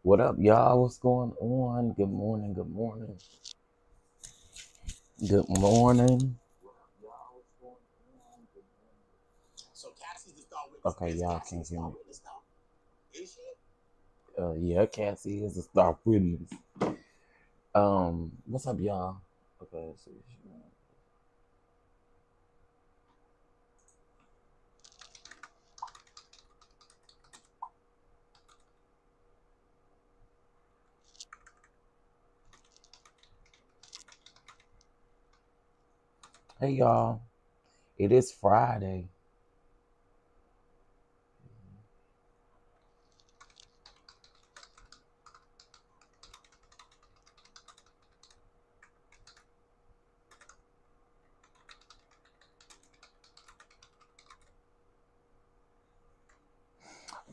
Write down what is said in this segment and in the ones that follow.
What up, y'all? What's going on? Good morning. Good morning. Good morning. Okay, y'all can't hear me. Yeah, Cassie is a star witness. What's up, y'all? Okay, let's see. Hey, y'all. It is Friday.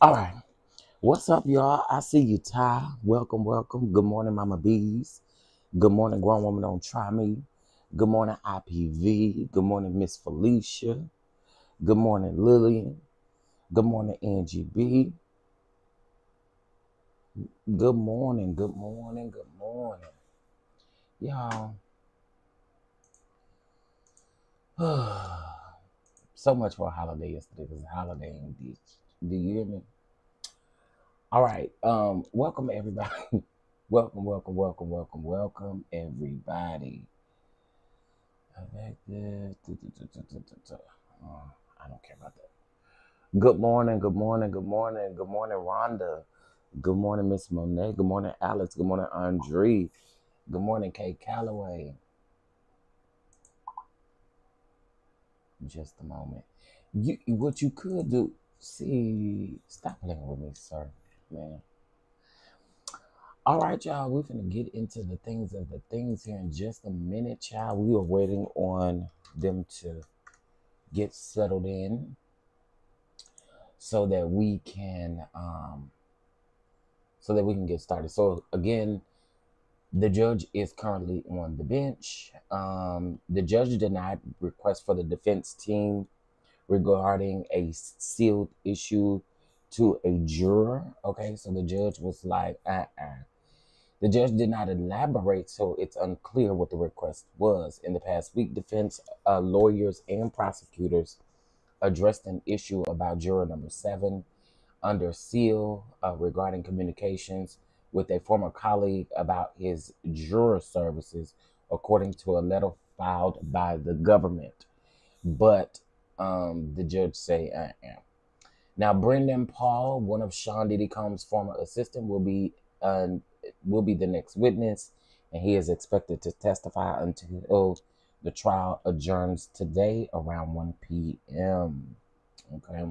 All right. What's up, y'all? I see you, Ty. Welcome, welcome. Good morning, Mama Bees. Good morning, Grown Woman Don't Try Me. Good morning, IPV. Good morning, Miss Felicia. Good morning, Lillian. Good morning, Angie B. Good morning, good morning, good morning. Y'all, so much for a holiday yesterday. It was a holiday indeed. Do you hear me? All right. Welcome everybody. welcome, welcome, welcome, welcome, welcome everybody. I don't care about that. Good morning, good morning, good morning, good morning, Rhonda. Good morning, Miss Monet. Good morning, Alex. Good morning, Andre. Good morning, Kate Calloway. Just a moment. What you could do, see, stop playing with me, sir, man. All right, y'all, we're gonna get into the things of the things here in just a minute, child. We are waiting on them to get settled in so that we can get started. So again, the judge is currently on the bench. The judge denied request for the defense team regarding a sealed issue to a juror. Okay, so the judge was like, The judge did not elaborate, so it's unclear what the request was. In the past week, defense lawyers and prosecutors addressed an issue about juror number 7 under seal regarding communications with a former colleague about his juror services, according to a letter filed by the government. But the judge say, Now, Brendan Paul, one of Sean Diddy Combs' former assistant, will be the next witness, and he is expected to testify until the trial adjourns today around 1 p.m. Okay.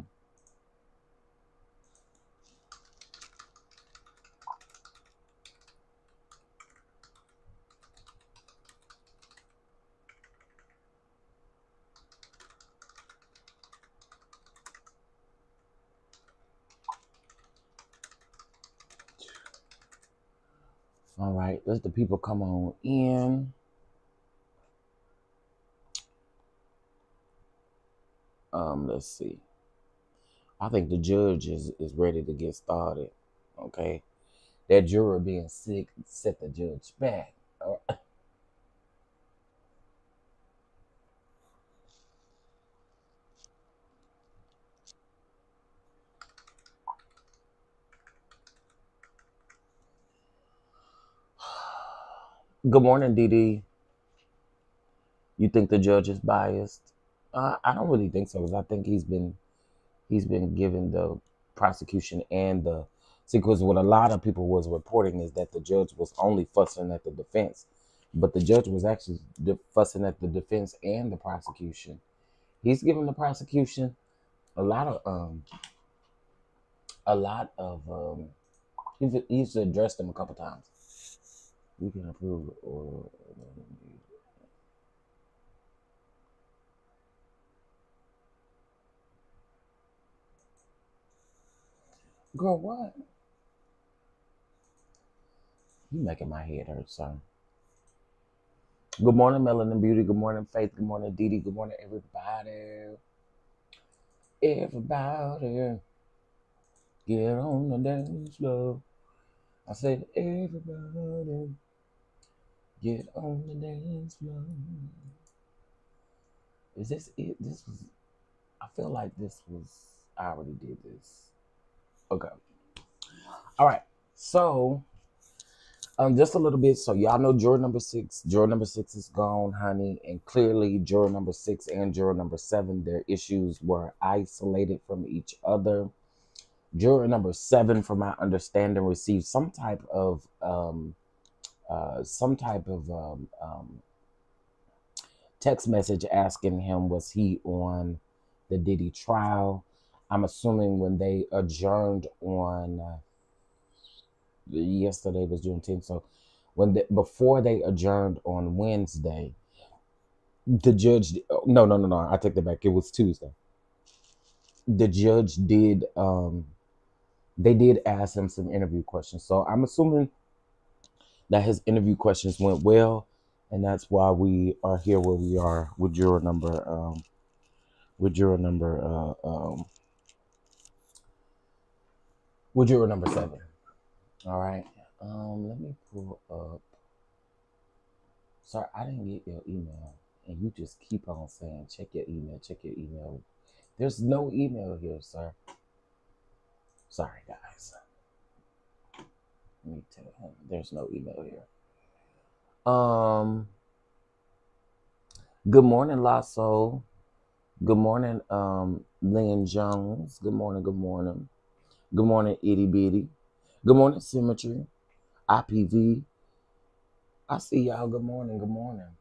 All right. Let the people come on in. Let's see. I think the judge is ready to get started. Okay. That juror being sick set the judge back. Good morning, Dee. You think the judge is biased? I don't really think so, because I think he's been given the prosecution and the see, because what a lot of people was reporting is that the judge was only fussing at the defense, but the judge was actually fussing at the defense and the prosecution. He's given the prosecution a lot of a lot of he's addressed them a couple times. We can approve or girl, what? You making my head hurt, son. Good morning, Melanin Beauty. Good morning, Faith. Good morning, Dee. Good morning, everybody. Everybody, get on the dance floor. I said, everybody get on the dance floor. Is this it? This was, I feel like this was, I already did this. Okay. All right. So, just a little bit. So y'all know juror number 6. Juror number 6 is gone, honey. And clearly juror number 6 and juror number 7, their issues were isolated from each other. Juror number 7, from my understanding, received some type of text message asking him, was he on the Diddy trial? I'm assuming when they adjourned on yesterday was Juneteenth, so before they adjourned on Wednesday, the judge, no, I take that back. It was Tuesday. The judge did they did ask him some interview questions. So I'm assuming that his interview questions went well, and that's why we are here where we are with juror number with juror number 7. All right. Let me pull up. Sorry, I didn't get your email, and you just keep on saying check your email, check your email. There's no email here, sir. Sorry, guys. Let me tell him there's no email here. Good morning, Lasso. Good morning, Lynn Jones. Good morning, good morning. Good morning, Itty Bitty. Good morning, Symmetry. IPV. I see y'all. Good morning, good morning.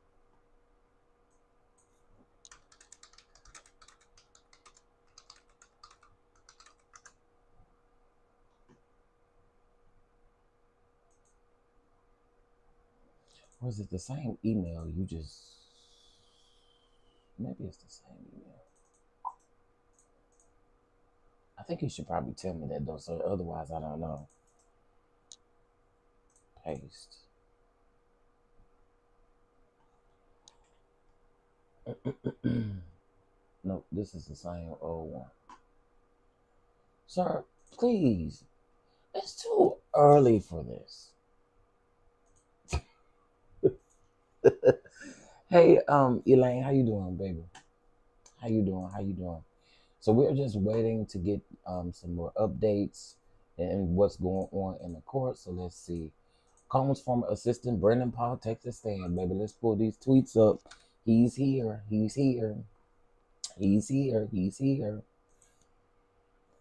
Or is it the same email? You just, maybe it's the same email. I think you should probably tell me that though, so otherwise I don't know. Paste. Nope, this is the same old one. Sir, please. It's too early for this. Hey, Elaine, how you doing, baby? How you doing? How you doing? So we're just waiting to get some more updates and what's going on in the court. So let's see. Combs' former assistant Brennan Paul takes a stand, baby. Let's pull these tweets up. He's here. He's here. He's here. He's here.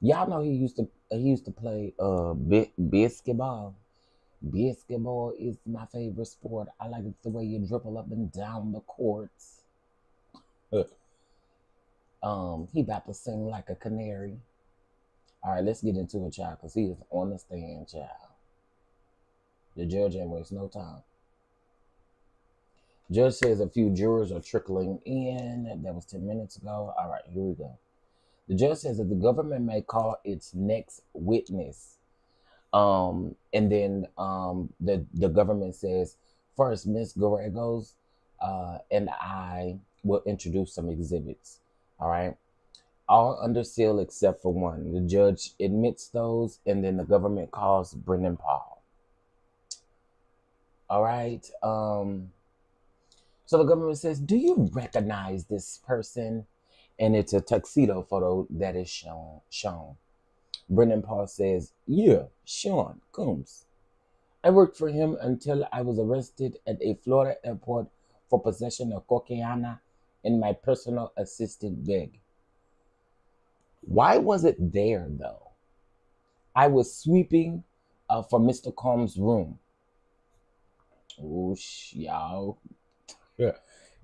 Y'all know he used to play basketball. Basketball is my favorite sport. I like the way you dribble up and down the courts. He about to sing like a canary. All right, let's get into it, child, because he is on the stand, child. The judge ain't waste no time. Judge says a few jurors are trickling in. That was 10 minutes ago. All right, here we go. The judge says that the government may call its next witness. And then the government says, first, Ms. Gallegos and I will introduce some exhibits. All right. All under seal except for one. The judge admits those, and then the government calls Brennan Paul. All right. So the government says, do you recognize this person? And it's a tuxedo photo that is shown. Brennan Paul says, yeah, Sean Combs. I worked for him until I was arrested at a Florida airport for possession of cocaine in my personal assistant bag. Why was it there, though? I was sweeping for Mr. Combs' room. Whoosh, y'all. Yeah.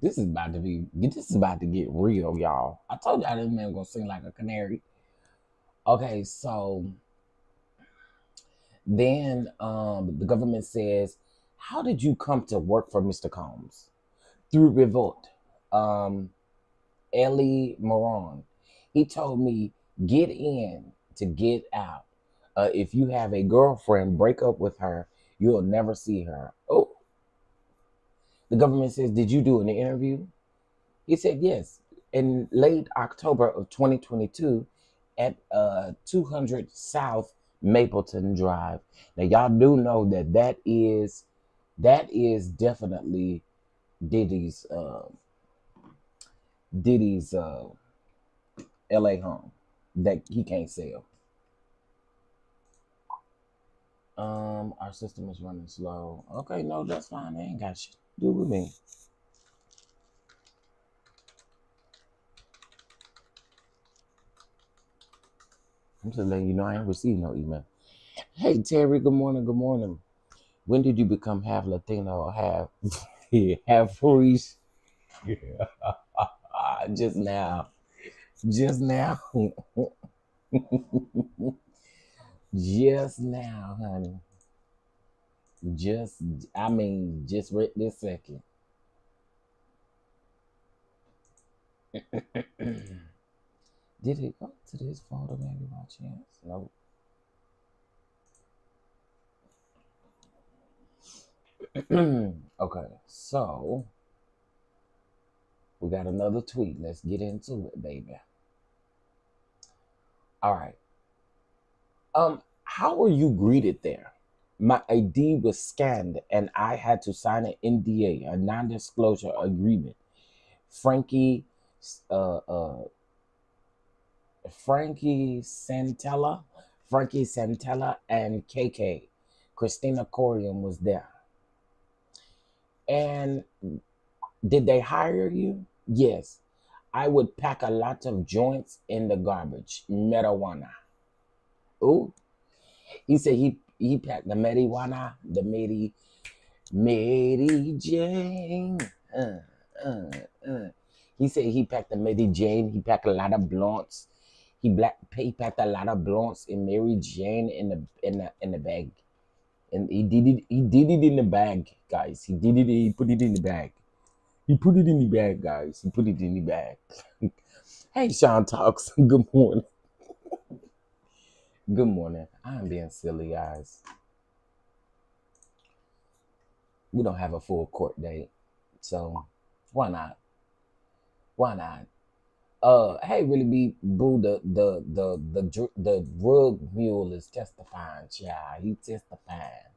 This is about to get real, y'all. I told y'all this man gonna sing like a canary. Okay, so then the government says, how did you come to work for Mr. Combs? Through Revolt. Ellie Moran. He told me, get in to get out. If you have a girlfriend, break up with her. You'll never see her. Oh. The government says, did you do an interview? He said, yes. In late October of 2022 at 200 South Mapleton Drive. Now y'all do know that that is definitely Diddy's Diddy's LA home that he can't sell. Our system is running slow. Okay, no, that's fine. I ain't got shit to do with me. I'm just letting you know I ain't received no email. Hey Terry, good morning, good morning. When did you become half Latino or half half Polish? Just now. Just now. Just now, honey. Just I mean, just right this second. Did it go to this photo maybe by chance? No. Okay, so we got another tweet. Let's get into it, baby. All right. How were you greeted there? My ID was scanned and I had to sign an NDA, a non-disclosure agreement. Frankie, uh, uh, Frankie Santella, and KK, Christina Corium was there. And did they hire you? Yes. I would pack a lot of joints in the garbage. Marijuana. Ooh. He said he packed the marijuana, the Mary Jane. He said he packed the Mary Jane. He packed a lot of blunts. He packed a lot of blunts in Mary Jane in the bag. And he did it in the bag, guys. He did it, he put it in the bag. He put it in the bag, guys. He put it in the bag. Hey, Sean Talks. Good morning. Good morning. I'm being silly, guys. We don't have a full court date, so why not? Why not? Hey, really be boo. The drug mule is testifying, child. He testifying.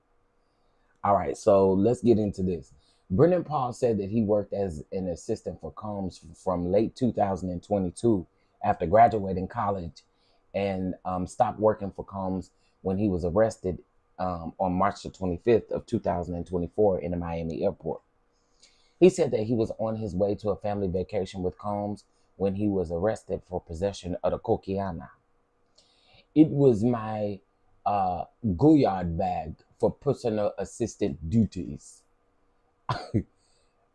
All right, so let's get into this. Brennan Paul said that he worked as an assistant for Combs from late 2022 after graduating college, and stopped working for Combs when he was arrested on March the 25th of 2024 in the Miami airport. He said that he was on his way to a family vacation with Combs when he was arrested for possession of the cocaine. It was my Goyard bag for personal assistant duties.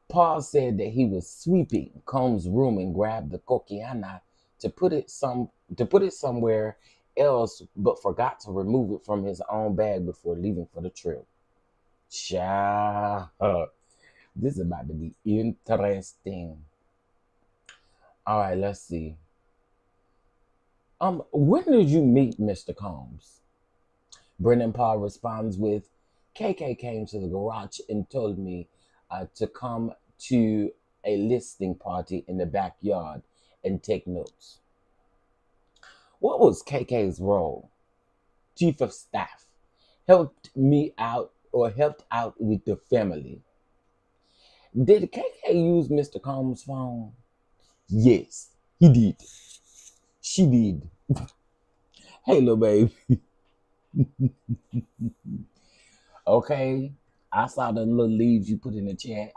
Paul said that he was sweeping Combs' room and grabbed the cocaine to put it somewhere else, but forgot to remove it from his own bag before leaving for the trip. Child, this is about to be interesting. All right, let's see. When did you meet Mr. Combs? Brennan Paul responds with, KK came to the garage and told me to come to a listening party in the backyard and take notes. What was KK's role? Chief of staff. Helped out with the family. Did KK use Mr. Combs' phone? Yes, he did. She did. Hey, little baby. Okay, I saw the little leaves you put in the chat.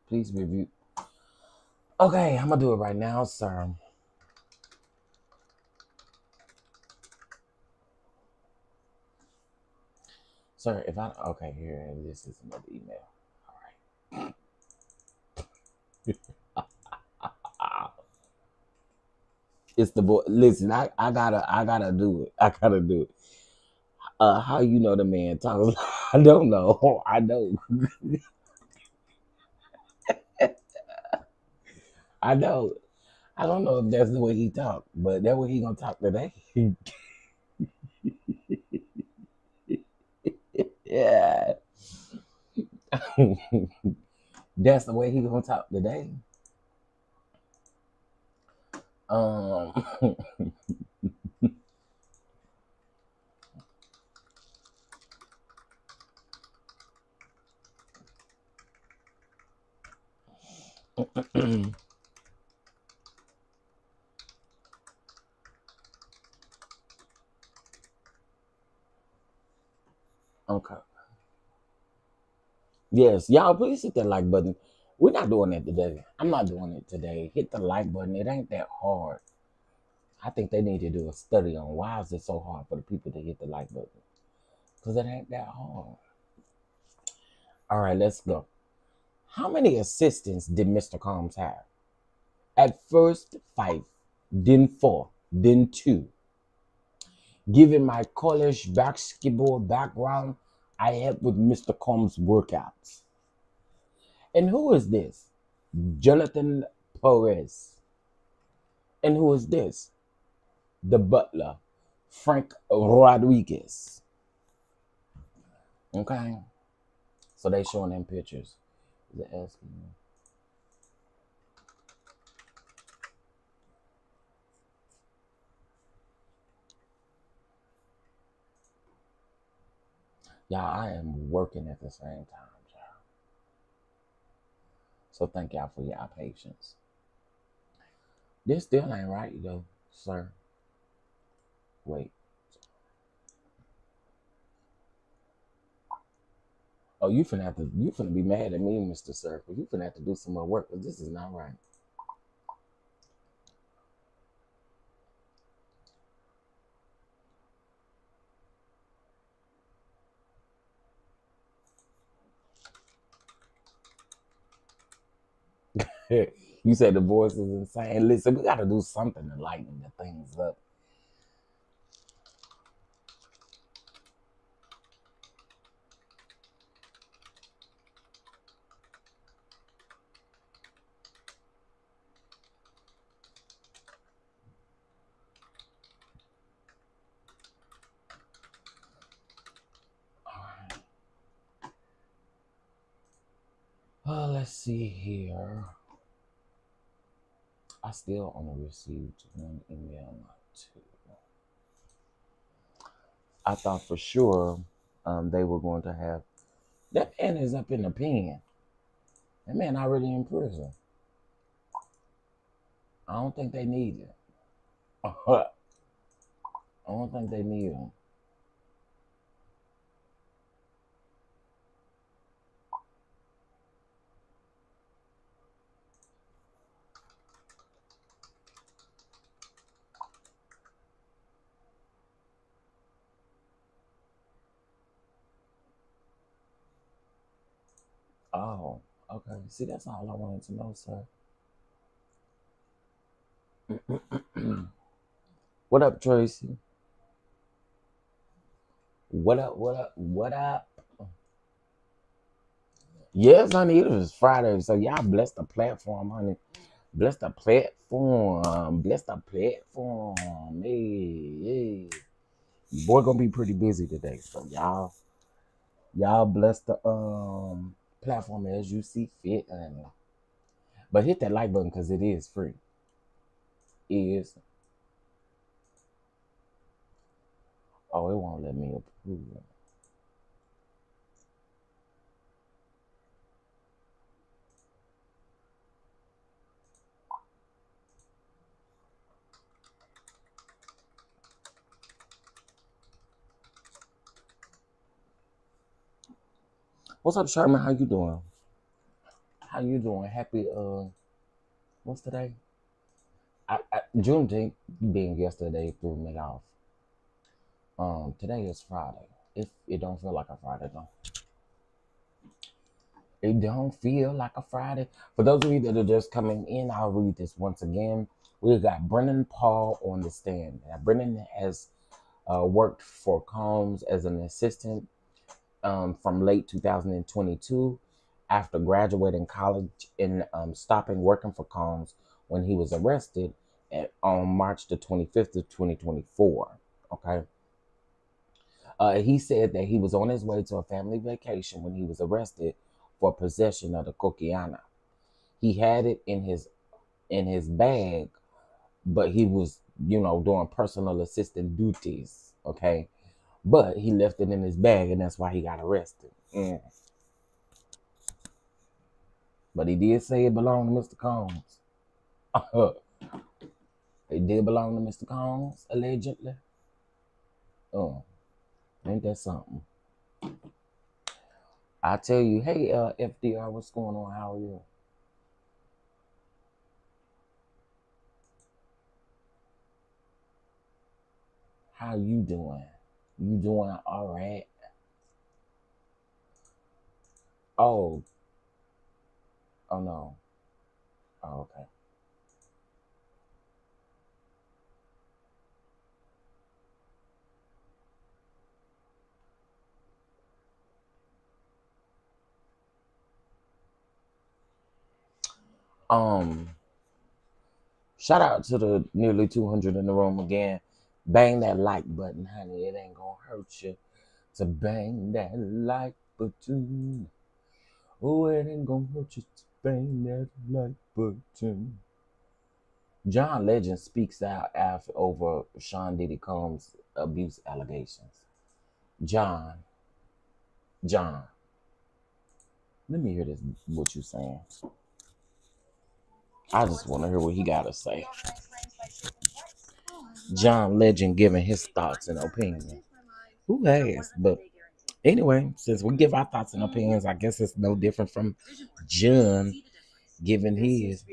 Please review. Okay, I'm gonna do it right now, sir. Sir, if I okay here, this is another email. All right. It's the boy. Listen, I gotta do it. I gotta do it. How you know the man talks? I don't know. I know. I know. I don't know if that's the way he talk, but that's what he gonna talk today. Yeah. That's the way he gonna talk today. Um Okay. Yes, y'all please hit that like button. We're not doing it today. I'm not doing it today. Hit the like button. It ain't that hard. I think they need to do a study on why is it so hard for the people to hit the like button. Because it ain't that hard. All right, let's go. How many assistants did Mr. Combs have? At first, 5, then 4, then 2. Given my college basketball background, I helped with Mr. Combs' workouts. And who is this? Jonathan Perez. And who is this? The butler, Frank Rodriguez. Okay? So they showing them pictures. They're asking me. Y'all, I am working at the same time, y'all. So thank y'all for your patience. This still ain't right, though, sir. Wait. Oh, you finna be mad at me, Mr. Sir, because you finna have to do some more work, because this is not right. You said the voice is insane. Listen, we gotta do something to lighten the things up. All right. Let's see here. I still only received 1 email, not 2. I thought for sure they were going to have. That man is up in the pen. That man already in prison. I don't think they need it. I don't think they need him. Oh, okay. See, that's all I wanted to know, sir. What up, Tracy? What up? What up? What up? Yes, honey, it was Friday, so y'all bless the platform, honey. Bless the platform. Bless the platform. Hey, hey. Boy, gonna be pretty busy today, so y'all bless the platform as you see fit, honey. But hit that like button because it is free. It is. Oh, it won't let me approve it. What's up, Sherman? How you doing? How you doing? Happy what's today? Juneteenth being yesterday threw me off. Today is Friday. If it don't feel like a Friday though. It don't feel like a Friday. For those of you that are just coming in, I'll read this once again. We got Brennan Paul on the stand. Now, Brennan has worked for Combs as an assistant from late 2022 after graduating college and stopping working for Combs when he was arrested on March the 25th of 2024. Okay. He said that he was on his way to a family vacation when he was arrested for possession of the cocaine. He had it in his bag, but he was, doing personal assistant duties. Okay, but he left it in his bag, and that's why he got arrested. But he did say it belonged to Mr. Combs. It did belong to Mr. Combs, allegedly. Oh, ain't that something? I tell you, hey, FDR, what's going on? How are you? How you doing? You doing all right? Oh, oh no. Oh, okay. Um, Shout out to the nearly 200 in the room again. Bang that like button, honey. It ain't gonna hurt you. To bang that like button. Oh, it ain't gonna hurt you to bang that like button. John Legend speaks out after over Sean Diddy Combs' abuse allegations. John, John, let me hear this. What you saying? I just want to hear what he got to say. John Legend giving his thoughts and opinions. Who has? But anyway, since we give our thoughts and opinions, I guess it's no different from John giving his.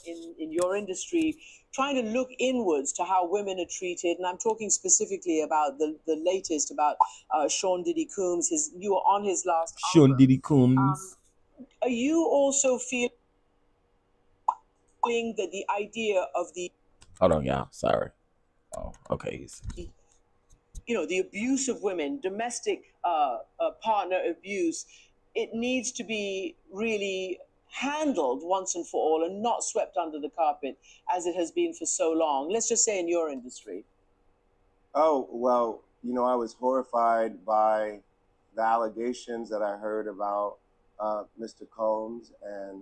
In your industry, trying to look inwards to how women are treated, and I'm talking specifically about the latest about Sean Diddy Combs. You were on his last Sean Diddy Combs. Are you also feeling that the idea of the Hold on, y'all. Sorry. Oh, okay. The abuse of women, domestic partner abuse, it needs to be really handled once and for all and not swept under the carpet as it has been for so long? Let's just say in your industry. Oh, well, I was horrified by the allegations that I heard about Mr. Combs, and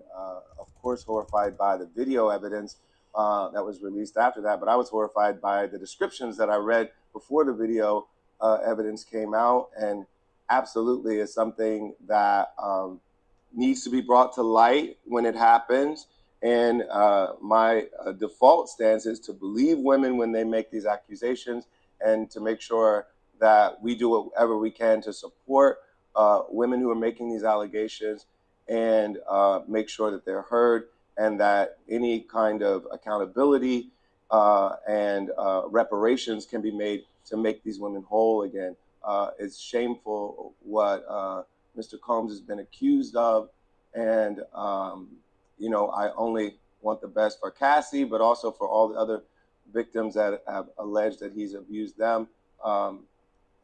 of course, horrified by the video evidence that was released after that. But I was horrified by the descriptions that I read before the video evidence came out, and absolutely is something that needs to be brought to light when it happens. And my default stance is to believe women when they make these accusations, and to make sure that we do whatever we can to support women who are making these allegations, and make sure that they're heard, and that any kind of accountability and reparations can be made to make these women whole again. It's shameful what Mr. Combs has been accused of, and I only want the best for Cassie, but also for all the other victims that have alleged that he's abused them.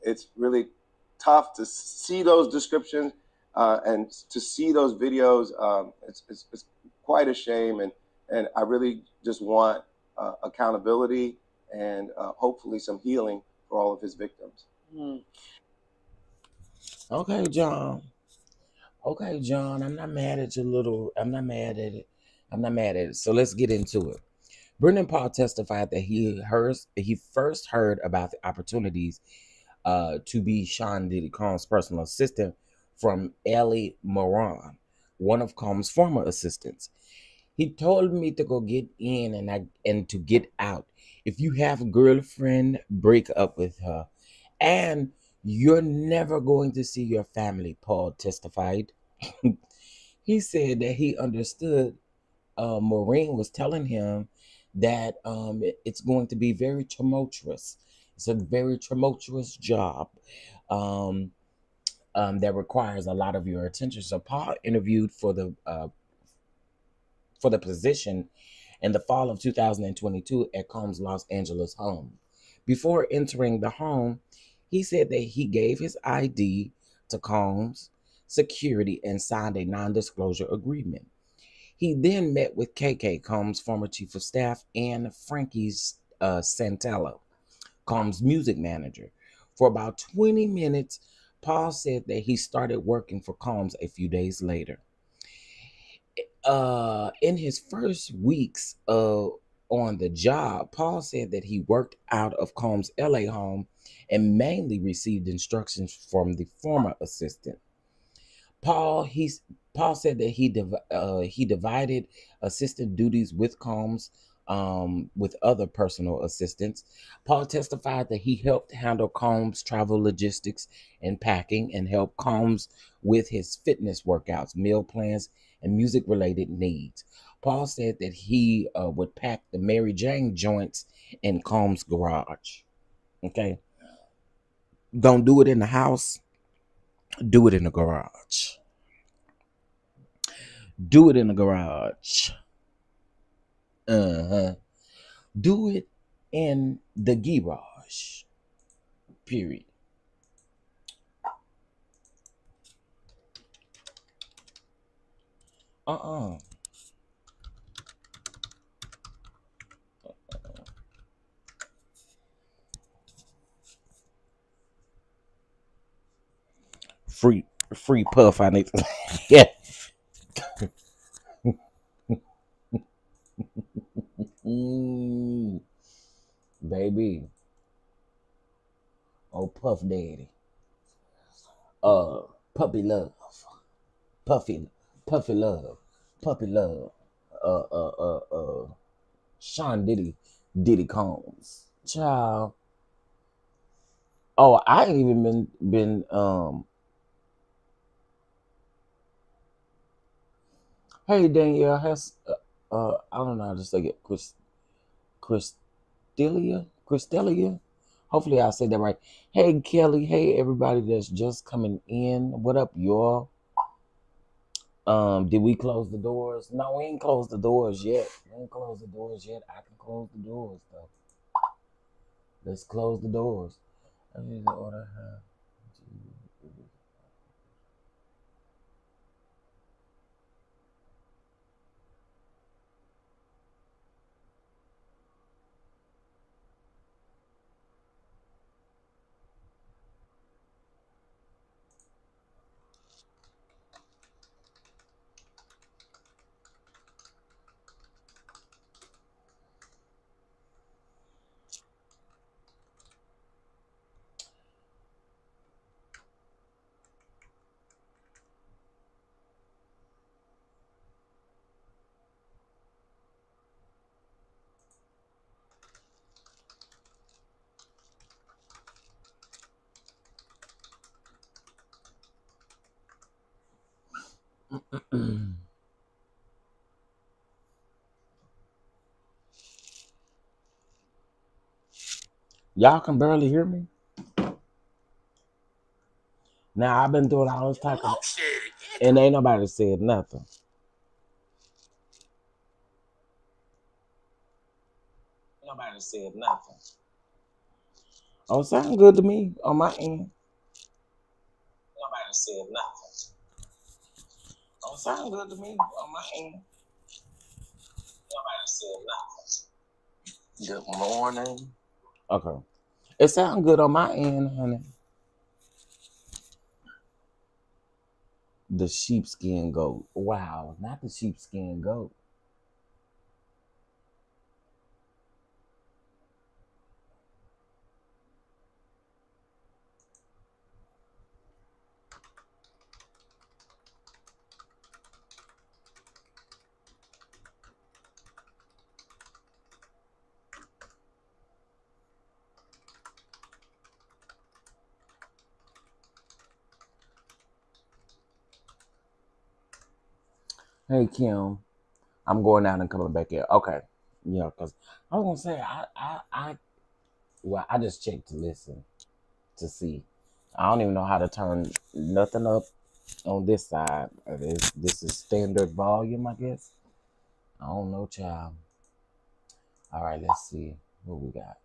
It's really tough to see those descriptions and to see those videos. It's quite a shame, and I really just want accountability and hopefully some healing for all of his victims. Okay, John. Okay, John. I'm not mad at your little. I'm not mad at it. I'm not mad at it. So let's get into it. Brennan Paul testified that he first heard about the opportunities to be Sean Diddy Combs' personal assistant from Ellie Moran, one of Combs' former assistants. He told me to go get in and to get out. If you have a girlfriend, break up with her. And you're never going to see your family, Paul testified. He said that he understood Maureen was telling him that it's going to be very tumultuous. It's a very tumultuous job that requires a lot of your attention. So Paul interviewed for the position in the fall of 2022 at Combs' Los Angeles home. Before entering the home, he said that he gave his ID to Combs' security and signed a non-disclosure agreement. He then met with KK, Combs' former chief of staff, and Frankie Santella, Combs' music manager. For about 20 minutes, Paul said that he started working for Combs a few days later. In his first weeks on the job, Paul said that he worked out of Combs' LA home and mainly received instructions from the former assistant. Paul Paul said that he divided assistant duties with Combs with other personal assistants. Paul testified that he helped handle Combs' travel logistics and packing and helped Combs with his fitness workouts, meal plans, and music-related needs. Paul said that he would pack the Mary Jane joints in Combs' garage. Okay? Don't do it in the house. Do it in the garage. Do it in the garage. Uh-huh. Do it in the garage. Period. Uh-uh. Free puff, I need to. Yeah. Mm, baby. Oh, Puff Daddy. Uh, Puppy Love. Puffy. Puffy Love. Puppy Love. Uh. Sean Diddy Combs. Child. Oh, I ain't even been. Hey Danielle, has I don't know how to say it. Christelia. Hopefully I said that right. Hey Kelly, hey everybody that's just coming in. What up, y'all? Did we close the doors? No, we ain't closed the doors yet. We ain't closed the doors yet. I can close the doors though. Let's close the doors. I need to order her. Y'all can barely hear me. Now I've been doing all this talking, and ain't nobody said nothing. Nobody said nothing. Oh, sound good to me on my end. Nobody said nothing. Oh, sound good to me on my end. Nobody said nothing. Good morning. Okay. It sound good on my end, honey. The sheepskin goat. Wow, not the sheepskin goat. Hey Kim, I'm going out and coming back in. Okay. Yeah, because I was gonna say I just checked to listen to see. I don't even know how to turn nothing up on this side. This is standard volume, I guess. I don't know, child. All right, let's see what we got.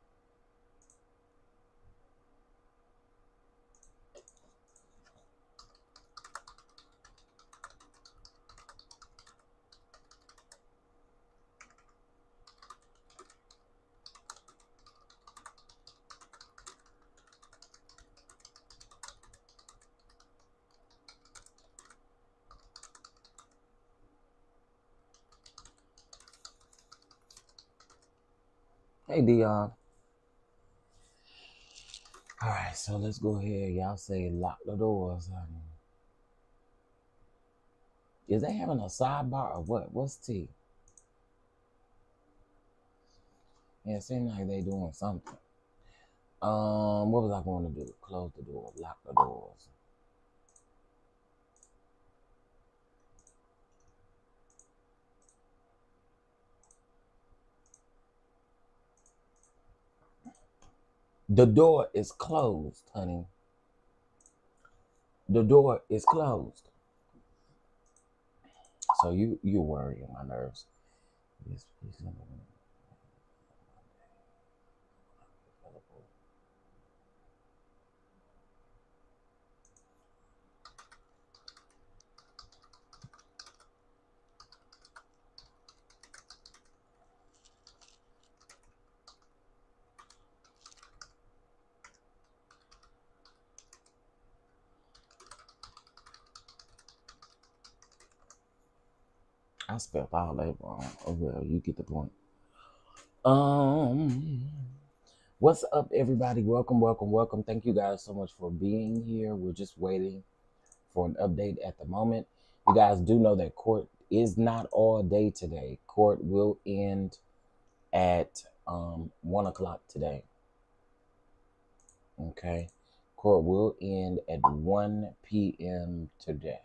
Hey Dion. All right, so let's go ahead. Y'all say lock the doors, honey. Is they having a sidebar or what? What's tea? Yeah, it seems like they doing something. What was I going to do? Close the door, lock the doors. The door is closed, honey. The door is closed. So you're worrying my nerves. Yes, please. I spelled all that wrong. Oh well, you get the point. What's up, everybody? Welcome, welcome, welcome. Thank you guys so much for being here. We're just waiting for an update at the moment. You guys do know that court is not all day today. Court will end at 1 o'clock today. Okay, court will end at 1 p.m. today.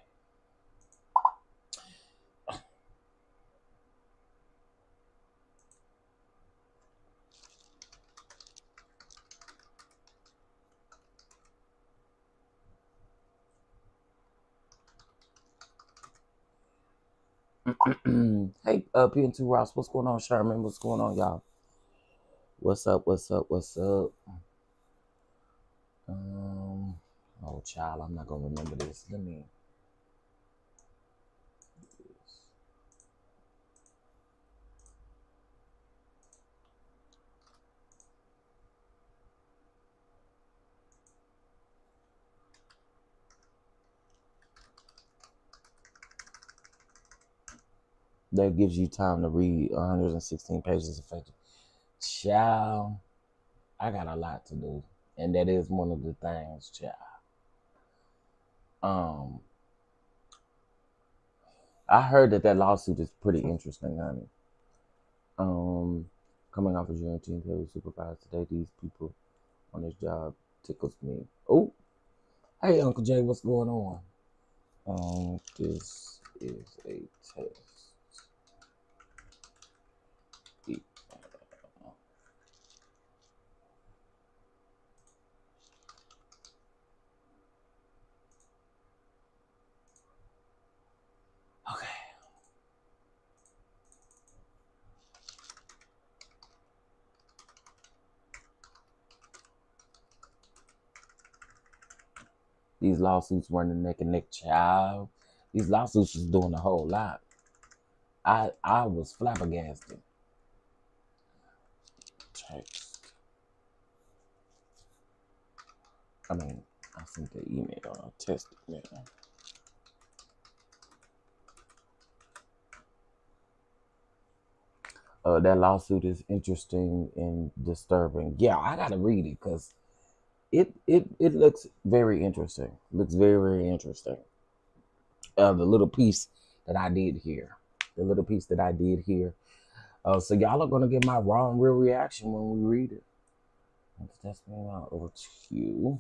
Hey, PN2 Ross, what's going on, Sherman? What's going on, y'all? What's up? What's up? What's up? Oh, child, I'm not gonna remember this. Let me. That gives you time to read 116 pages of fiction. Child, I got a lot to do, and that is one of the things, child. I heard that lawsuit is pretty interesting, honey. Coming off of Juneteenth, he was supervised today. These people on his job tickles me. Oh, hey, Uncle Jay, what's going on? This is a test. Okay. These lawsuits running neck and neck, child. These lawsuits is doing a whole lot. I was flabbergasted. Text. I sent the email, test email. That lawsuit is interesting and disturbing. Yeah, I gotta read it because it looks very interesting. Looks very, very interesting. The little piece that I did here. So y'all are gonna get my raw and real reaction when we read it. Let's test me out over to you.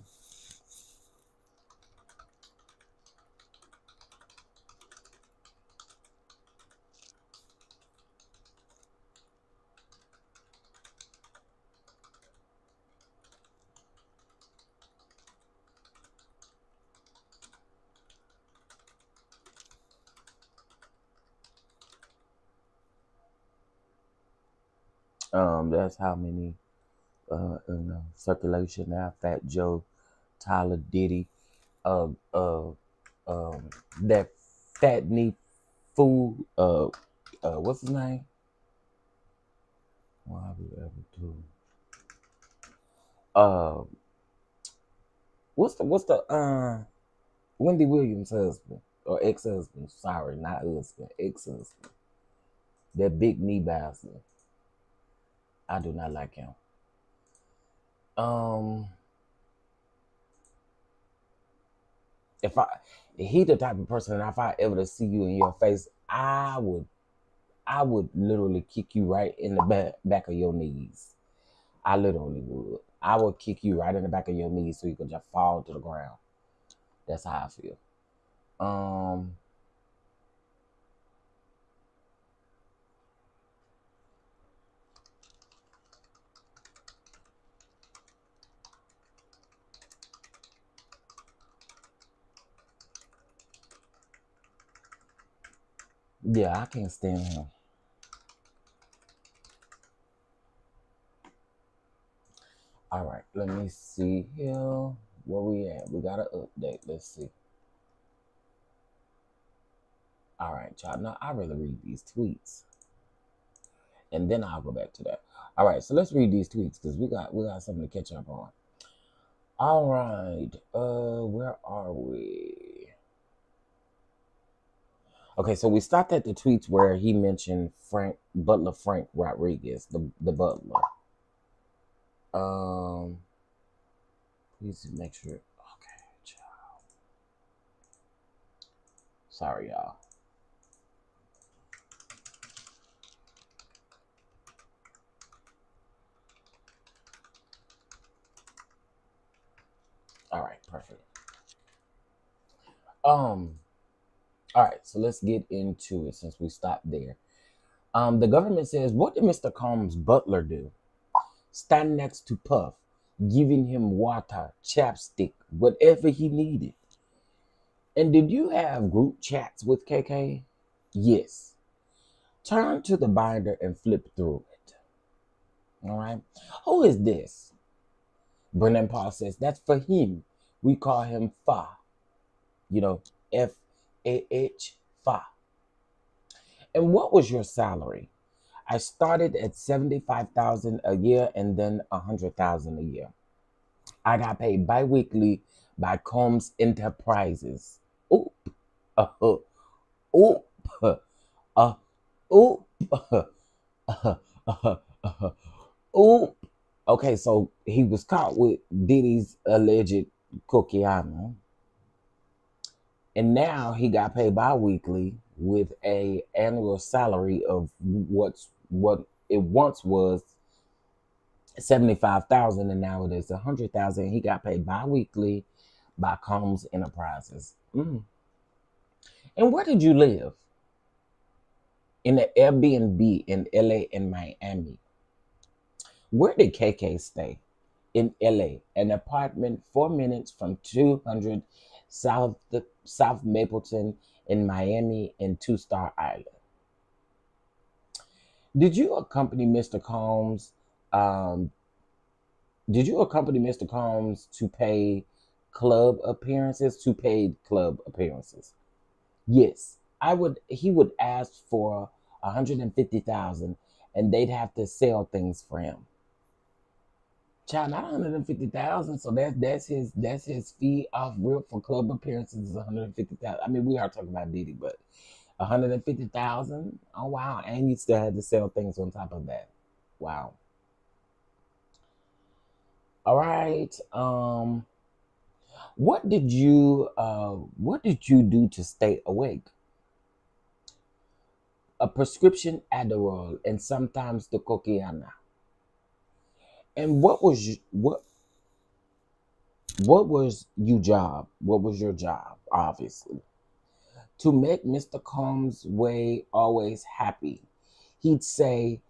That's how many in circulation now. Fat Joe, Tyler Diddy, that fat knee fool, what's his name? Why we ever do? What's the Wendy Williams' husband or ex-husband? Sorry, not husband, ex-husband. That big knee bastard. I do not like him. If he the type of person that if I ever to see you in your face, I would literally kick you right in the back of your knees. I literally would. I would kick you right in the back of your knees so you could just fall to the ground. That's how I feel. Yeah, I can't stand him. All right, let me see here. Where we at? We got an update. Let's see. All right, y'all. Now I rather read these tweets, and then I'll go back to that. All right, so let's read these tweets because we got something to catch up on. All right, where are we? Okay, so we stopped at the tweets where he mentioned Frank Rodriguez, the butler. Please make sure. Okay, child. Sorry, y'all. All right, perfect. All right, so let's get into it since we stopped there. The government says, what did Mr. Combs' butler do? Stand next to Puff, giving him water, chapstick, whatever he needed. And did you have group chats with KK? Yes. Turn to the binder and flip through it. All right. Who is this? Brennan Paul says, that's for him. We call him Fa. You know, F-A-H, Fa. And what was your salary? I started at $75,000 a year and then $100,000 a year. I got paid bi-weekly by Combs Enterprises. Oop. Oop. Oop. Oop. Okay, so he was caught with Diddy's alleged cocaine. And now he got paid bi-weekly with a annual salary of what it once was $75,000 and now it is $100,000. He got paid bi-weekly by Combs Enterprises. And where did you live? In the Airbnb in LA and Miami. Where did KK stay? In LA, an apartment 4 minutes from 200 South Mapleton in Miami and Two-Star Island. Did you accompany Mr. Combs? Did you accompany Mr. Combs to pay club appearances? To paid club appearances? Yes, I would. He would ask for $150,000, and they'd have to sell things for him. Child, not $150,000. So that's his fee off real for club appearances is $150,000. I mean, we are talking about Diddy, but $150,000. Oh wow! And you still had to sell things on top of that. Wow. All right. What did you do to stay awake? A prescription Adderall and sometimes the cocaine. And what was your job? Obviously, to make Mr. Combs' way always happy. He'd say,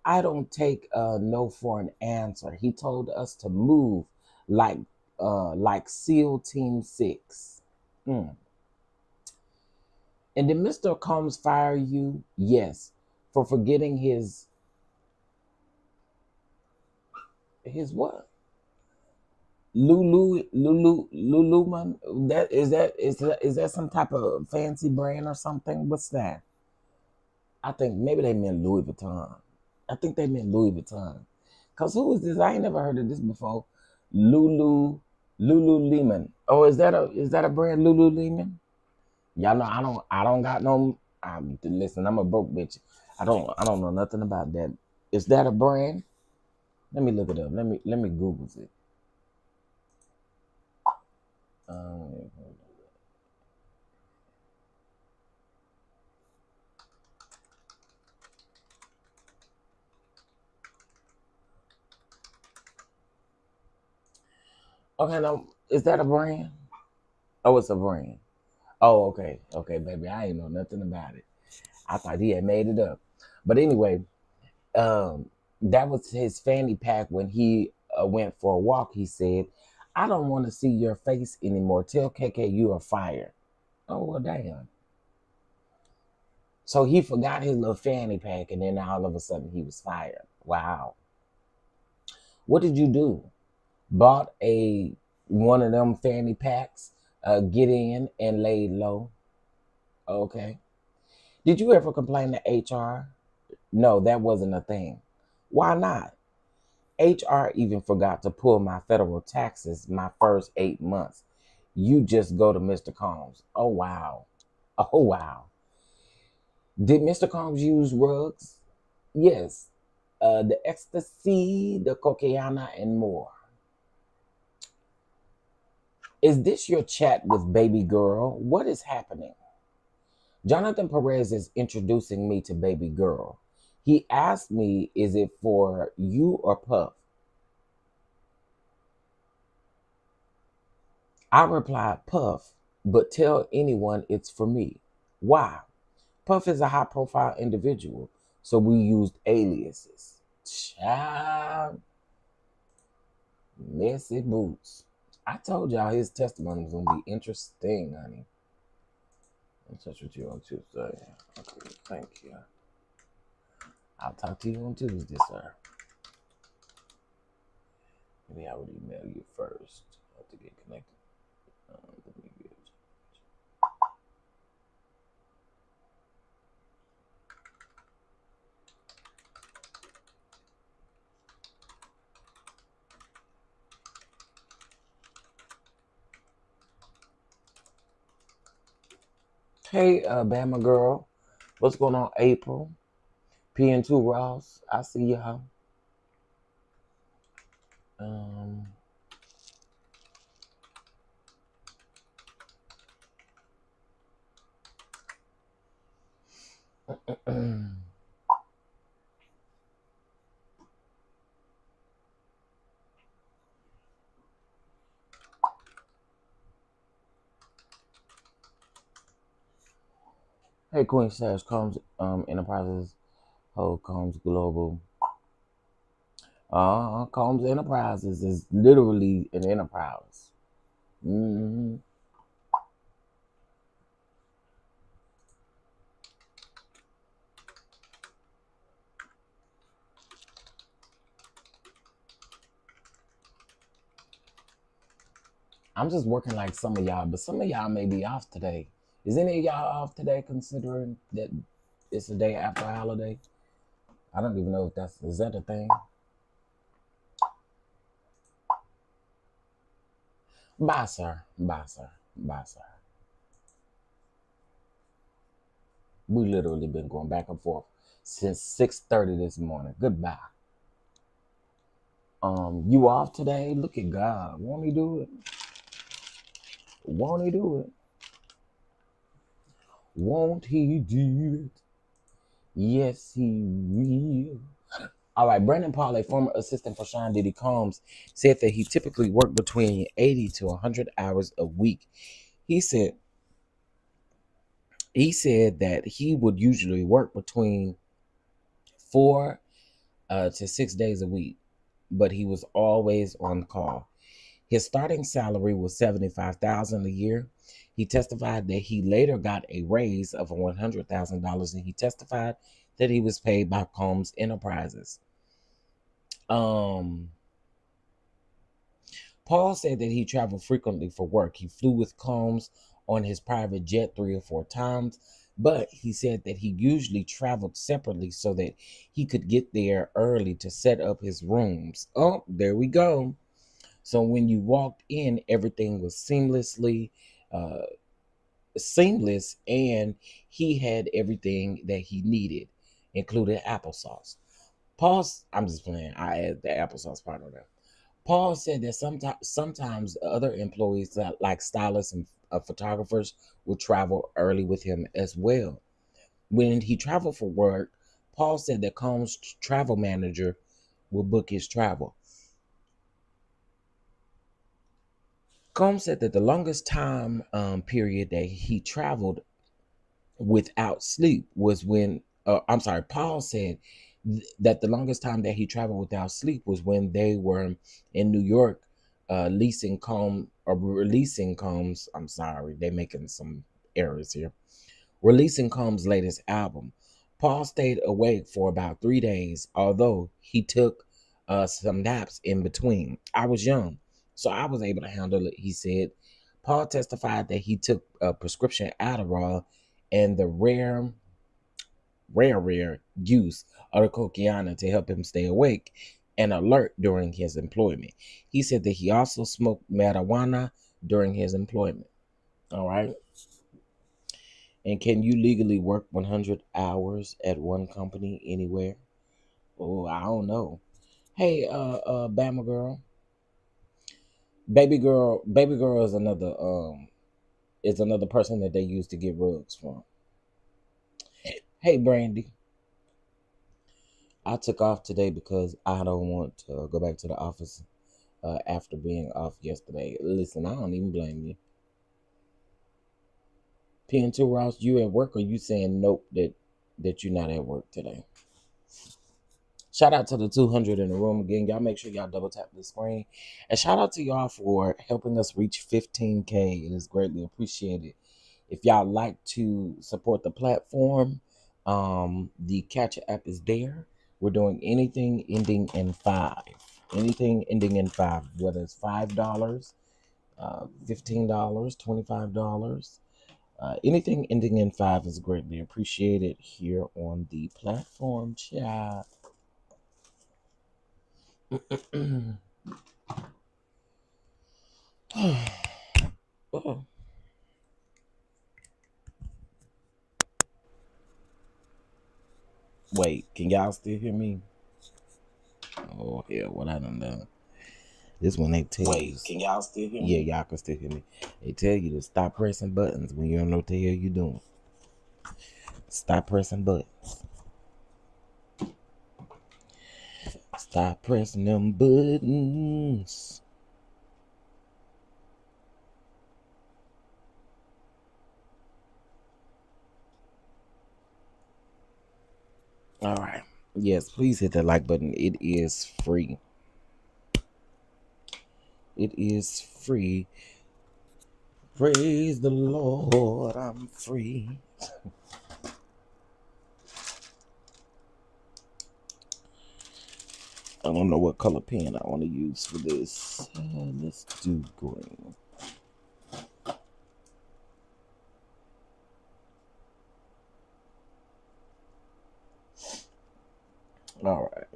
I don't take no for an answer. He told us to move like SEAL Team 6. And did Mr. Combs fire you? Yes, for forgetting his what? Lululemon. Is that some type of fancy brand or something? What's that? I think maybe they meant Louis Vuitton. I think they meant Louis Vuitton. Cause who is this? I ain't never heard of this before. Lululemon. Oh, is that a brand, Lululemon? Y'all know I don't got no. Listen, I'm a broke bitch. I don't know nothing about that. Is that a brand? Let me look it up. Let me Google it. Okay, now, is that a brand? Oh, it's a brand. Oh, okay. Okay, baby. I ain't know nothing about it. I thought he had made it up. But anyway, that was his fanny pack when he went for a walk. He said, I don't want to see your face anymore. Tell KK you are fired. Oh, well, damn. So he forgot his little fanny pack, and then all of a sudden he was fired. Wow. What did you do? Bought a one of them fanny packs, get in and laid low. Okay. Did you ever complain to HR? No, that wasn't a thing. Why not? HR even forgot to pull my federal taxes my first 8 months. You just go to Mr. Combs. Oh, wow. Oh, wow. Did Mr. Combs use rugs? Yes. The ecstasy, the cocaine, and more. Is this your chat with baby girl? What is happening? Jonathan Perez is introducing me to baby girl. He asked me, is it for you or Puff? I replied, Puff, but tell anyone it's for me. Why? Puff is a high profile individual, so we used aliases. Child, messy boots. I told y'all his testimony was going to be interesting, honey. In touch with you on Tuesday. Okay, thank you. I'll talk to you on Tuesday, sir. Maybe I would email you first. I have to get connected. Let me get it. Hey, Bama girl. What's going on, April? PN2 Ross. I see y'all. Hey, Queen Sash Combs Enterprises. Ho Combs Global. Combs Enterprises is literally an enterprise. Mm-hmm. I'm just working like some of y'all, but some of y'all may be off today. Is any of y'all off today, considering that it's the day after a holiday? I don't even know if is that a thing? Bye, sir. Bye, sir. Bye, sir. We literally been going back and forth since 6:30 this morning. Goodbye. You off today? Look at God. Won't he do it? Won't he do it? Won't he do it? Yes, he will. All right, Brennan Paul, a former assistant for Sean Diddy Combs, said that he typically worked between 80 to 100 hours a week. He said that he would usually work between 4 to 6 days a week, but he was always on call. His starting salary was $75,000 a year. He testified that he later got a raise of $100,000, and he testified that he was paid by Combs Enterprises. Paul said that he traveled frequently for work. He flew with Combs on his private jet 3 or 4 times, but he said that he usually traveled separately so that he could get there early to set up his rooms. Oh, there we go. So when you walked in, everything was seamless, and he had everything that he needed, including applesauce. I'm just playing. I add the applesauce part on there. Paul said that sometimes other employees, like stylists and photographers, would travel early with him as well. When he traveled for work, Paul said that Combs' travel manager would book his travel. Combs said that the longest time period that he traveled without sleep was when, I'm sorry, Paul said that the longest time that he traveled without sleep was when they were in New York leasing Combs or releasing Combs. I'm sorry, they're making some errors here. Releasing Combs' latest album. Paul stayed awake for about 3 days, although he took some naps in between. I was young, so I was able to handle it, he said. Paul testified that he took a prescription Adderall and the rare use of the cocaine to help him stay awake and alert during his employment. He said that he also smoked marijuana during his employment. All right. And can you legally work 100 hours at one company anywhere? Oh, I don't know. Hey, Bama girl, baby girl is another person that they use to get rugs from. Hey, Brandy, I took off today because I don't want to go back to the office after being off yesterday. Listen, I don't even blame you. PN2 Ross, you at work or you saying nope that you're not at work today? Shout out to the 200 in the room again. Y'all make sure y'all double tap the screen. And shout out to y'all for helping us reach 15K. It is greatly appreciated. If y'all like to support the platform, the Catch app is there. We're doing anything ending in 5. Anything ending in 5, whether it's $5, $15, $25. Anything ending in 5 is greatly appreciated here on the platform chat. Oh. Wait, can y'all still hear me? Oh hell, what I done? This one they tell you. Wait, can y'all still hear me? Yeah, y'all can still hear me. They tell you to stop pressing buttons when you don't know what the hell you doing. Stop pressing buttons. Stop pressing them buttons. All right. Yes, please hit that like button. It is free. It is free. Praise the Lord, I'm free. I don't know what color pen I want to use for this. Let's do green. All right.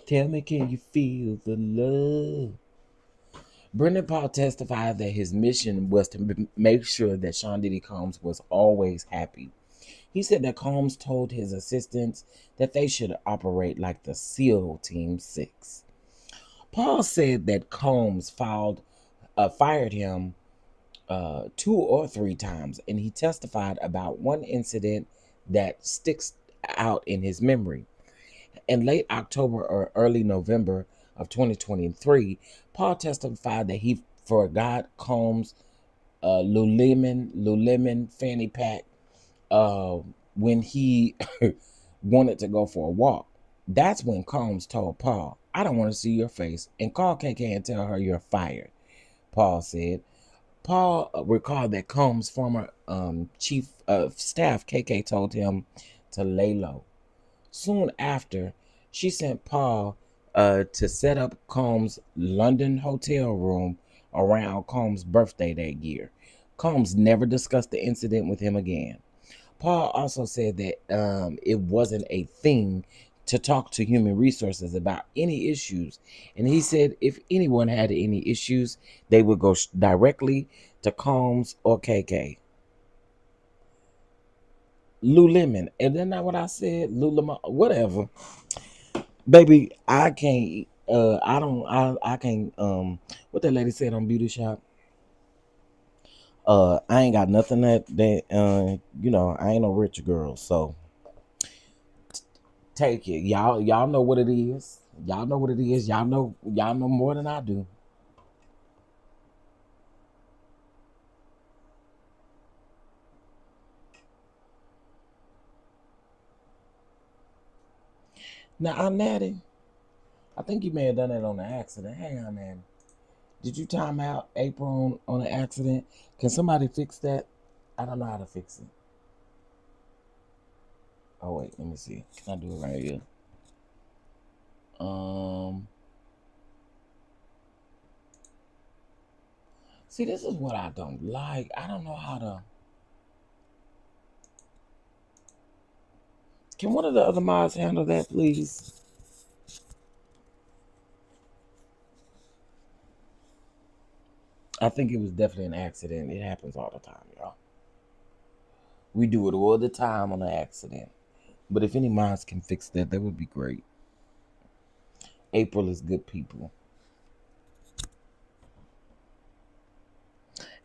Tell me, can you feel the love? Brennan Paul testified that his mission was to make sure that Sean Diddy Combs was always happy. He said that Combs told his assistants that they should operate like the SEAL Team 6. Paul said that Combs fired him 2 or 3 times, and he testified about one incident that sticks out in his memory. In late October or early November of 2023, Paul testified that he forgot Combs' Lululemon fanny pack when he wanted to go for a walk. That's when Combs told Paul, "I don't want to see your face, and call KK and tell her you're fired," Paul said. Paul recalled that Combs' former chief of staff, KK, told him to lay low. Soon after, she sent Paul to set up Combs' London hotel room around Combs' birthday that year. Combs never discussed the incident with him again. Paul also said that it wasn't a thing to talk to human resources about any issues. And he said if anyone had any issues, they would go directly to Combs or KK. Lululemon. And then not what I said, Lululemon, whatever. Baby, I can't I can't what that lady said on Beauty Shop. I ain't got nothing that I ain't no rich girl, so take it. Y'all know what it is. Y'all know what it is. Y'all know more than I do. Now, I'm Natty. I think you may have done it on an accident. Hang on, Natty. Did you time out April on an accident? Can somebody fix that? I don't know how to fix it. Oh wait, let me see. Can I do it right here? See, this is what I don't like. I don't know how to. Can one of the other mods handle that, please? I think it was definitely an accident. It happens all the time, y'all. We do it all the time on an accident. But if any mods can fix that, that would be great. April is good people.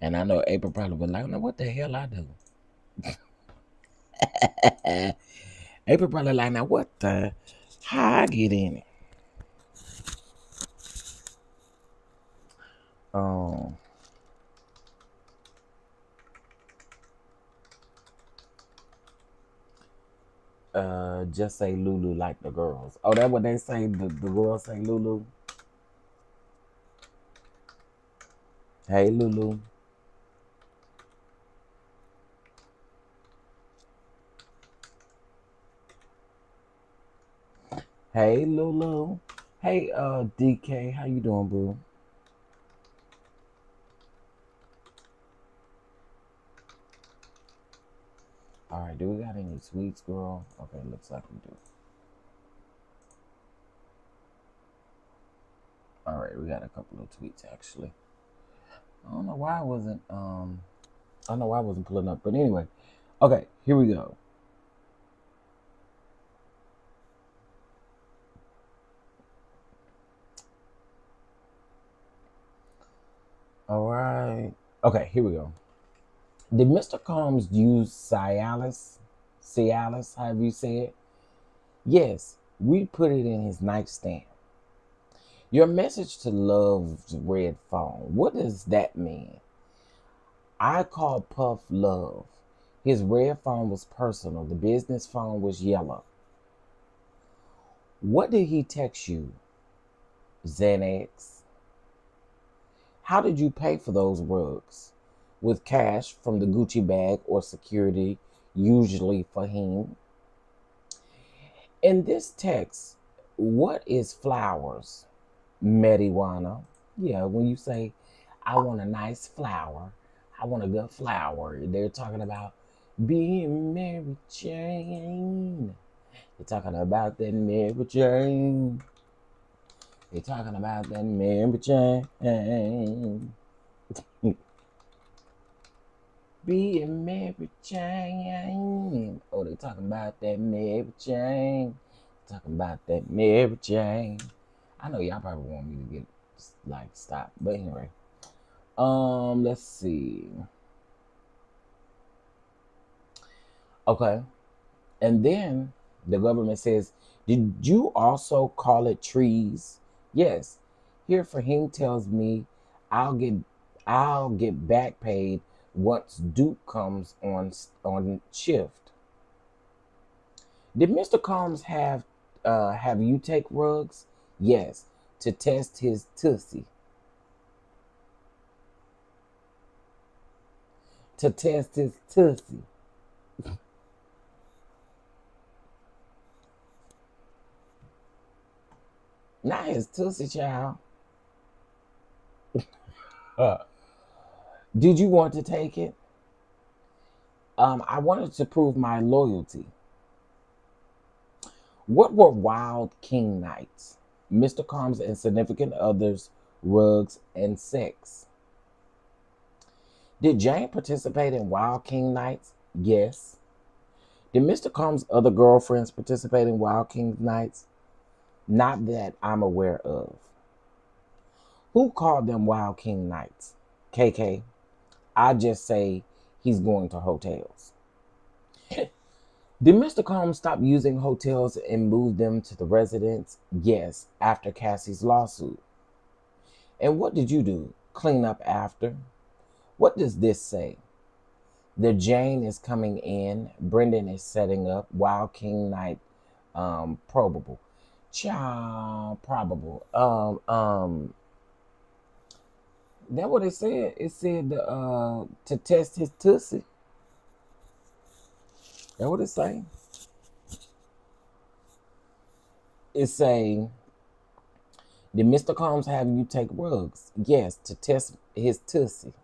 And I know April probably would like, now what the hell I do? April probably like, now what the, how I get in it? Just say Lulu like the girls. Oh, that's what they say. The girls say Lulu. Hey, Lulu. Hey, Lulu. Hey, DK. How you doing, boo? All right, do we got any tweets, girl? Okay, looks like we do. All right, we got a couple of tweets actually. I don't know why I wasn't pulling up, but anyway. Okay, here we go. All right. Okay, here we go. Did Mr. Combs use Cialis, however you say it? Yes, we put it in his nightstand. Your message to Love's red phone, what does that mean? I called Puff Love. His red phone was personal. The business phone was yellow. What did he text you? Xanax. How did you pay for those rugs? With cash from the Gucci bag or security, usually for him? In this text, what is flowers? Marijuana. Yeah, when you say, I want a nice flower, I want a good flower, they're talking about being Mary Jane. They're talking about that Mary Jane. They're talking about that Mary Jane. Being Mary Jane. Oh, they talking about that Mary Jane. Talking about that Mary Jane. I know y'all probably want me to get like stop, but anyway. Let's see. Okay, and then the government says, "Did you also call it trees?" Yes. Here for him tells me, I'll get back paid once Duke comes on shift. Did Mr. Combs have you take rugs? Yes, to test his tussie. To test his tussie. Not his tussie, child. Did you want to take it? I wanted to prove my loyalty. What were Wild King nights? Mr. Combs and significant others, rugs, and sex. Did Jane participate in Wild King nights? Yes. Did Mr. Combs' other girlfriends participate in Wild King nights? Not that I'm aware of. Who called them Wild King Nights? KK. I just say he's going to hotels. Did Mr. Combs stop using hotels and move them to the residence? Yes, after Cassie's lawsuit. And what did you do? Clean up after? What does this say? The Jane is coming in. Brendon is setting up. Wild King Night, probable. Child, probable. That what it said. It said to test his tussie. That what it saying. It's saying, did Mr. Combs have you take rugs? Yes, to test his tussie.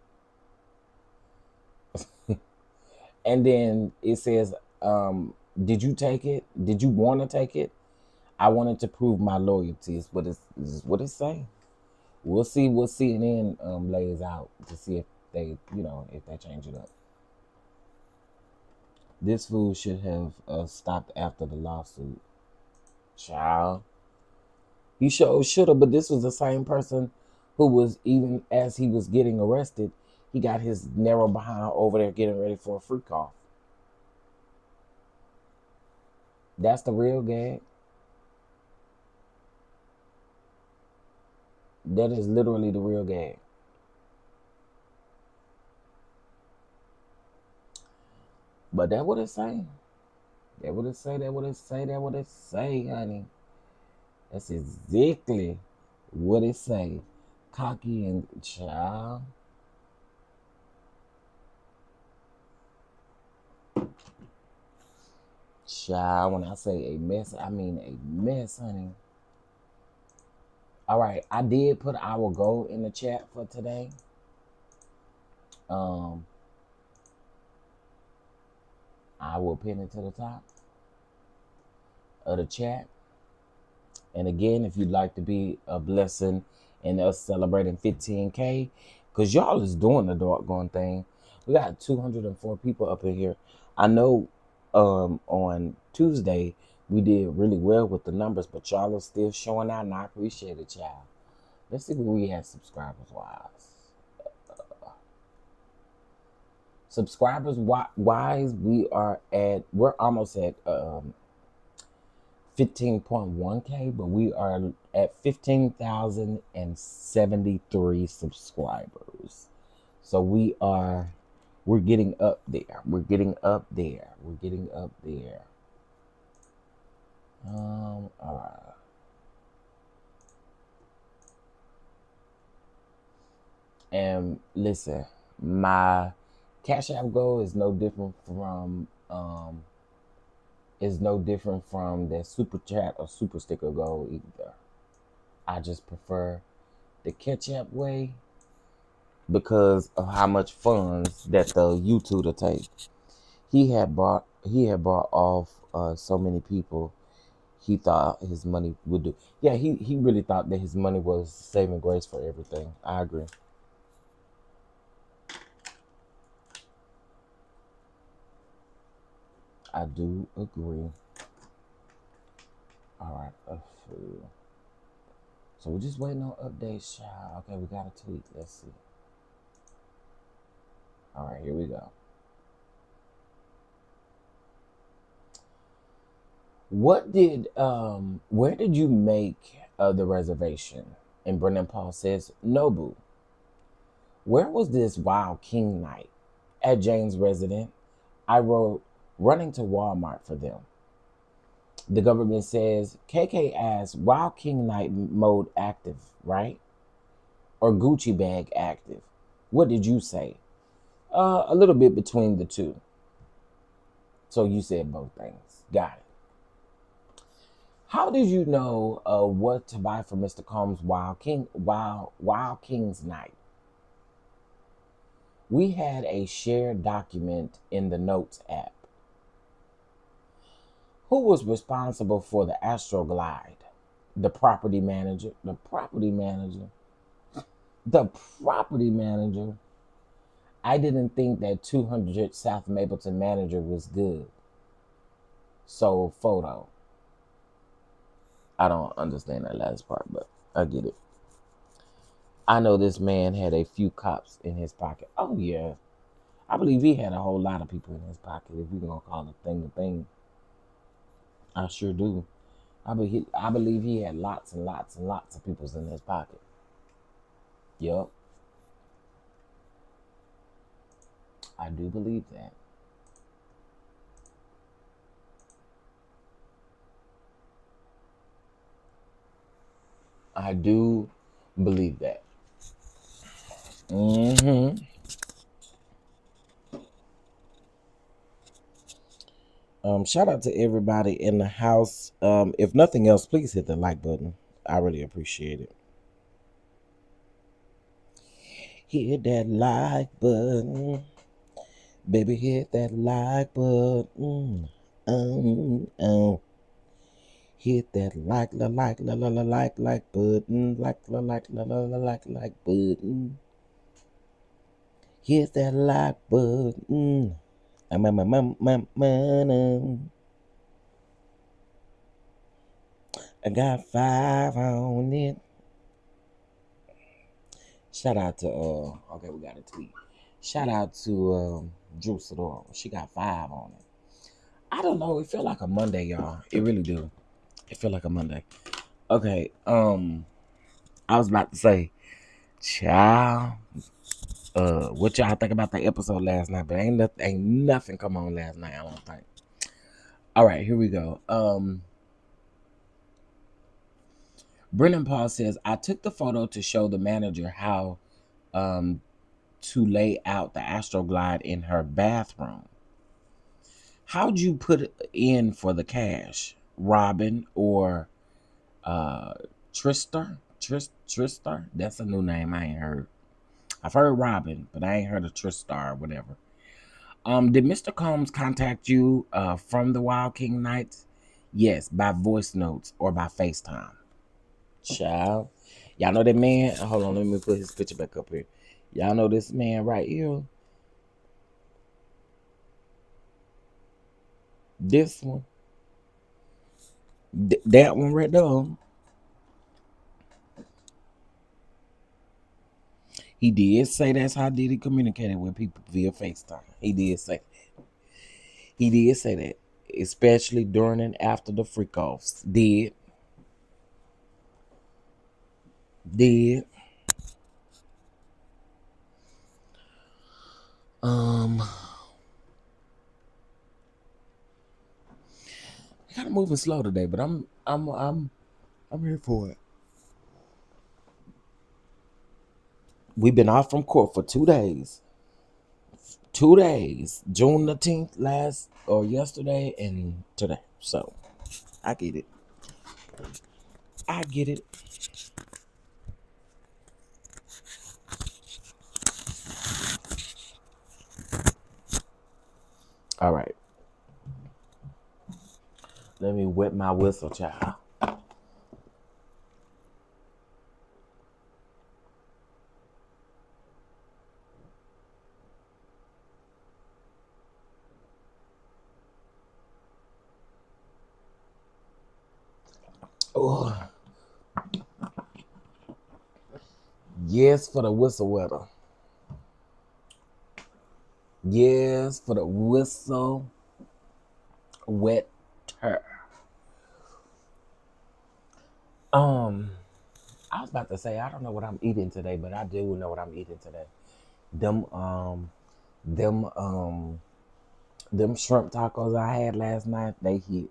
And then it says, did you take it? Did you want to take it? I wanted to prove my loyalty. Is what it's saying. We'll see what CNN lays out to see if they, if they change it up. This fool should have stopped after the lawsuit. Child. He should have, but this was the same person who was, even as he was getting arrested, he got his narrow behind over there getting ready for a freak off. That's the real gag. That is literally the real gag. But that what it's saying. That what it say, that what it say, that what it say, honey. That's exactly what it say. Cocky and child. Child, when I say a mess, I mean a mess, honey. All right, I did put our goal in the chat for today. I will pin it to the top of the chat. And again, if you'd like to be a blessing in us celebrating 15K, because y'all is doing the doggone thing. We got 204 people up in here. I know on Tuesday we did really well with the numbers, but y'all are still showing out, and I appreciate it, y'all. Let's see where we at subscribers wise. Subscribers wise, we're almost at 15.1K, but we are at 15,073 subscribers. So we're getting up there. We're getting up there. We're getting up there. All right. And listen, my Cash App goal is no different from the super chat or super sticker goal either. I just prefer the catch-up way because of how much funds that the YouTuber take. He had brought off so many people. He thought his money would do. Yeah, he really thought that his money was saving grace for everything. I agree. I do agree. All right. So we're just waiting on updates, child. Okay, we got a tweet. Let's see. All right, here we go. Where did you make the reservation? And Brennan Paul says, Nobu. Where was this Wild King night? At Jane's residence. I wrote, running to Walmart for them. The government says, KK asks, Wild King night mode active, right? Or Gucci bag active? What did you say? A little bit between the two. So you said both things. Got it. How did you know what to buy for Mr. Combs' Wild King's night? We had a shared document in the Notes app. Who was responsible for the Astroglide? The property manager. The property manager. The property manager. I didn't think that 200 South Mapleton manager was good. So, photo. I don't understand that last part, but I get it. I know this man had a few cops in his pocket. Oh yeah, I believe he had a whole lot of people in his pocket. If we're gonna call a thing, I sure do. I believe he had lots and lots and lots of peoples in his pocket. Yup, I do believe that. I do believe that. Mm-hmm. Shout out to everybody in the house. If nothing else, please hit the like button. I really appreciate it. Hit that like button. Baby, hit that like button. Hit that like button. Like button. Hit that like button. I got 5 on it. Shout out to okay, we got a tweet. Shout out to Drew Sidor. She got 5 on it. I don't know. It feel like a Monday, y'all. It really do. It feel like a Monday. Okay. I was about to say, child. What y'all think about the episode last night? But ain't nothing come on last night. I don't think. All right, here we go. Brennan Paul says, I took the photo to show the manager how to lay out the Astroglide in her bathroom. How'd you put it in for the cash? Robin or Tristar? Tristar? That's a new name I ain't heard. I've heard Robin, but I ain't heard of Tristar or whatever. Did Mr. Combs contact you from the Wild King Nights? Yes, by voice notes or by FaceTime. Child. Y'all know that man? Hold on, let me put his picture back up here. Y'all know this man right here? This one. That one right there. He did say that's how Diddy communicated with people via FaceTime. He did say that. He did say that. Especially during and after the freak offs. Did. Kind of moving slow today, but I'm here for it. We've been off from court for 2 days. 2 days. June the 10th last or yesterday and today. So I get it. I get it. All right. Let me wet my whistle, child. Oh. Yes, for the whistle wetter. Yes, for the whistle wetter. I was about to say I don't know what I'm eating today, but I do know what I'm eating today. Them them shrimp tacos I had last night, they hit.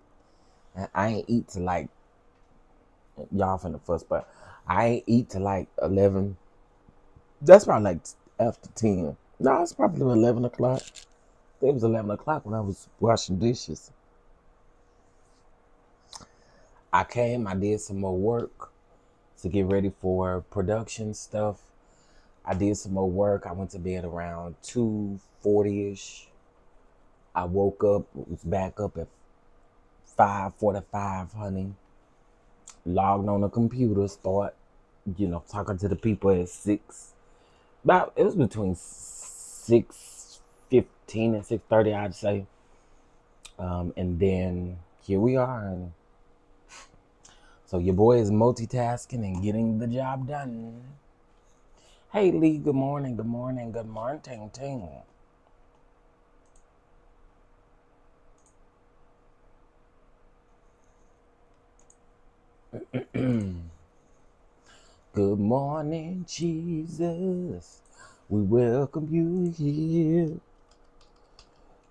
And I ain't eat till like y'all finna fuss, but I ain't eat till like 11. That's probably like after 10. No, it's probably 11 o'clock. It was 11 o'clock when I was washing dishes. I came, I did some more work to get ready for production stuff. I did some more work. I went to bed around 2:40ish. I woke up, was back up at 5:45, honey. Logged on the computer, start, talking to the people at 6. It was between 6:15 and 6:30, I'd say. And then here we are, honey. So your boy is multitasking and getting the job done. Hey Lee, good morning, good morning, good morning, ting ting. Good morning, Jesus. We welcome you here.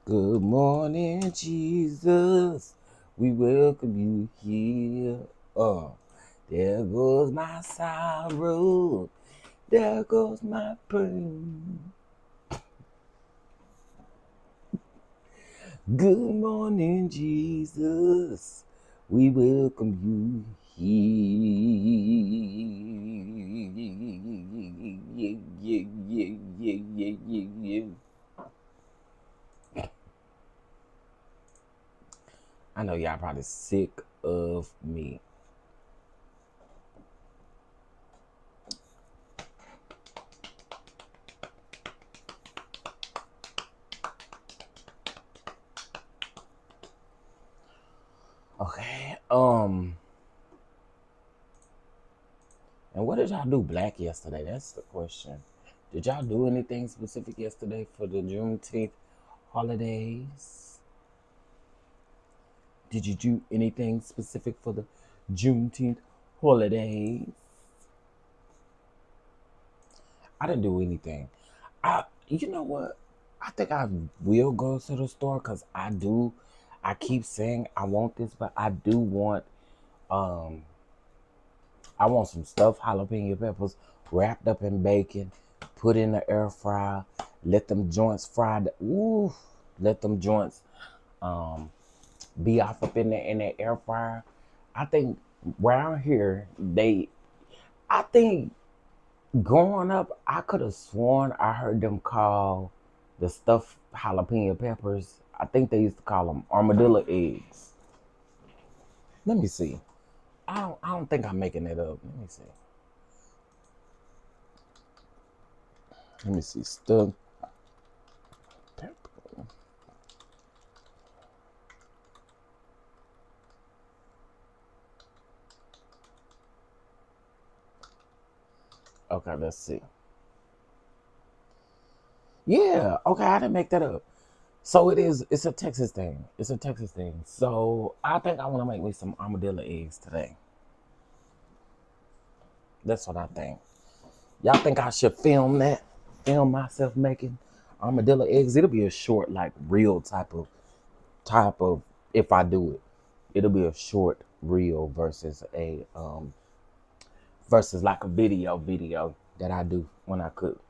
Good morning, Jesus. We welcome you here. There goes my sorrow. There goes my pain. Good morning, Jesus. We welcome you here. I know y'all probably sick of me. Okay, and what did y'all do black yesterday? That's the question. Did y'all do anything specific yesterday for the Juneteenth holidays? Did you do anything specific for the Juneteenth holidays? I didn't do anything. You know what? I think I will go to the store because I keep saying I want this, but I do want, I want some stuffed jalapeno peppers wrapped up in bacon, put in the air fryer, let them joints fry. Let them joints be off up in the air fryer. I think around here I think growing up, I could have sworn I heard them call the stuffed jalapeno peppers. I think they used to call them armadillo eggs. Let me see. I don't think I'm making it up. Let me see. Stuffed pepper. Okay, let's see. Yeah, okay, I didn't make that up. So it's a Texas thing. It's a Texas thing. So I think I want to make me some armadillo eggs today. That's what I think. Y'all think I should film that? Film myself making armadillo eggs? It'll be a short, like real type of if I do it. It'll be a short reel versus like a video that I do when I cook.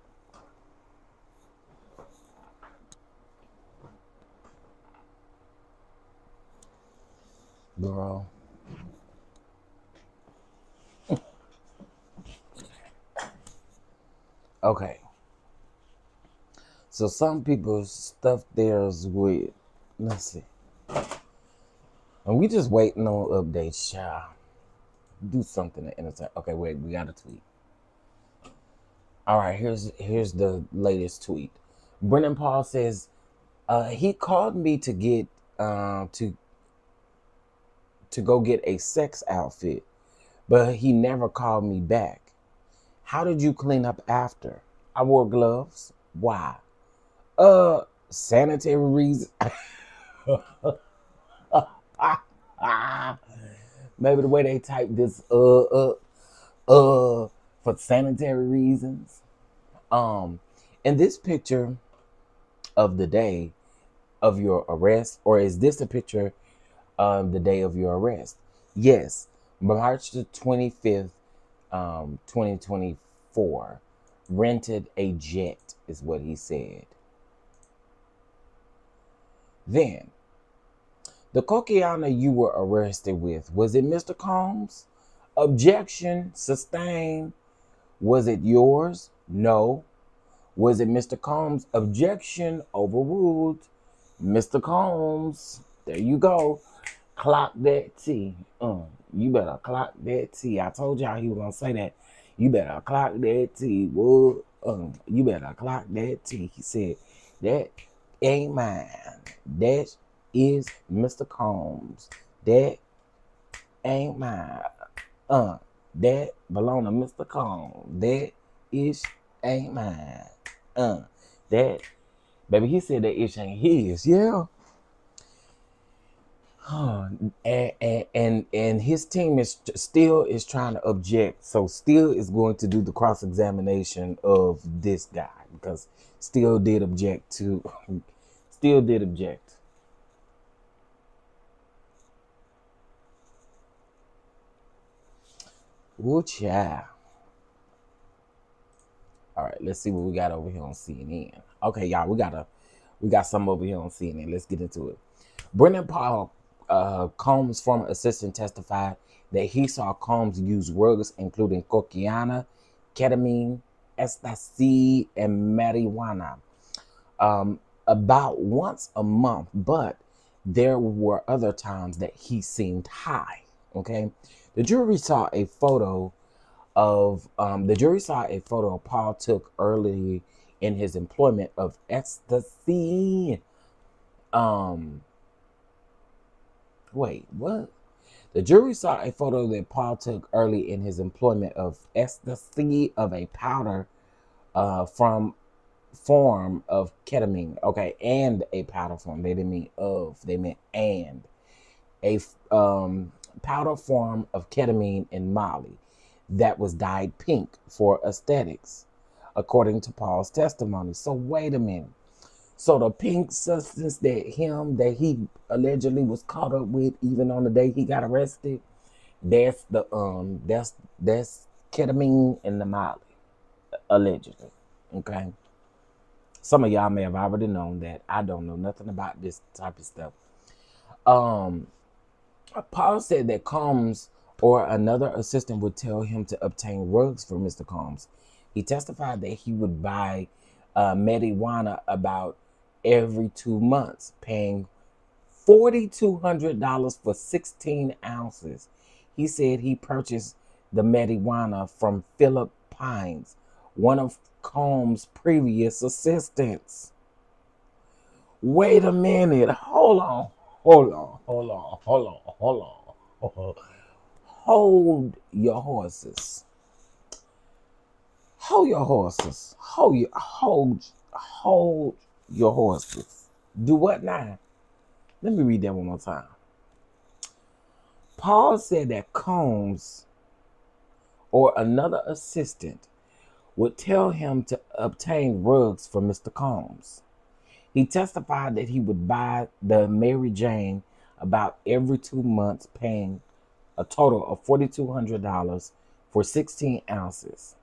Girl. Okay. So some people stuff theirs with, let's see. And we just waiting on updates, child. Do something to entertain. Okay, wait, we got a tweet. All right, here's the latest tweet. Brennan Paul says, he called me to get to go get a sex outfit, but he never called me back. How did you clean up after? I wore gloves. Why? Sanitary reasons. Maybe the way they type this for sanitary reasons. In this picture of the day of your arrest, or is this a picture of the day of your arrest? Yes, March the 25th, 2024. Rented a jet is what he said. Then, the cocaine you were arrested with, was it Mr. Combs? Objection, sustained. Was it yours? No. Was it Mr. Combs? Objection, overruled. Mr. Combs, there you go. Clock that T. You better clock that T. I told y'all he was gonna say that. You better clock that T. Whoa. You better clock that T. He said, that ain't mine. That is Mr. Combs. That ain't mine. That belong to Mr. Combs. That ish ain't mine. That baby, he said that ish ain't his. Yeah. And his team is still trying to object. So still is going to do the cross examination of this guy because still did object. Ooh, child. All right, let's see what we got over here on CNN. Okay, y'all, we got some over here on CNN. Let's get into it. Brennan Paul, Combs' former assistant, testified that he saw Combs use drugs including cocaine, ketamine, ecstasy, and marijuana about once a month, but there were other times that he seemed high. Okay, the jury saw a photo of Paul took early in his employment of ecstasy. Wait, what? The jury saw a photo that Paul took early in his employment of ecstasy of a powder from form of ketamine. Okay, and a powder form. They didn't mean of. They meant and a powder form of ketamine in Molly that was dyed pink for aesthetics, according to Paul's testimony. So wait a minute. So the pink substance that he allegedly was caught up with, even on the day he got arrested, that's the that's ketamine in the Molly, allegedly. Okay. Some of y'all may have already known that. I don't know nothing about this type of stuff. Paul said that Combs or another assistant would tell him to obtain rugs for Mr. Combs. He testified that he would buy marijuana about every 2 months, paying $4,200 for 16 ounces. He said he purchased the marijuana from Philip Pines, one of Combs' previous assistants. Wait a minute. Hold on. Hold your horses. Hold your horses. Hold your horses. Do what now? Let me read that one more time. Paul said that Combs or another assistant would tell him to obtain rugs for Mr. Combs. He testified that he would buy the Mary Jane about every 2 months, paying a total of $4,200 for 16 ounces.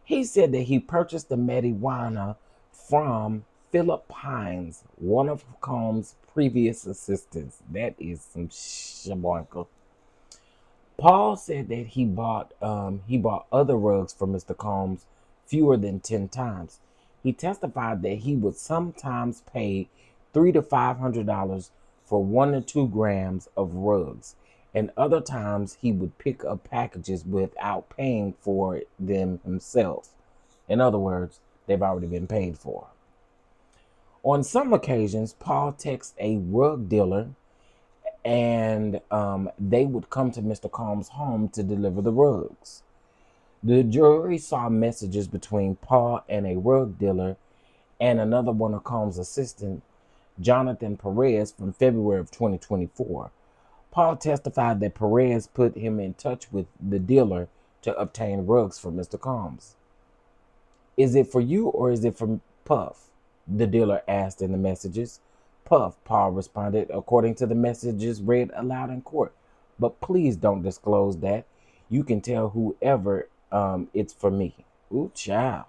He said that he purchased the marijuana from Philip Pines, one of Combs' previous assistants. That is some shaboinka. Paul said that he bought other rugs for Mr. Combs fewer than 10 times. He testified that he would sometimes pay $300 to $500 for 1 to 2 grams of rugs, and other times he would pick up packages without paying for them himself. In other words, they've already been paid for. On some occasions, Paul texts a rug dealer and they would come to Mr. Combs' home to deliver the rugs. The jury saw messages between Paul and a rug dealer and another one of Combs' assistants, Jonathan Perez, from February of 2024. Paul testified that Perez put him in touch with the dealer to obtain rugs for Mr. Combs. Is it for you or is it for Puff? The dealer asked in the messages. Puff, Paul responded, according to the messages read aloud in court. But please don't disclose that. You can tell whoever it's for me. Ooh, child.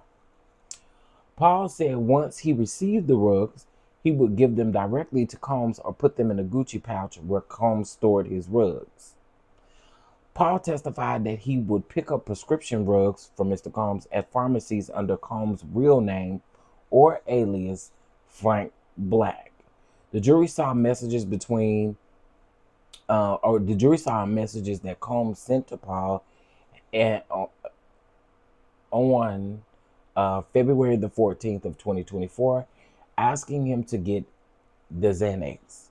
Paul said once he received the rugs, he would give them directly to Combs or put them in a Gucci pouch where Combs stored his rugs. Paul testified that he would pick up prescription rugs for Mr. Combs at pharmacies under Combs' real name or alias, Frank Black. The jury saw messages that Combs sent to Paul on February the 14th of 2024, asking him to get the Xanax.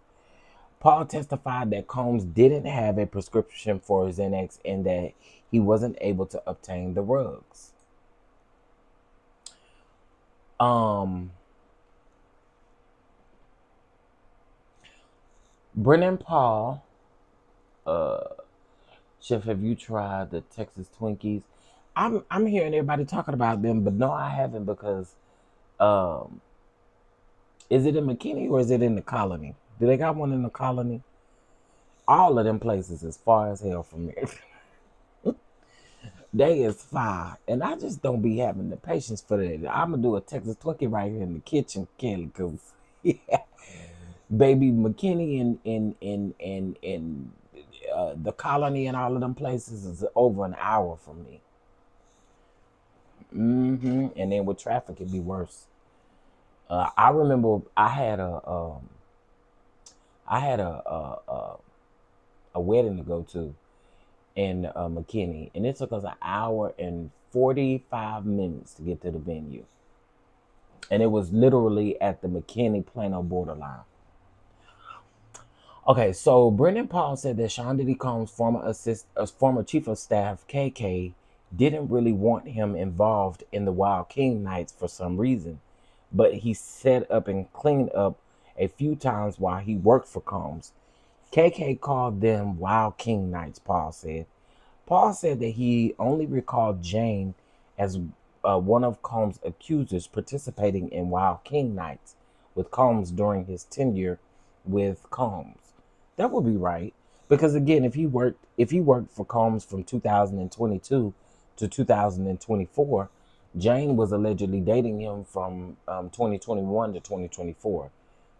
Paul testified that Combs didn't have a prescription for Xanax and that he wasn't able to obtain the rugs. Brennan Paul, Chef, have you tried the Texas Twinkies? I'm hearing everybody talking about them, but no, I haven't because is it in McKinney or is it in the Colony? Do they got one in the Colony? All of them places is far as hell from me. They is far, and I just don't be having the patience for that. I'm gonna do a Texas Twinkie right here in the kitchen, Kelly, cause yeah, baby McKinney and the Colony and all of them places is over an hour from me. And then with traffic, it'd be worse. I remember I had a wedding to go to in McKinney, and it took us an hour and 45 minutes to get to the venue, and it was literally at the McKinney Plano borderline. Okay, so Brendan Paul said that Sean Diddy Combs' former chief of staff KK didn't really want him involved in the Wild King nights for some reason, but he set up and cleaned up a few times while he worked for Combs. KK called them Wild King nights, Paul said. Paul said that he only recalled Jane as one of Combs' accusers participating in Wild King nights with Combs during his tenure with Combs. That would be right, because again, if he worked for Combs from 2022 to 2024, Jane was allegedly dating him from 2021 to 2024.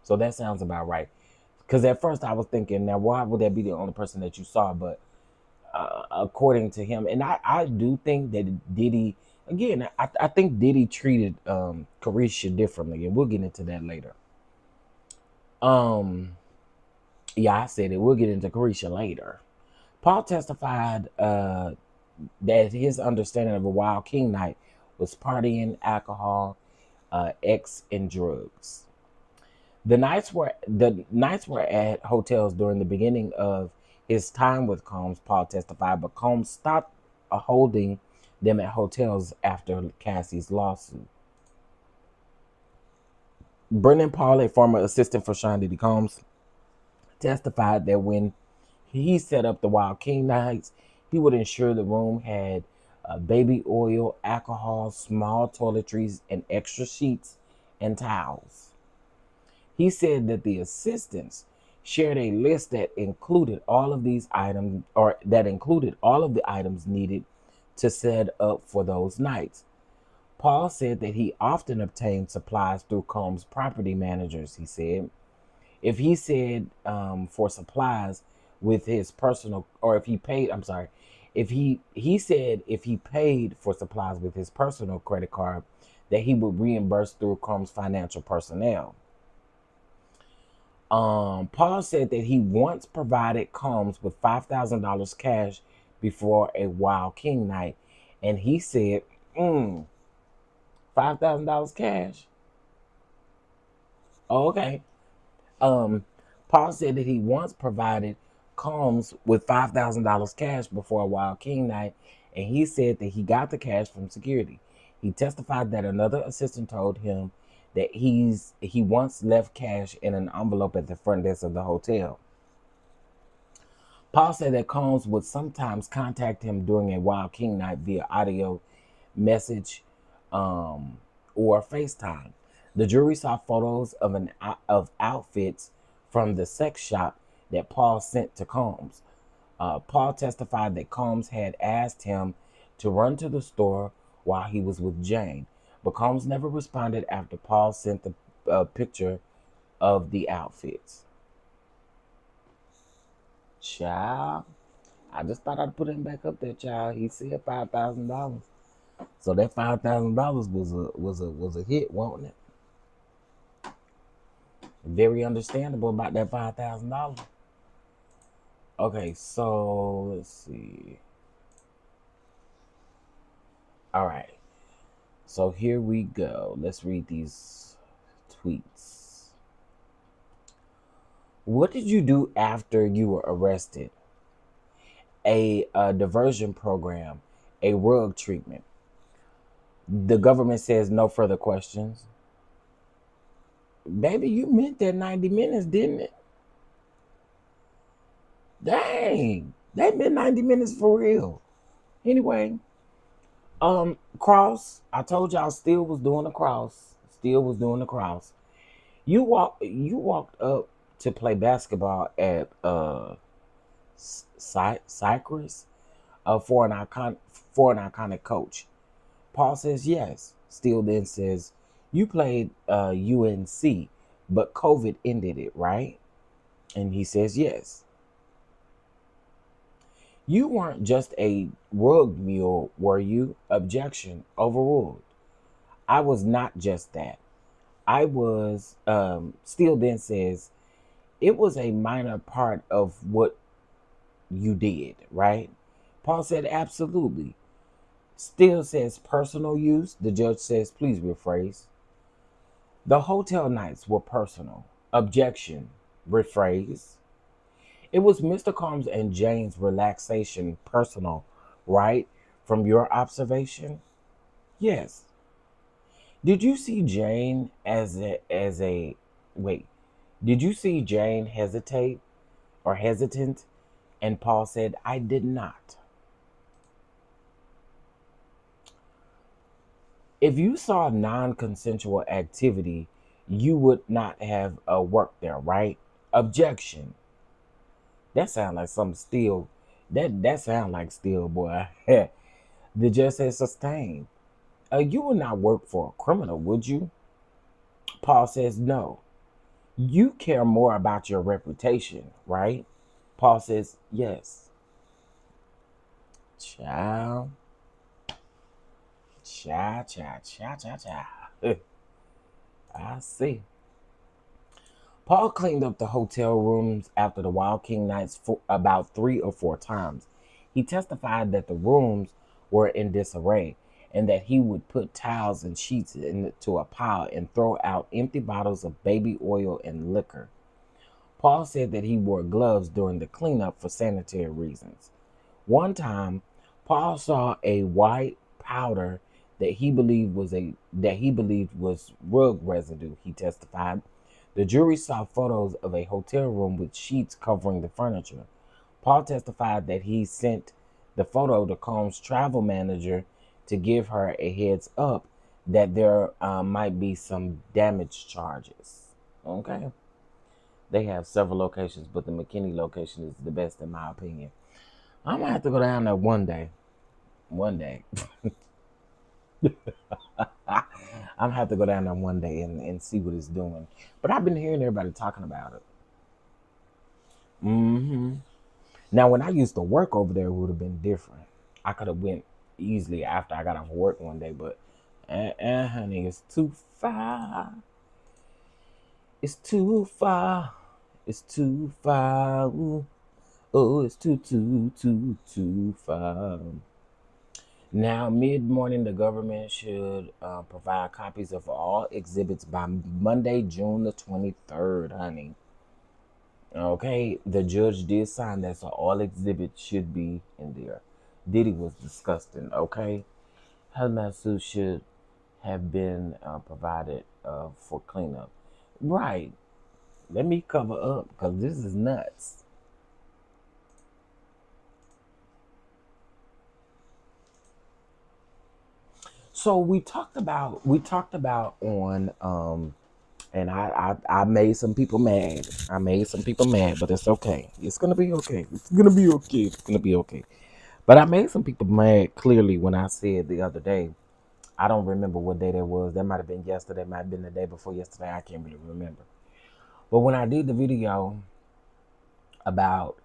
So that sounds about right. Because at first I was thinking, now why would that be the only person that you saw? But according to him, and I do think that Diddy, again, I think Diddy treated Carisha differently, and we'll get into that later. Yeah, I said it. We'll get into Carisha later. Paul testified that his understanding of a Wild King night was partying, alcohol, X, and drugs. The nights were at hotels during the beginning of his time with Combs, Paul testified, but Combs stopped holding them at hotels after Cassie's lawsuit. Brennan Paul, a former assistant for Sean Diddy Combs, testified that when he set up the Wild King nights, he would ensure the room had baby oil, alcohol, small toiletries, and extra sheets and towels. He said that the assistants shared a list that included all of these items, or that included all of the items needed to set up for those nights. Paul said that he often obtained supplies through Combs' property managers, he said. If he said for supplies with his personal, or if he paid, I'm sorry, if he said if he paid for supplies with his personal credit card, that he would reimburse through Combs' financial personnel. Paul said that he once provided Combs with $5,000 cash before a Wild King night, and he said, $5,000 cash. Oh, okay. Paul said that he once provided Combs with $5,000 cash before a Wild King night, and he said that he got the cash from security. He testified that another assistant told him that he once left cash in an envelope at the front desk of the hotel. Paul said that Combs would sometimes contact him during a Wild King night via audio message or FaceTime. The jury saw photos of outfits from the sex shop that Paul sent to Combs. Paul testified that Combs had asked him to run to the store while he was with Jane, but Combs never responded after Paul sent the picture of the outfits. Child, I just thought I'd put him back up there, child. He said $5,000, so that $5,000 was a hit, wasn't it? Very understandable about that $5,000. Okay, so let's see. All right. So here we go. Let's read these tweets. What did you do after you were arrested? A diversion program, a rug treatment. The government says no further questions. Baby, you meant that 90 minutes, didn't it? Dang, that meant 90 minutes for real. Anyway, cross. I told y'all still was doing the cross. Still was doing the cross. You walked up to play basketball at Cyprus for an iconic coach. Paul says yes. Steele then says, you played UNC, but COVID ended it, right? And he says yes. You weren't just a rug mule, were you? Objection overruled. I was not just that. I was, Steele then says, it was a minor part of what you did, right? Paul said, absolutely. Steele says personal use. The judge says, please rephrase. The hotel nights were personal. Objection. Rephrase. It was Mr. Combs and Jane's relaxation personal, right? From your observation? Yes. Did you see Jane as a wait? Did you see Jane hesitate or hesitant? And Paul said, I did not. If you saw non-consensual activity, you would not have worked there, right? Objection. That sound like some steel. That sound like steel, boy. The judge said sustained. You would not work for a criminal, would you? Paul says no. You care more about your reputation, right? Paul says yes. Child, child, child, child, child, child. I see. Paul cleaned up the hotel rooms after the Wild King nights for about 3 or 4 times. He testified that the rooms were in disarray and that he would put towels and sheets into a pile and throw out empty bottles of baby oil and liquor. Paul said that he wore gloves during the cleanup for sanitary reasons. One time, Paul saw a white powder that he believed was rug residue. He testified. The jury saw photos of a hotel room with sheets covering the furniture. Paul testified that he sent the photo to Combs' travel manager to give her a heads up that there might be some damage charges. Okay. They have several locations, but the McKinney location is the best in my opinion. I'm gonna have to go down there one day. One day. I'm gonna have to go down there one day and see what it's doing. But I've been hearing everybody talking about it. Now, when I used to work over there, it would have been different. I could have went easily after I got off work one day, but honey, it's too far. It's too far. It's too far. Ooh. Oh, it's too far. Now, mid-morning, the government should provide copies of all exhibits by Monday, June the 23rd, honey. Okay, the judge did sign that, so all exhibits should be in there. Diddy was disgusting, okay? Hazmat suit should have been provided for cleanup. Right. Let me cover up, because this is nuts. So we talked about on and I made some people mad. I made some people mad, but it's okay. It's gonna be okay. It's gonna be okay. It's gonna be okay. But I made some people mad clearly when I said the other day. I don't remember what day that was. That might have been yesterday. Might have been the day before yesterday. I can't really remember. But when I did the video about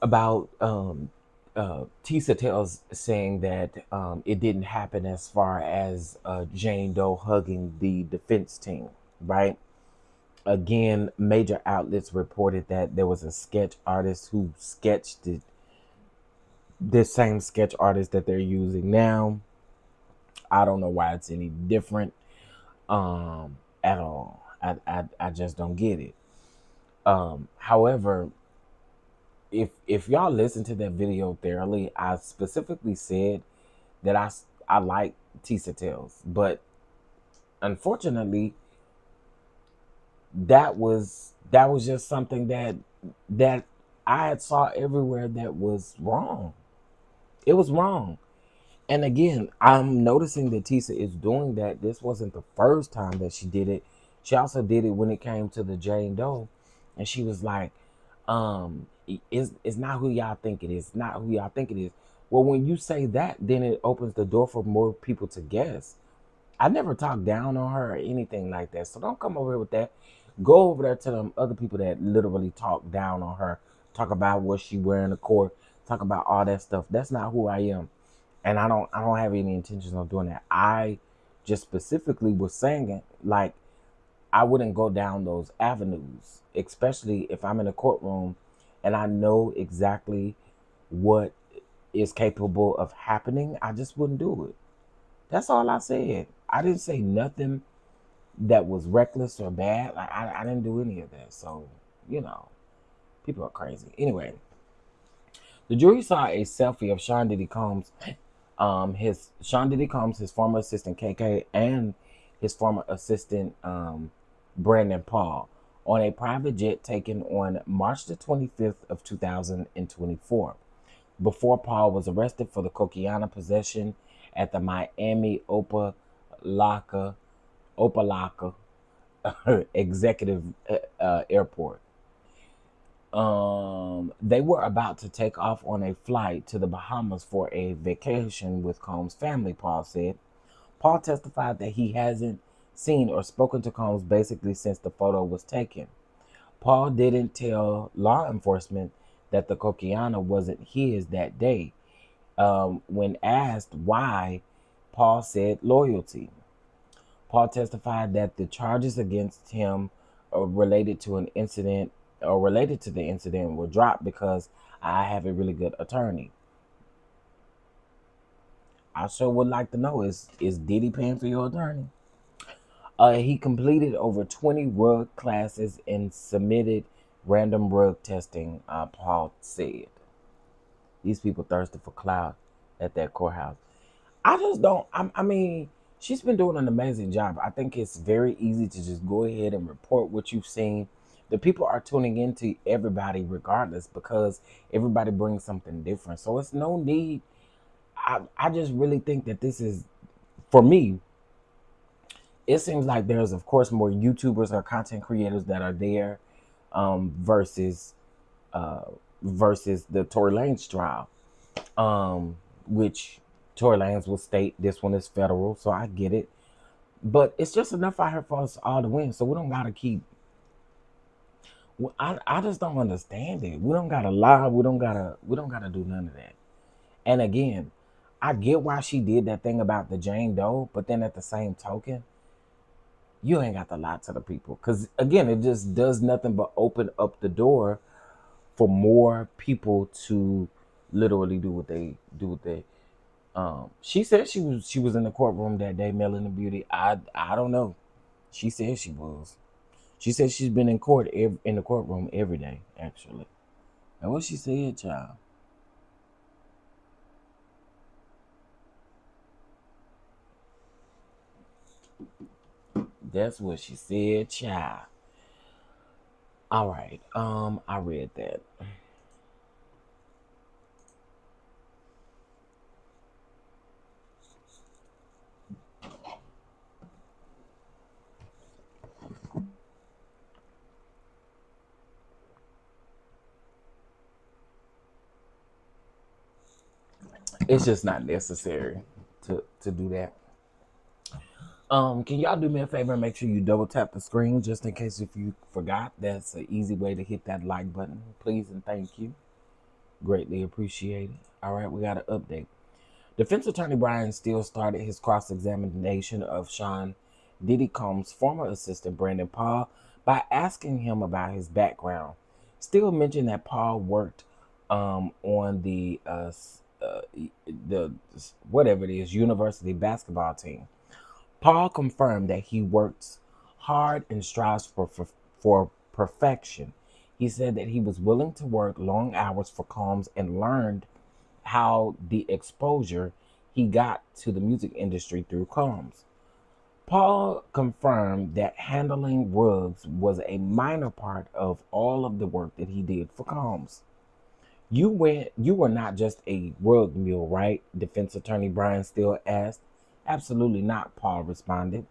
about Tisa tells saying that it didn't happen as far as Jane Doe hugging the defense team, right? Again, major outlets reported that there was a sketch artist who sketched it, the same sketch artist that they're using now. I don't know why it's any different. at all. I just don't get it. However, if y'all listen to that video thoroughly, I specifically said that I like Tisa Tales, but unfortunately, that was just something that I had saw everywhere that was wrong. It was wrong. And again, I'm noticing that Tisa is doing that. This wasn't the first time that she did it. She also did it when it came to the Jane Doe. And she was like, it's not who y'all think it is. It's not who y'all think it is. Well, when you say that, then it opens the door for more people to guess. I never talked down on her or anything like that. So don't come over here with that. Go over there to them other people that literally talk down on her, talk about what she wearing to court, talk about all that stuff. That's not who I am. And I don't have any intentions of doing that. I just specifically was saying it like I wouldn't go down those avenues, especially if I'm in a courtroom and I know exactly what is capable of happening. I just wouldn't do it. That's all I said. I didn't say nothing that was reckless or bad. Like I didn't do any of that. So, people are crazy. Anyway, the jury saw a selfie of Sean Diddy Combs, his former assistant KK, and his former assistant Brennan Paul on a private jet taken on March the 25th of 2024. Before Paul was arrested for the cocaine possession at the Miami Opelika Executive Airport. They were about to take off on a flight to the Bahamas for a vacation with Combs' family, Paul said. Paul testified that he hasn't seen or spoken to Combs basically since the photo was taken. Paul didn't tell law enforcement that the cocaine wasn't his that day. When asked why, Paul said loyalty. Paul testified that the charges against him related to the incident were dropped because I have a really good attorney. I sure would like to know, is Diddy paying for your attorney? He completed over 20 rug classes and submitted random rug testing, Paul said. These people thirsty for clout at that courthouse. I just don't, I mean, she's been doing an amazing job. I think it's very easy to just go ahead and report what you've seen. The people are tuning into everybody regardless because everybody brings something different. So it's no need. I just really think that this is, for me, it seems like there's, of course, more YouTubers or content creators that are there versus the Tory Lanez trial, which Tory Lanez will state this one is federal, so I get it. But it's just enough out here for us all to win, so we don't gotta keep. I just don't understand it. We don't gotta lie. We don't gotta do none of that. And again, I get why she did that thing about the Jane Doe, but then at the same token, you ain't got to lie to the people. Because again, it just does nothing but open up the door for more people to literally do what they do. She said she was in the courtroom that day, Melanie Beauty. I don't know. She said she was. She said she's been in the courtroom every day, actually. And what she said, child. That's what she said, child. All right. I read that. It's just not necessary to do that. Can y'all do me a favor and make sure you double tap the screen just in case if you forgot? That's an easy way to hit that like button. Please and thank you. Greatly appreciated. All right, we got an update. Defense attorney Brian Steele started his cross-examination of Sean Diddy Combs' former assistant Brendan Paul by asking him about his background. Steele mentioned that Paul worked on the whatever it is university basketball team. Paul confirmed that he works hard and strives for perfection. He said that he was willing to work long hours for Combs and learned how the exposure he got to the music industry through Combs. Paul confirmed that handling Ruggs was a minor part of all of the work that he did for Combs. You were not just a rug mule, right? Defense attorney Brian Steele asked. Absolutely not, Paul responded.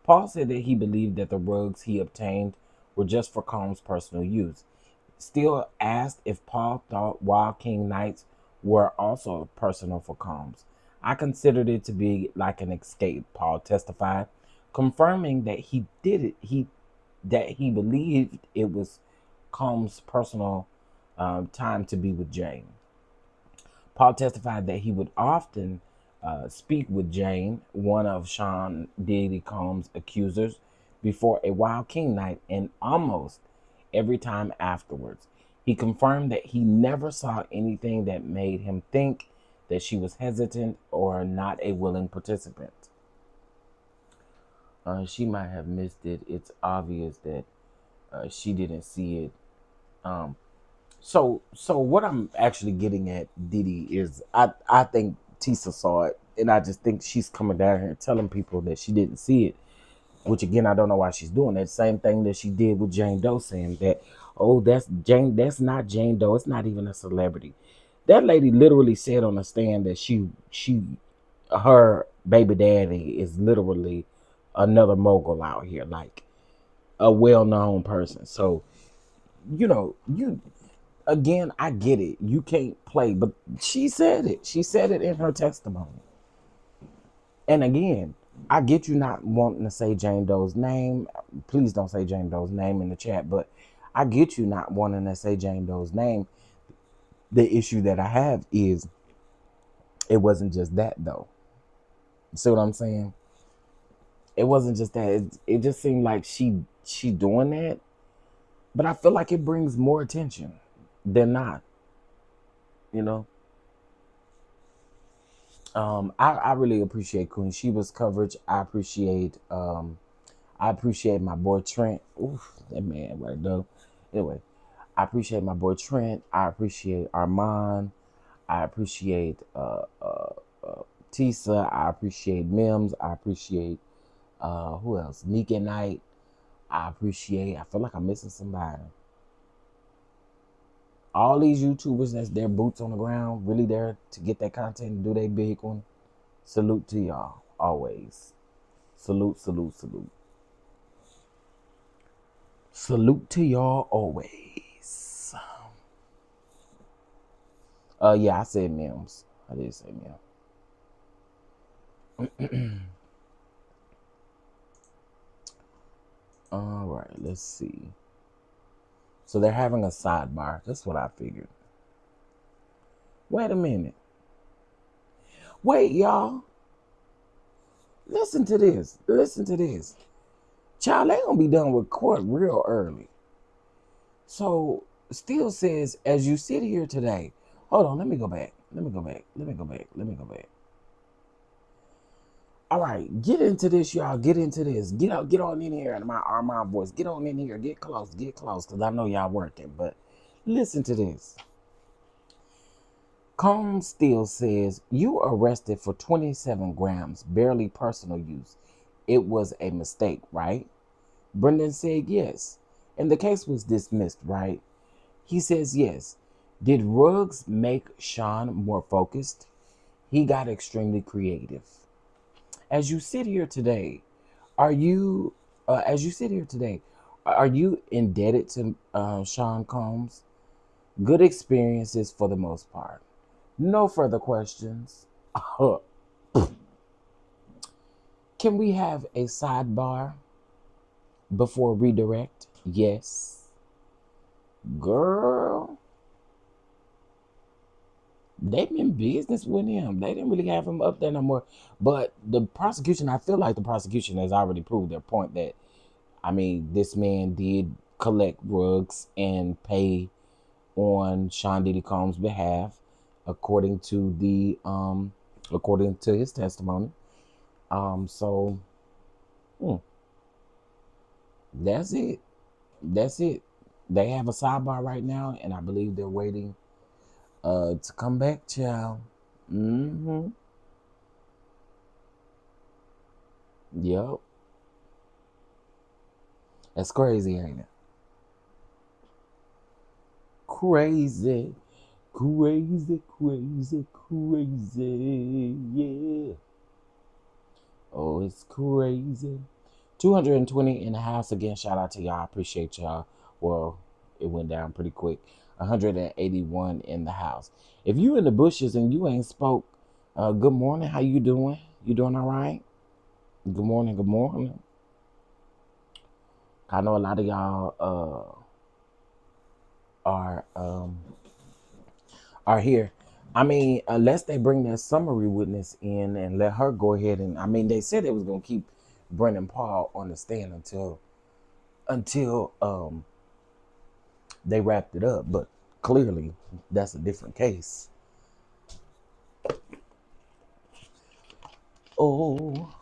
Paul said that he believed that the rugs he obtained were just for Combs' personal use. Steele asked if Paul thought Wild King nights were also personal for Combs. I considered it to be like an escape, Paul testified, confirming that he did it. He believed it was Combs' personal time to be with Jane. Paul testified that he would often speak with Jane, one of Sean Diddy Combs' accusers, before a Wild King night and almost every time afterwards. He confirmed that he never saw anything that made him think that she was hesitant or not a willing participant. She might have missed it. It's obvious that she didn't see it. So what I'm actually getting at, Diddy, is I think Tisa saw it, and I just think she's coming down here and telling people that she didn't see it. Which again, I don't know why she's doing that. Same thing that she did with Jane Doe, saying that, oh, that's Jane. That's not Jane Doe. It's not even a celebrity. That lady literally said on the stand that her baby daddy is literally another mogul out here, like a well-known person. So, you again, I get it. You can't play, but she said it. She said it in her testimony. And again, I get you not wanting to say Jane Doe's name. Please don't say Jane Doe's name in the chat, but I get you not wanting to say Jane Doe's name. The issue that I have is it wasn't just that, though. See what I'm saying? It wasn't just that. It just seemed like she doing that, but I feel like it brings more attention than not. You know. I really appreciate Queen Sheba's coverage. I appreciate my boy Trent. Oof, that man right there. Anyway, I appreciate my boy Trent. I appreciate Armand. I appreciate Tisa. I appreciate Mims. I appreciate who else? Neek and Knight. I feel like I'm missing somebody. All these YouTubers that's their boots on the ground, really there to get that content and do their big one. Salute to y'all, always. Salute, salute, salute. Salute to y'all, always. Yeah, I said Mims. I did say Mims. All right, let's see. So they're having a sidebar. That's what I figured. Wait a minute. Wait, y'all. Listen to this. Child, they gonna be done with court real early. So Steele says, as you sit here today. Hold on, let me go back. All right, get into this, y'all. Get into this. Get on in here in my Armand voice. Get on in here. Get close, because I know y'all working. But listen to this. Combs still says, you arrested for 27 grams, barely personal use. It was a mistake, right? Brendon said yes. And the case was dismissed, right? He says yes. Did Ruggs make Sean more focused? He got extremely creative. As you sit here today, are you indebted to Sean Combs? Good experiences for the most part. No further questions. Can we have a sidebar before redirect? Yes. Girl. They've been business with him. They didn't really have him up there no more. But the prosecution, I feel like the prosecution has already proved their point that, I mean, this man did collect Ruggs and pay on Sean Diddy Combs' behalf, according to his testimony. That's it. That's it. They have a sidebar right now, and I believe they're waiting to come back, child. Mm-hmm. Yep. That's crazy, ain't it? Crazy. Crazy, crazy, crazy. Yeah. Oh, it's crazy. 220 in the house again. Shout out to y'all. I appreciate y'all. Well, it went down pretty quick. 181 in the house. If you in the bushes and you ain't spoke, good morning. How you doing? You doing all right? Good morning. Good morning. I know a lot of y'all are here. I mean, unless they bring their summary witness in and let her go ahead and, I mean, they said they was gonna keep Brennan Paul on the stand until they wrapped it up, but clearly that's a different case. Oh,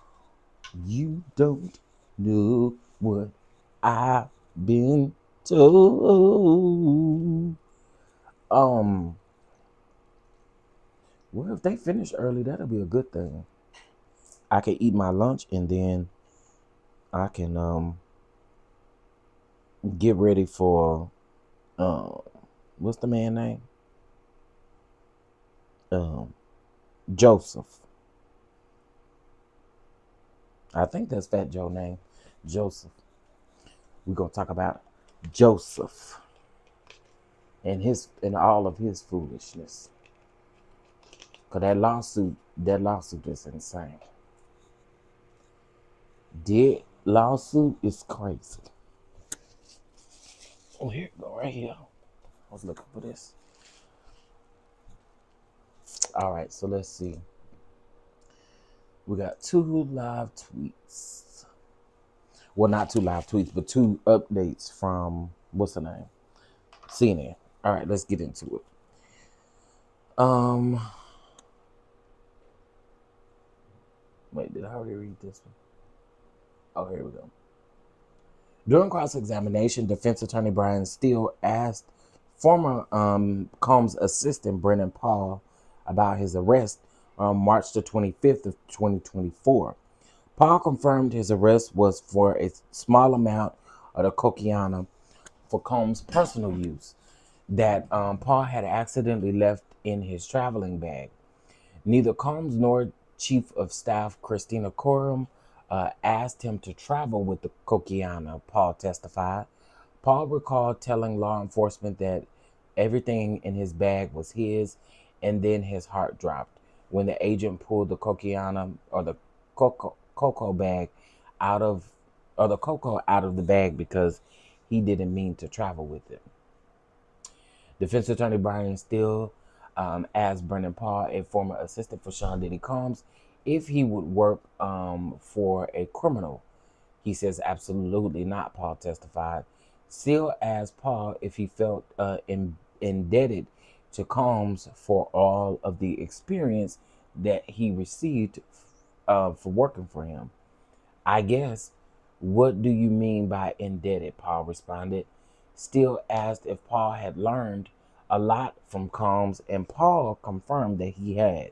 you don't know what I've been told. Well, if they finish early, that'll be a good thing. I can eat my lunch and then I can get ready for what's the man name? Joseph. I think that's Fat Joe's name. Joseph. We're gonna talk about Joseph and all of his foolishness. Cause that lawsuit is insane. That lawsuit is crazy. Oh, here we go, right here. I was looking for this. All right, so let's see. We got 2 live tweets. Well, not 2 live tweets, but 2 updates from what's the name? CNN. All right, let's get into it. Wait, did I already read this one? Oh, here we go. During cross-examination, defense attorney Brian Steele asked former Combs assistant Brennan Paul about his arrest on March the 25th of 2024. Paul confirmed his arrest was for a small amount of the cocaine for Combs' personal use that Paul had accidentally left in his traveling bag. Neither Combs nor Chief of Staff Christina Coram asked him to travel with the cocaine, Paul testified. Paul recalled telling law enforcement that everything in his bag was his, and then his heart dropped when the agent pulled the cocaine or the cocoa bag out of the bag because he didn't mean to travel with it. Defense attorney Brian Steele asked Brennan Paul, a former assistant for Sean Diddy Combs, if he would work for a criminal. He says absolutely not, Paul testified. Steele asked Paul if he felt indebted to Combs for all of the experience that he received for working for him. I guess. What do you mean by indebted? Paul responded. Steele asked if Paul had learned a lot from Combs, and Paul confirmed that he had.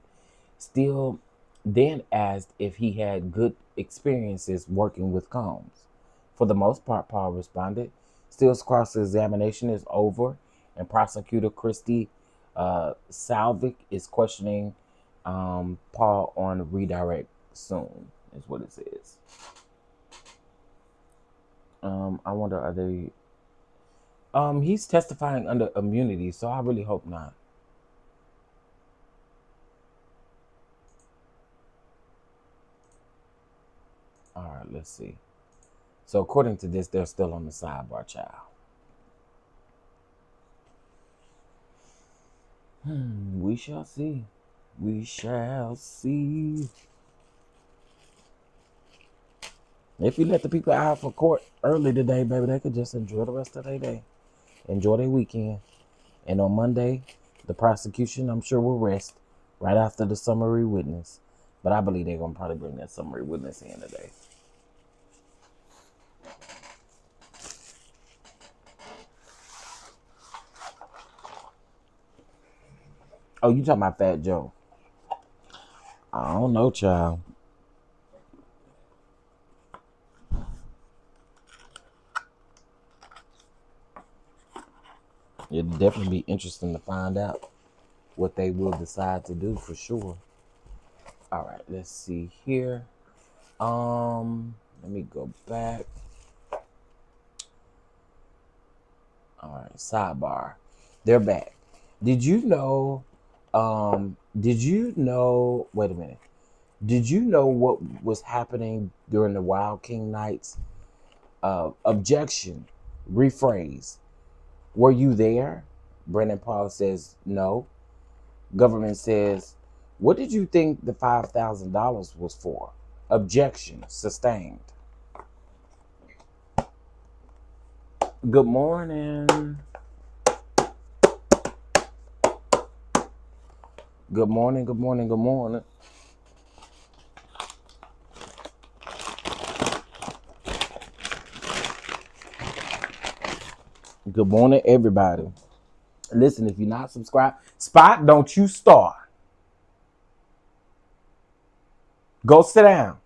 Steele then asked if he had good experiences working with Combs. For the most part, Paul responded. Steele's cross-examination is over, and prosecutor Christy Salvik is questioning Paul on redirect soon, is what it says. I wonder, are they... he's testifying under immunity, so I really hope not. All right, let's see. So according to this, they're still on the sidebar, child. We shall see. We shall see. If you let the people out for court early today, baby, they could just enjoy the rest of their day. Enjoy their weekend. And on Monday, the prosecution, I'm sure, will rest right after the summary witness. But I believe they're going to probably bring that summary witness in today. Oh, you talking about Fat Joe? I don't know, child. It'd definitely be interesting to find out what they will decide to do for sure. All right, let's see here. Let me go back. All right, sidebar. They're back. Did you know? Wait a minute. Did you know what was happening during the Wild King nights? Objection. Rephrase. Were you there? Brennan Paul says no. Government says, what did you think the $5,000 was for? Objection. Sustained. Good morning. Good morning, good morning, good morning. Good morning, everybody. Listen, if you're not subscribed, Spot, don't you start. Go sit down.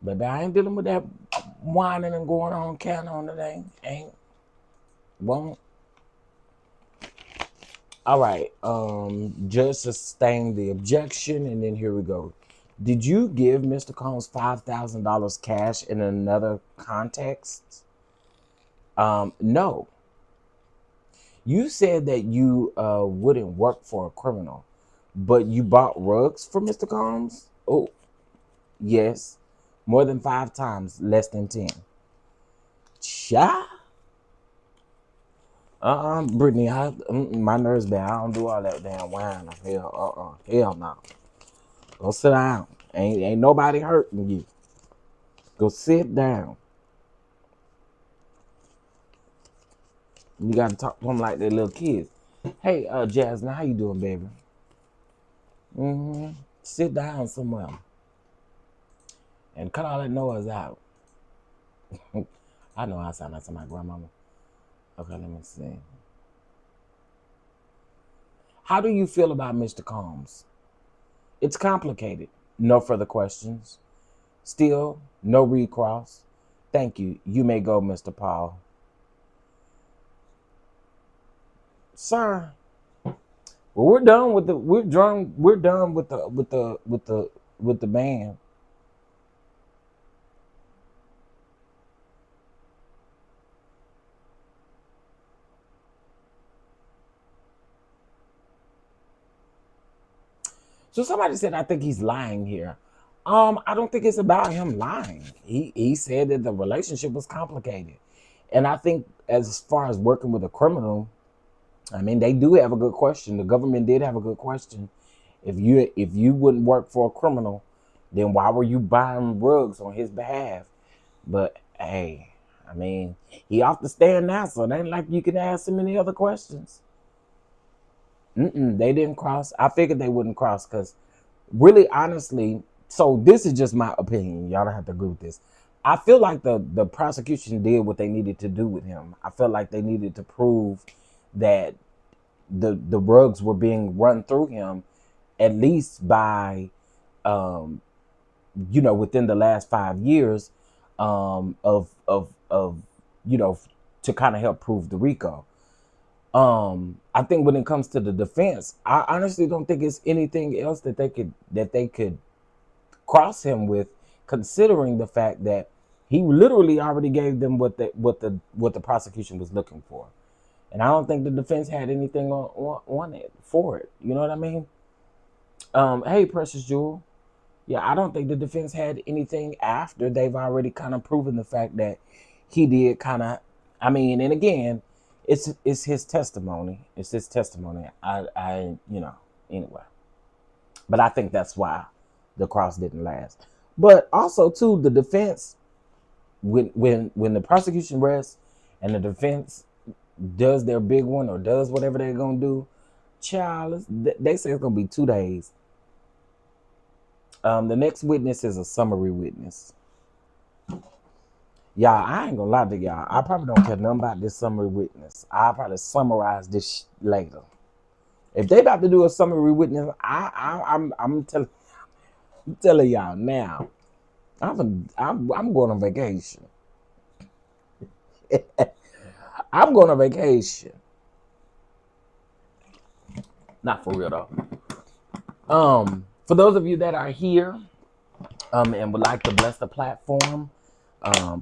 Baby, I ain't dealing with that whining and going on, counting on today. Won't. All right. Judge sustained the objection, and then here we go. Did you give Mr. Combs $5,000 cash in another context? No. You said that you wouldn't work for a criminal, but you bought rugs for Mr. Combs? Oh, yes. More than 5 times, less than 10. Cha? Brittany, my nerves bad. I don't do all that damn whining. Hell no. Go sit down. Ain't nobody hurting you. Go sit down. You gotta talk to them like they're little kids. Hey, Jasmine, how you doing, baby? Sit down somewhere. And cut all that noise out. I know I sound like my grandmama. Okay, let me see. How do you feel about Mr. Combs? It's complicated. No further questions. Still, no recross. Thank you. You may go, Mr. Paul. Sir. Well, we're done with the band. So somebody said, I think he's lying here. I don't think it's about him lying. He said that the relationship was complicated. And I think as far as working with a criminal, I mean, they do have a good question. The government did have a good question. If you wouldn't work for a criminal, then why were you buying rugs on his behalf? But hey, I mean, he off the stand now, so it ain't like you can ask him any other questions. They didn't cross. I figured they wouldn't cross because really, honestly, so this is just my opinion. Y'all don't have to agree with this. I feel like the prosecution did what they needed to do with him. I felt like they needed to prove that the rugs were being run through him at least by, within the last 5 years of to kind of help prove the RICO. I think when it comes to the defense, I honestly don't think it's anything else that they could cross him with, considering the fact that he literally already gave them what the prosecution was looking for, and I don't think the defense had anything on it for it. You know what I mean? Hey, Precious Jewel. Yeah, I don't think the defense had anything after they've already kind of proven the fact that he did kind of. I mean, and again. It's his testimony. It's his testimony. Anyway. But I think that's why the cross didn't last. But also too, the defense, when the prosecution rests and the defense does their big one or does whatever they're gonna do, child, they say it's gonna be 2 days. The next witness is a summary witness. Y'all, I ain't gonna lie to y'all. I probably don't care nothing about this summary witness. I'll probably summarize this later. If they about to do a summary witness, I'm telling y'all now. I'm going on vacation. I'm going on vacation. Not for real though. For those of you that are here, and would like to bless the platform,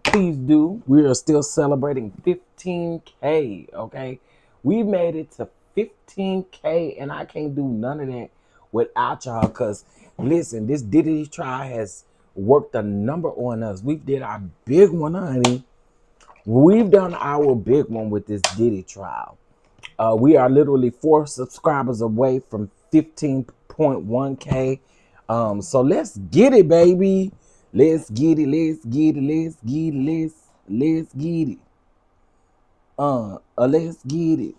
please do. We are still celebrating 15K. Okay, we made it to 15K, and I can't do none of that without y'all. Cause listen, this Diddy trial has worked a number on us. We did our big one, honey. We've done our big one with this Diddy trial. We are literally 4 subscribers away from 15.1K. So let's get it, baby. Let's get it. Let's get it. Let's get it. Let's get it. Let's get it.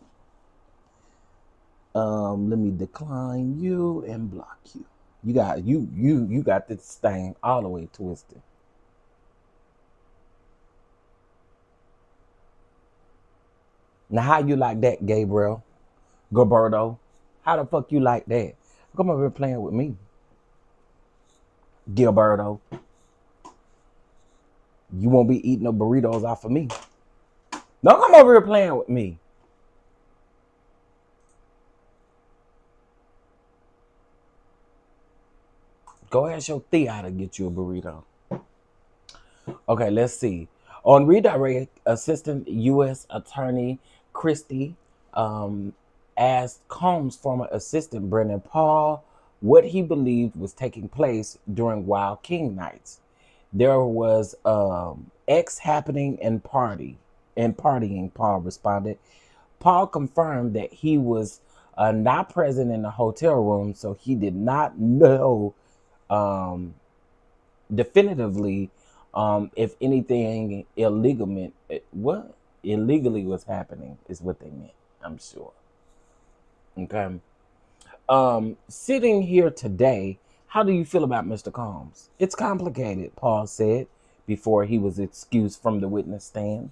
Let me decline you and block you. You got this thing all the way twisted. Now, how you like that, Gabriel? Gilberto? How the fuck you like that? Come over here playing with me. Gilberto. You won't be eating no burritos off of me. Don't come over here playing with me. Go ask your Thea to get you a burrito. Okay, let's see. On redirect, Assistant U.S. Attorney Christie asked Combs' former assistant Brennan Paul what he believed was taking place during Wild King nights. There was X happening and partying, Paul responded. Paul confirmed that he was not present in the hotel room, so he did not know definitively if anything illegally was happening is what they meant, I'm sure. Okay. Sitting here today, how do you feel about Mr. Combs? It's complicated, Paul said before he was excused from the witness stand.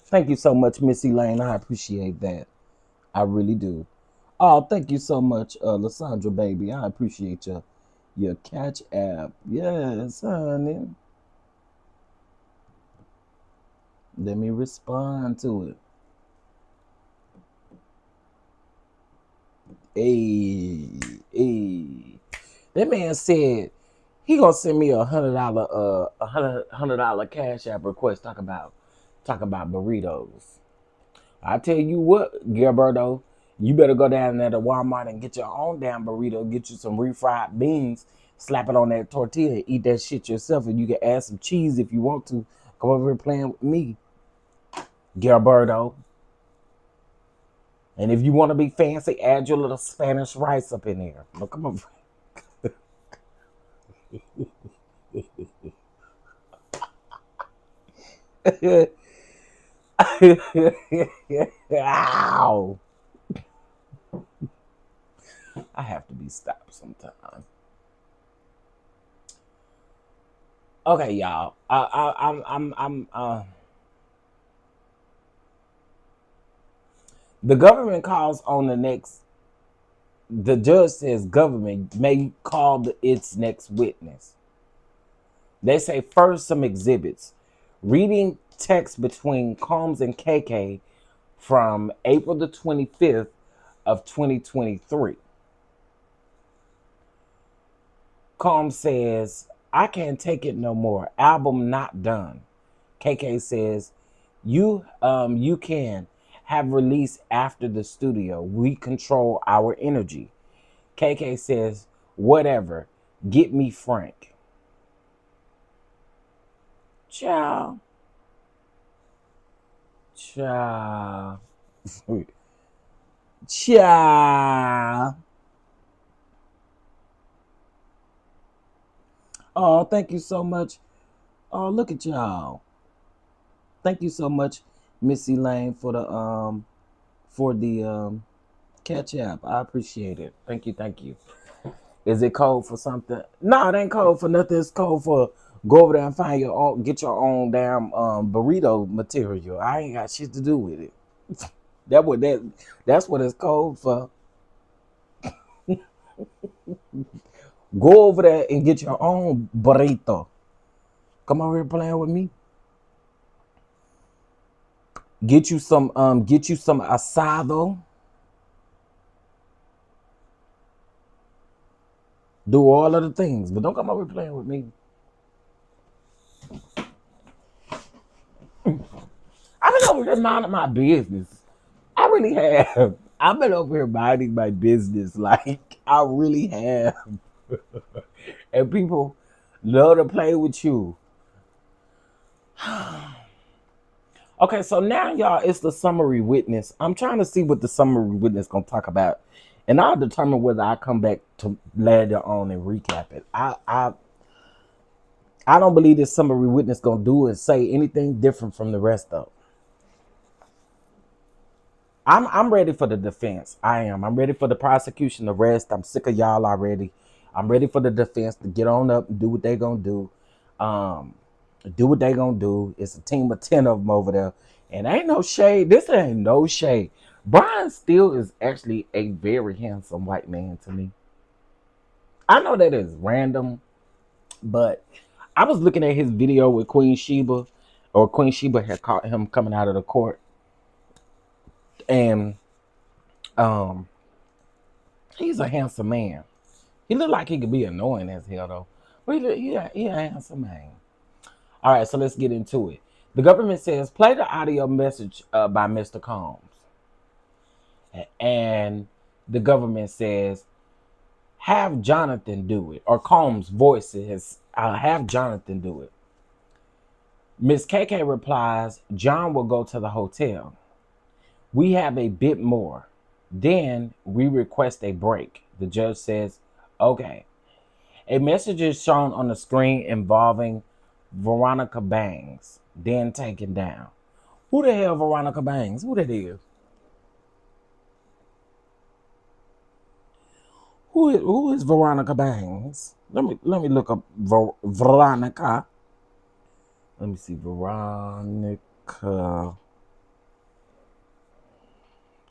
Thank you so much, Missy Lane. I appreciate that. I really do. Oh, thank you so much, Lysandra, baby. I appreciate your catch app. Yes, honey. Let me respond to it. Hey. That man said he gonna send me $100 cash app request. Talk about burritos. I tell you what, Gilberto, you better go down there to Walmart and get your own damn burrito. Get you some refried beans, slap it on that tortilla, and eat that shit yourself. And you can add some cheese if you want to. Come over here playing with me, Gilberto. And if you want to be fancy, add your little Spanish rice up in there. No, come on. Ow. I have to be stopped sometime. Okay, y'all. The government calls on the judge says government may call its next witness. They say first some exhibits. Reading text between Combs and KK from April the 25th of 2023. Combs says, I can't take it no more. Album not done. KK says, you can have release after the studio. We control our energy. KK says, whatever. Get me Frank. Ciao. Ciao. Ciao. Oh, thank you so much. Oh, look at y'all. Thank you so much, Missy Lane, for the catch app. I appreciate it. Thank you. Is it cold for something? No, it ain't cold for nothing. It's cold for Go over there and find your own, get your own damn burrito material. I ain't got shit to do with it. That's what it's called for. Go over there and get your own burrito. Come over here playing with me. Get you some asado. Do all of the things, but don't come over here playing with me. I've been over here minding my business. I really have. I've been over here minding my business. Like, I really have. And people love to play with you. Okay, so now, y'all, it's the summary witness. I'm trying to see what the summary witness gonna talk about, and I'll determine whether I come back to later on and recap it. I don't believe this summary witness gonna do and say anything different from the rest of them. I'm ready for the defense. I am. I'm ready for the prosecution to rest. I'm sick of y'all already. I'm ready for the defense to get on up and do what they gonna do. Do what they gonna do. It's a team of 10 of them over there. And ain't no shade. This ain't no shade. Brian Steele is actually a very handsome white man to me. I know that is random, but I was looking at his video with Queen Sheba, or Queen Sheba had caught him coming out of the court. And he's a handsome man. He looked like he could be annoying as hell though. But he a handsome man. All right, so let's get into it. The government says play the audio message by Mr. Combs. And the government says have Jonathan do it. Or Combs' voice is have Jonathan do it. Miss KK replies, John will go to the hotel. We have a bit more. Then we request a break. The judge says, okay. A message is shown on the screen involving Veronica Bangs, then taken down. Who the hell Veronica Bangs? Who that is? Who is Veronica Bangs? Let me look up Veronica. Let me see Veronica.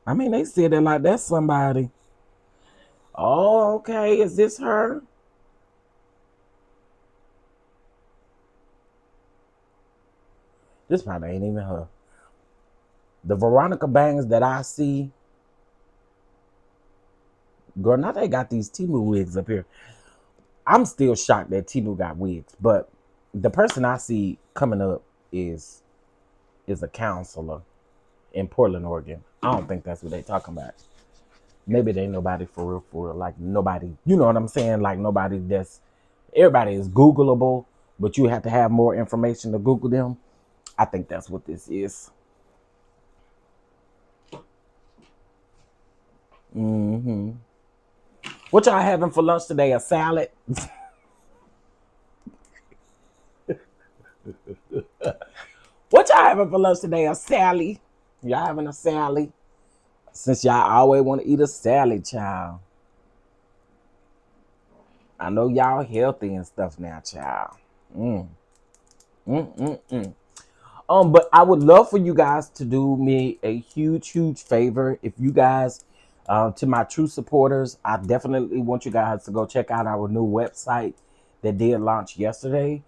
I mean, they said it like that's somebody. Oh, okay. Is this her? This probably ain't even her. The Veronica Bangs that I see. Girl, now they got these Temu wigs up here. I'm still shocked that Temu got wigs. But the person I see coming up is a counselor in Portland, Oregon. I don't think that's what they talking about. Maybe they ain't nobody for real. Like nobody, you know what I'm saying? Like nobody everybody is Googleable, but you have to have more information to Google them. I think that's what this is. Mm-hmm. What y'all having for lunch today? A salad? What y'all having for lunch today? A Sally? Y'all having a Sally? Since y'all always want to eat a salad, child. I know y'all healthy and stuff now, child. But I would love for you guys to do me a huge favor. If you guys, to my true supporters, I definitely want you guys to go check out our new website that did launch yesterday,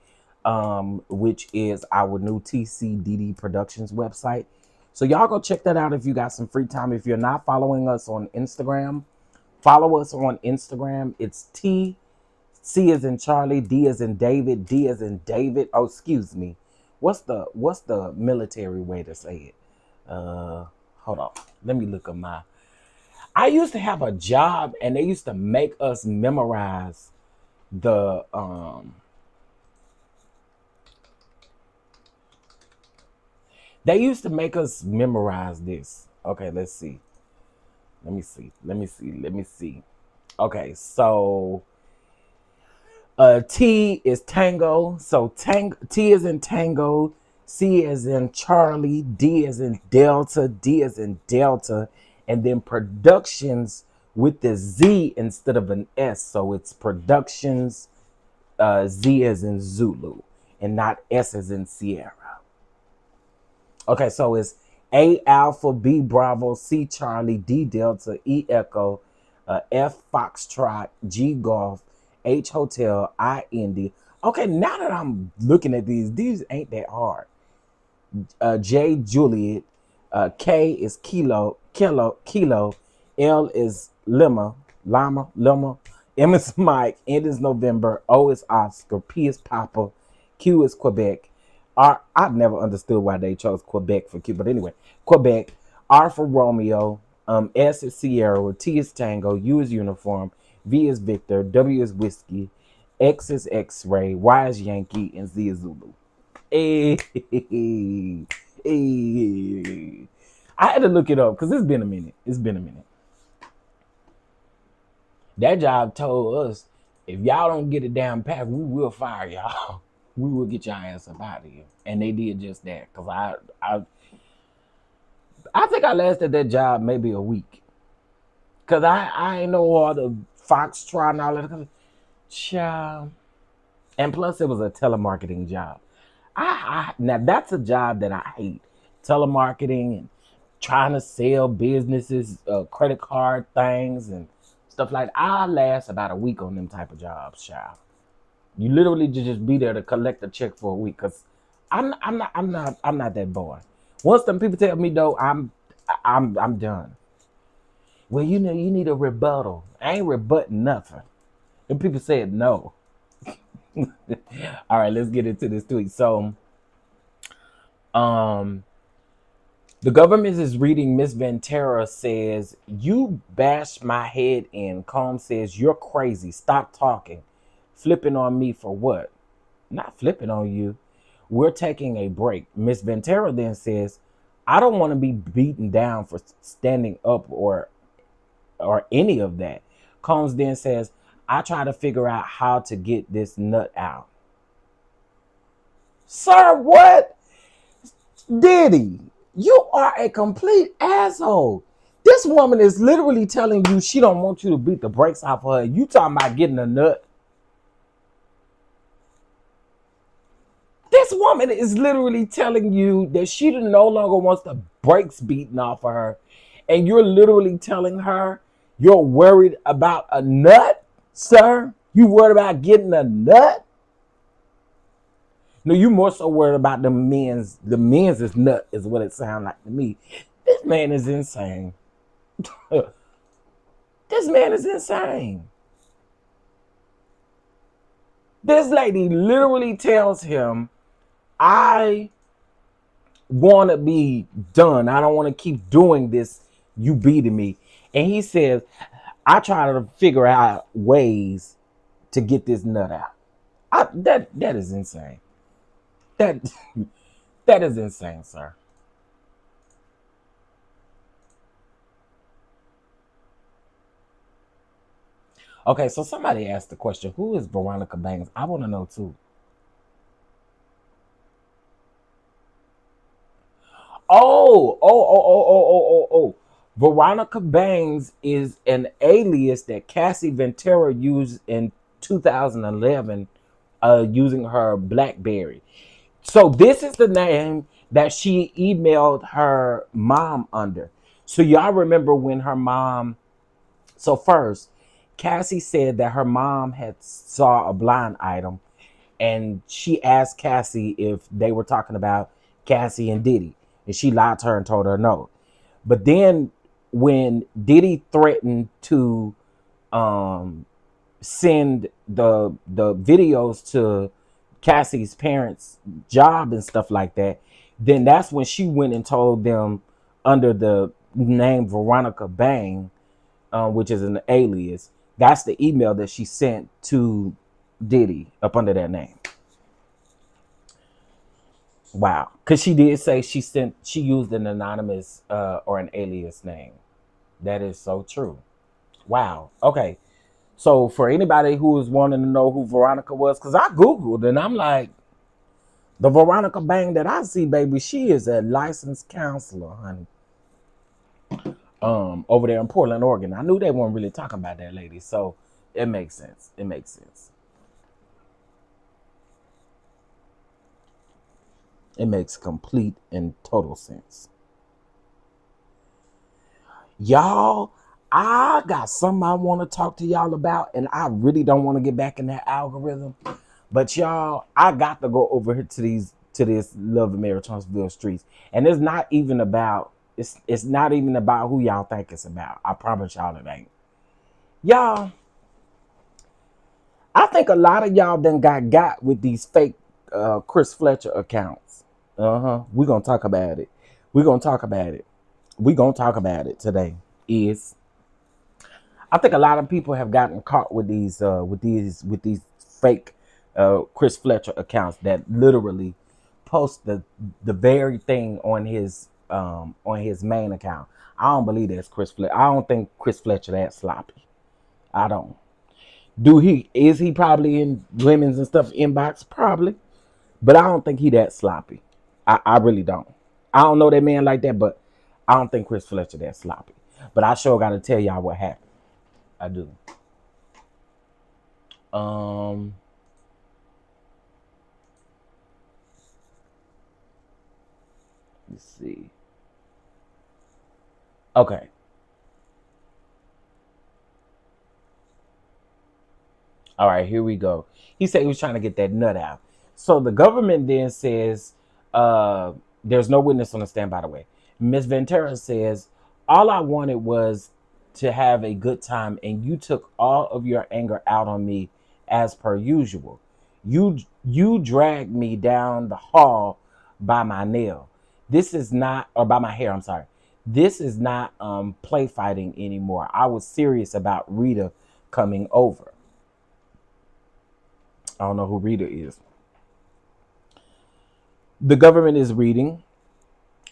which is our new TCDD Productions website. So y'all go check that out if you got some free time. If you're not following us on Instagram, follow us on Instagram. It's C as in Charlie, D as in David, D as in David. Oh, excuse me. What's the military way to say it? Hold on. Let me look at I used to have a job and they used to make us memorize the they used to make us memorize this. Okay, let's see. Let me see. Okay, so T is tango. So T is in tango, C is in Charlie, D is in Delta, D is in Delta, and then productions with the Z instead of an S. So it's productions, Z as in Zulu. and not S as in Sierra. Okay, so it's A Alpha, B Bravo, C Charlie, D Delta, E Echo, F Foxtrot, G Golf, H Hotel, I Indy. Okay, now that I'm looking at these ain't that hard. J Juliet, K is Kilo, L is Lima, M is Mike, N is November, O is Oscar, P is Papa, Q is Quebec. I've never understood why they chose Quebec for Q, but anyway, Quebec. R for Romeo, S is Sierra, T is Tango, U is Uniform, V is Victor, W is Whiskey, X is X-Ray, Y is Yankee, and Z is Zulu. Hey. I had to look it up because it's been a minute. That job told us, if y'all don't get it down pat, we will fire y'all. We will get your ass up out of here. And they did just that. Because I think I lasted that job maybe a week. Because I ain't know all the Foxtrot and all that. Child. And plus, it was a telemarketing job. Now, that's a job that I hate. Telemarketing and trying to sell businesses, credit card things and stuff like that. I last about a week on them type of jobs, child. You literally just be there to collect a check for a week, cause I'm not that boy. Once them people tell me though, I'm done. Well, you need a rebuttal. I ain't rebutting nothing. And people said no. All right, let's get into this tweet. So, the government is reading. Miss Ventura says, "You bashed my head in." Combs says, "You're crazy. Stop talking. Flipping on me for what?" Not flipping on you. We're taking a break. Miss Ventura then says, "I don't want to be beaten down for standing up or any of that." Combs then says, "I try to figure out how to get this nut out." Sir, what? Diddy, you are a complete asshole. This woman is literally telling you she don't want you to beat the brakes off her. You talking about getting a nut? This woman is literally telling you that she no longer wants the brakes beaten off of her. And you're literally telling her you're worried about a nut, sir? You worried about getting a nut? No, you more so worried about the men's is nut is what it sounds like to me. This man is insane. This man is insane. This lady literally tells him, I want to be done. I don't want to keep doing this. You beating me. And he says, I try to figure out ways to get this nut out. That is insane. That is insane, sir. Okay, so somebody asked the question, who is Veronica Banks? I want to know too. Oh. Veronica Banks is an alias that Cassie Ventura used in 2011 using her BlackBerry. So this is the name that she emailed her mom under. So y'all remember when her mom... So first, Cassie said that her mom had saw a blind item and she asked Cassie if they were talking about Cassie and Diddy. And she lied to her and told her no. But then when Diddy threatened to send the videos to Cassie's parents' job and stuff like that, then that's when she went and told them under the name Veronica Bang, which is an alias. That's the email that she sent to Diddy up under that name. Wow. Because she did say she used an anonymous or an alias name. That is so true. Wow. Okay. So for anybody who is wanting to know who Veronica was, because I Googled and I'm like, the Veronica Bang that I see, baby, she is a licensed counselor, honey. Over there in Portland, Oregon. I knew they weren't really talking about that lady. So it makes sense. It makes complete and total sense. Y'all, I got something I want to talk to y'all about, and I really don't want to get back in that algorithm. But y'all, I got to go over here to this Love and Marriage Huntsville streets. And it's not even about who y'all think it's about. I promise y'all it ain't. Y'all, I think a lot of y'all done got with these fake Chris Fletcher accounts. We're gonna talk about it. We're gonna talk about it. We're gonna talk about it today. I think a lot of people have gotten caught with these fake Chris Fletcher accounts that literally post the very thing on his main account. I don't believe that's Chris Fletcher. I don't think Chris Fletcher that sloppy. I don't. Is he probably in women's and stuff inbox? Probably. But I don't think he that sloppy. I really don't. I don't know that man like that, but I don't think Chris Fletcher that sloppy. But I sure gotta tell y'all what happened. I do. Let's see. Okay. All right, here we go. He said he was trying to get that nut out. So the government then says, there's no witness on the stand, by the way. Miss Ventura says, all I wanted was to have a good time, and you took all of your anger out on me as per usual. You dragged me down the hall by my nail. This is not, or by my hair, I'm sorry. This is not play fighting anymore. I was serious about Rita coming over. I don't know who Rita is. The government is reading.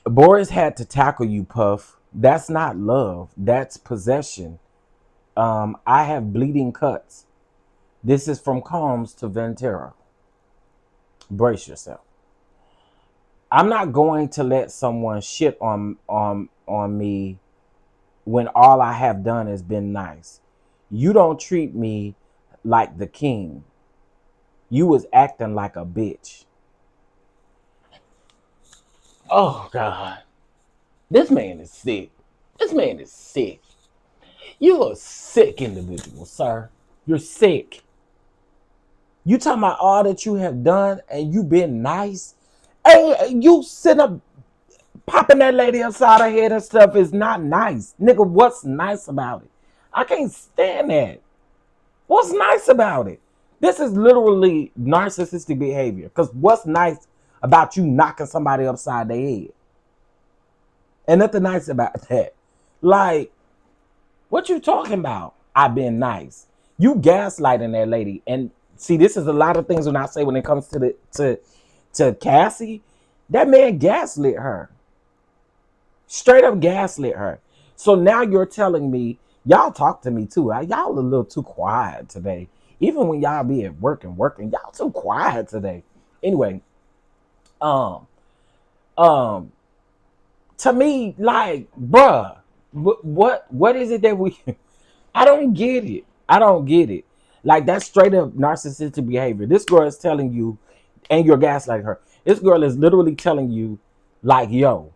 Boris had to tackle you, Puff. That's not love. That's possession. I have bleeding cuts. This is from Combs to Ventura. Brace yourself. I'm not going to let someone shit on me when all I have done has been nice. You don't treat me like the king. You was acting like a bitch. Oh, God. This man is sick. This man is sick. You're a sick individual, sir. You're sick. You talking about all that you have done and you been nice? Hey, you sitting up popping that lady upside her head and stuff is not nice. Nigga, what's nice about it? I can't stand that. What's nice about it? This is literally narcissistic behavior. Because what's nice about you knocking somebody upside their head? And nothing nice about that. Like, what you talking about? I've been nice. You gaslighting that lady. And see, this is a lot of things when I say when it comes to Cassie. That man gaslit her. Straight up gaslit her. So now you're telling me, y'all talk to me too. Y'all a little too quiet today. Even when y'all be at work and working, y'all too quiet today. Anyway, to me, like, bruh, what is it that we? I don't get it. I don't get it. Like, that's straight up narcissistic behavior. This girl is telling you, and you're gaslighting her. This girl is literally telling you, like, yo,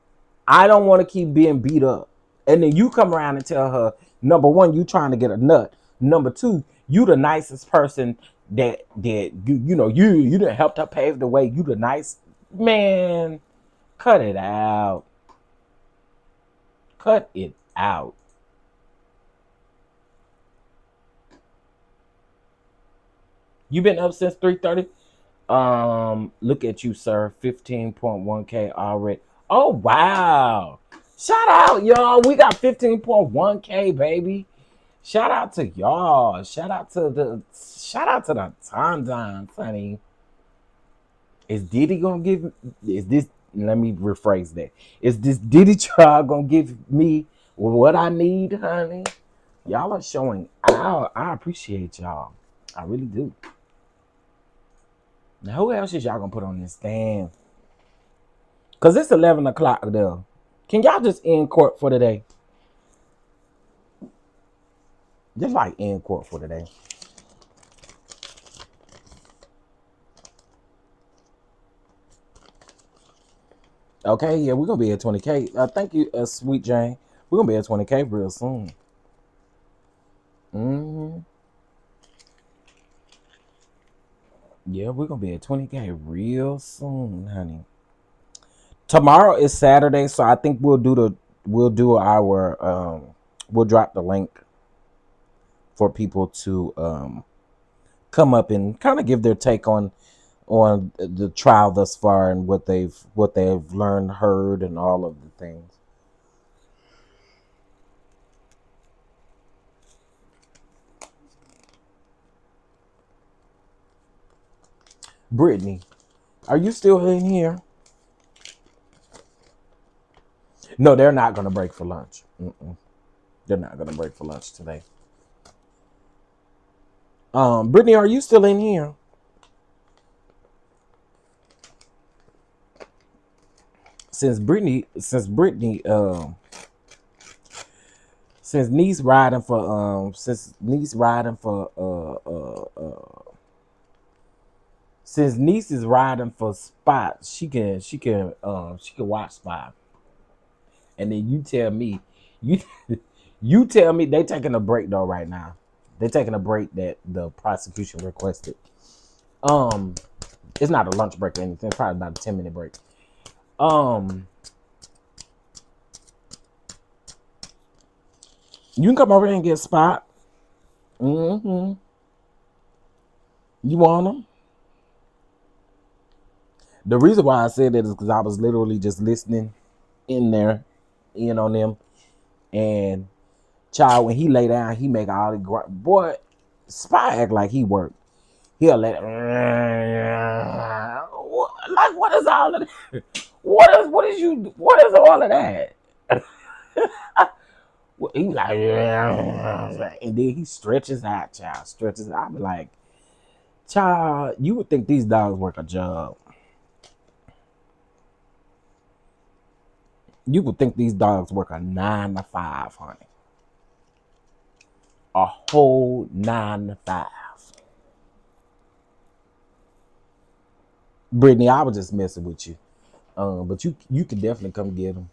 I don't want to keep being beat up. And then you come around and tell her, number one, you trying to get a nut. Number two, you the nicest person that you done helped her pave the way. You the nice man. Cut it out. Cut it out. You been up since 3:30? Look at you, sir. 15.1K already. Oh, wow. Shout out, y'all. We got 15.1K, baby. Shout out to y'all. Shout out to the DonDons, honey. Is Diddy gonna give? Is this? Let me rephrase that. Is this Diddy child gonna give me what I need, honey? Y'all are showing out. I appreciate y'all. I really do. Now, who else is y'all gonna put on this stand? Cause it's 11 o'clock there. Can y'all just end court for today? Just like end court for today. Okay, yeah, we're gonna be at 20K. Thank you, Sweet Jane. We're gonna be at 20K real soon. hmm Yeah, we're gonna be at 20K real soon, honey. Tomorrow is Saturday, so I think we'll do our we'll drop the link for people to come up and kind of give their take on the trial thus far and what they've learned, heard, and all of the things. Brittany, are you still in here? No, they're not gonna break for lunch. They're not gonna break for lunch today. Brittany, are you still in here? Since niece riding for since niece is riding for Spot, she can watch Spot. And then you you tell me they taking a break though right now. They're taking a break that the prosecution requested. It's not a lunch break or anything. It's probably about a 10-minute break. You can come over here and get Spot. You want them? The reason why I said that is because I was literally just listening in there, in on them, and child, when he lay down, he make all the boy. Spy act like he worked. He'll let like what is all of that? What is all of that? He like and then he stretches out, child. Stretches out. I be like, child, you would think these dogs work a job. You would think these dogs work a 9 to 5, honey. A whole 9 to 5. Brittany, I was just messing with you. But you can definitely come get them.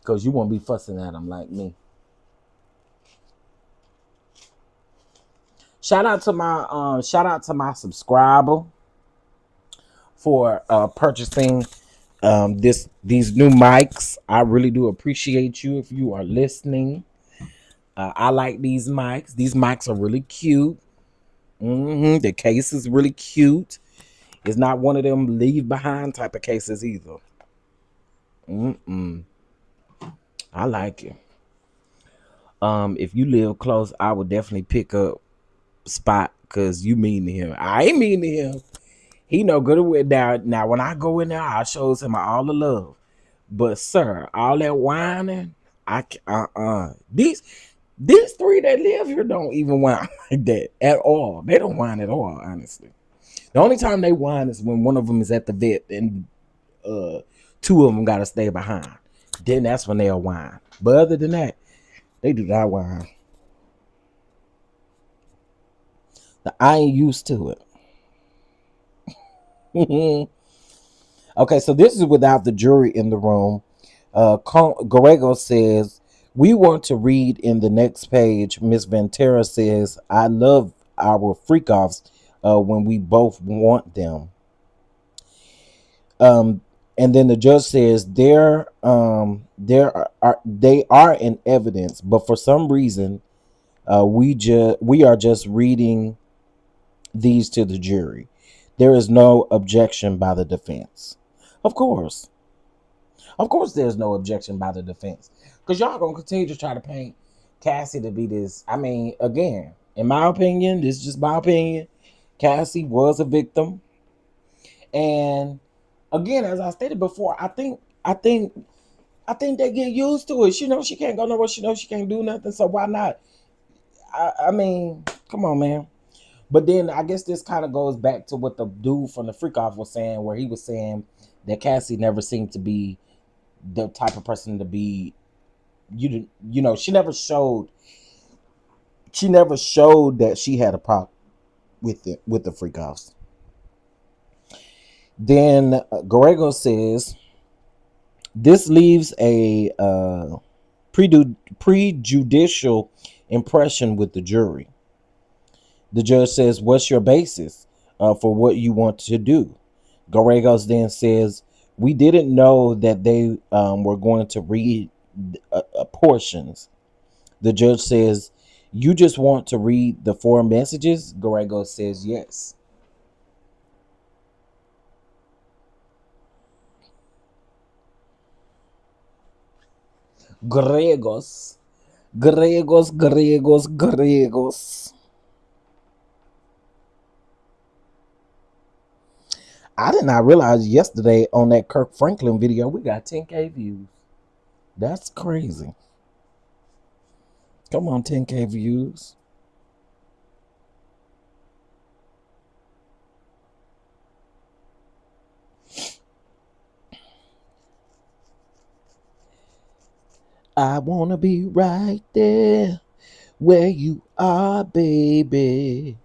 Because you won't be fussing at them like me. Shout out to my subscriber for purchasing these new mics. I really do appreciate you if you are listening. I like these mics. These mics are really cute. The case is really cute. It's not one of them leave behind type of cases either. I like it. If you live close, I would definitely pick up Spot because you mean to him. I ain't mean to him. He no good with that. Now when I go in there, I shows him all the love. But sir, all that whining, these three that live here don't even whine like that at all. They don't whine at all, honestly. The only time they whine is when one of them is at the vet and two of them gotta stay behind. Then that's when they'll whine. But other than that, they do not whine. I ain't used to it. Okay, so this is without the jury in the room. Garego says, we want to read in the next page. Miss Ventura says, I love our freak-offs when we both want them. And then the judge says, they are in evidence, but for some reason, we are just reading these to the jury. There is no objection by the defense. Of course there's no objection by the defense, because y'all gonna continue to try to paint Cassie to be this. I mean, again, in my opinion, this is just my opinion, Cassie was a victim. And again, as I stated before, I think they get used to it. She knows she can't go nowhere. She knows she can't do nothing, so why not? I mean, come on, man. But then I guess this kind of goes back to what the dude from the Freak Off was saying, where he was saying that Cassie never seemed to be the type of person to be, you know, she never showed that she had a problem with the Freak Offs. Then Garego says this leaves a prejudicial impression with the jury. The judge says, "What's your basis for what you want to do?" Garregos then says, "We didn't know that they were going to read portions." The judge says, "You just want to read the 4 messages?" Garregos says, "Yes." Garregos, Garregos, Garregos, Garregos. I did not realize yesterday on that Kirk Franklin video we got 10K views. That's crazy. Come on, 10K views. I wanna be right there where you are, baby.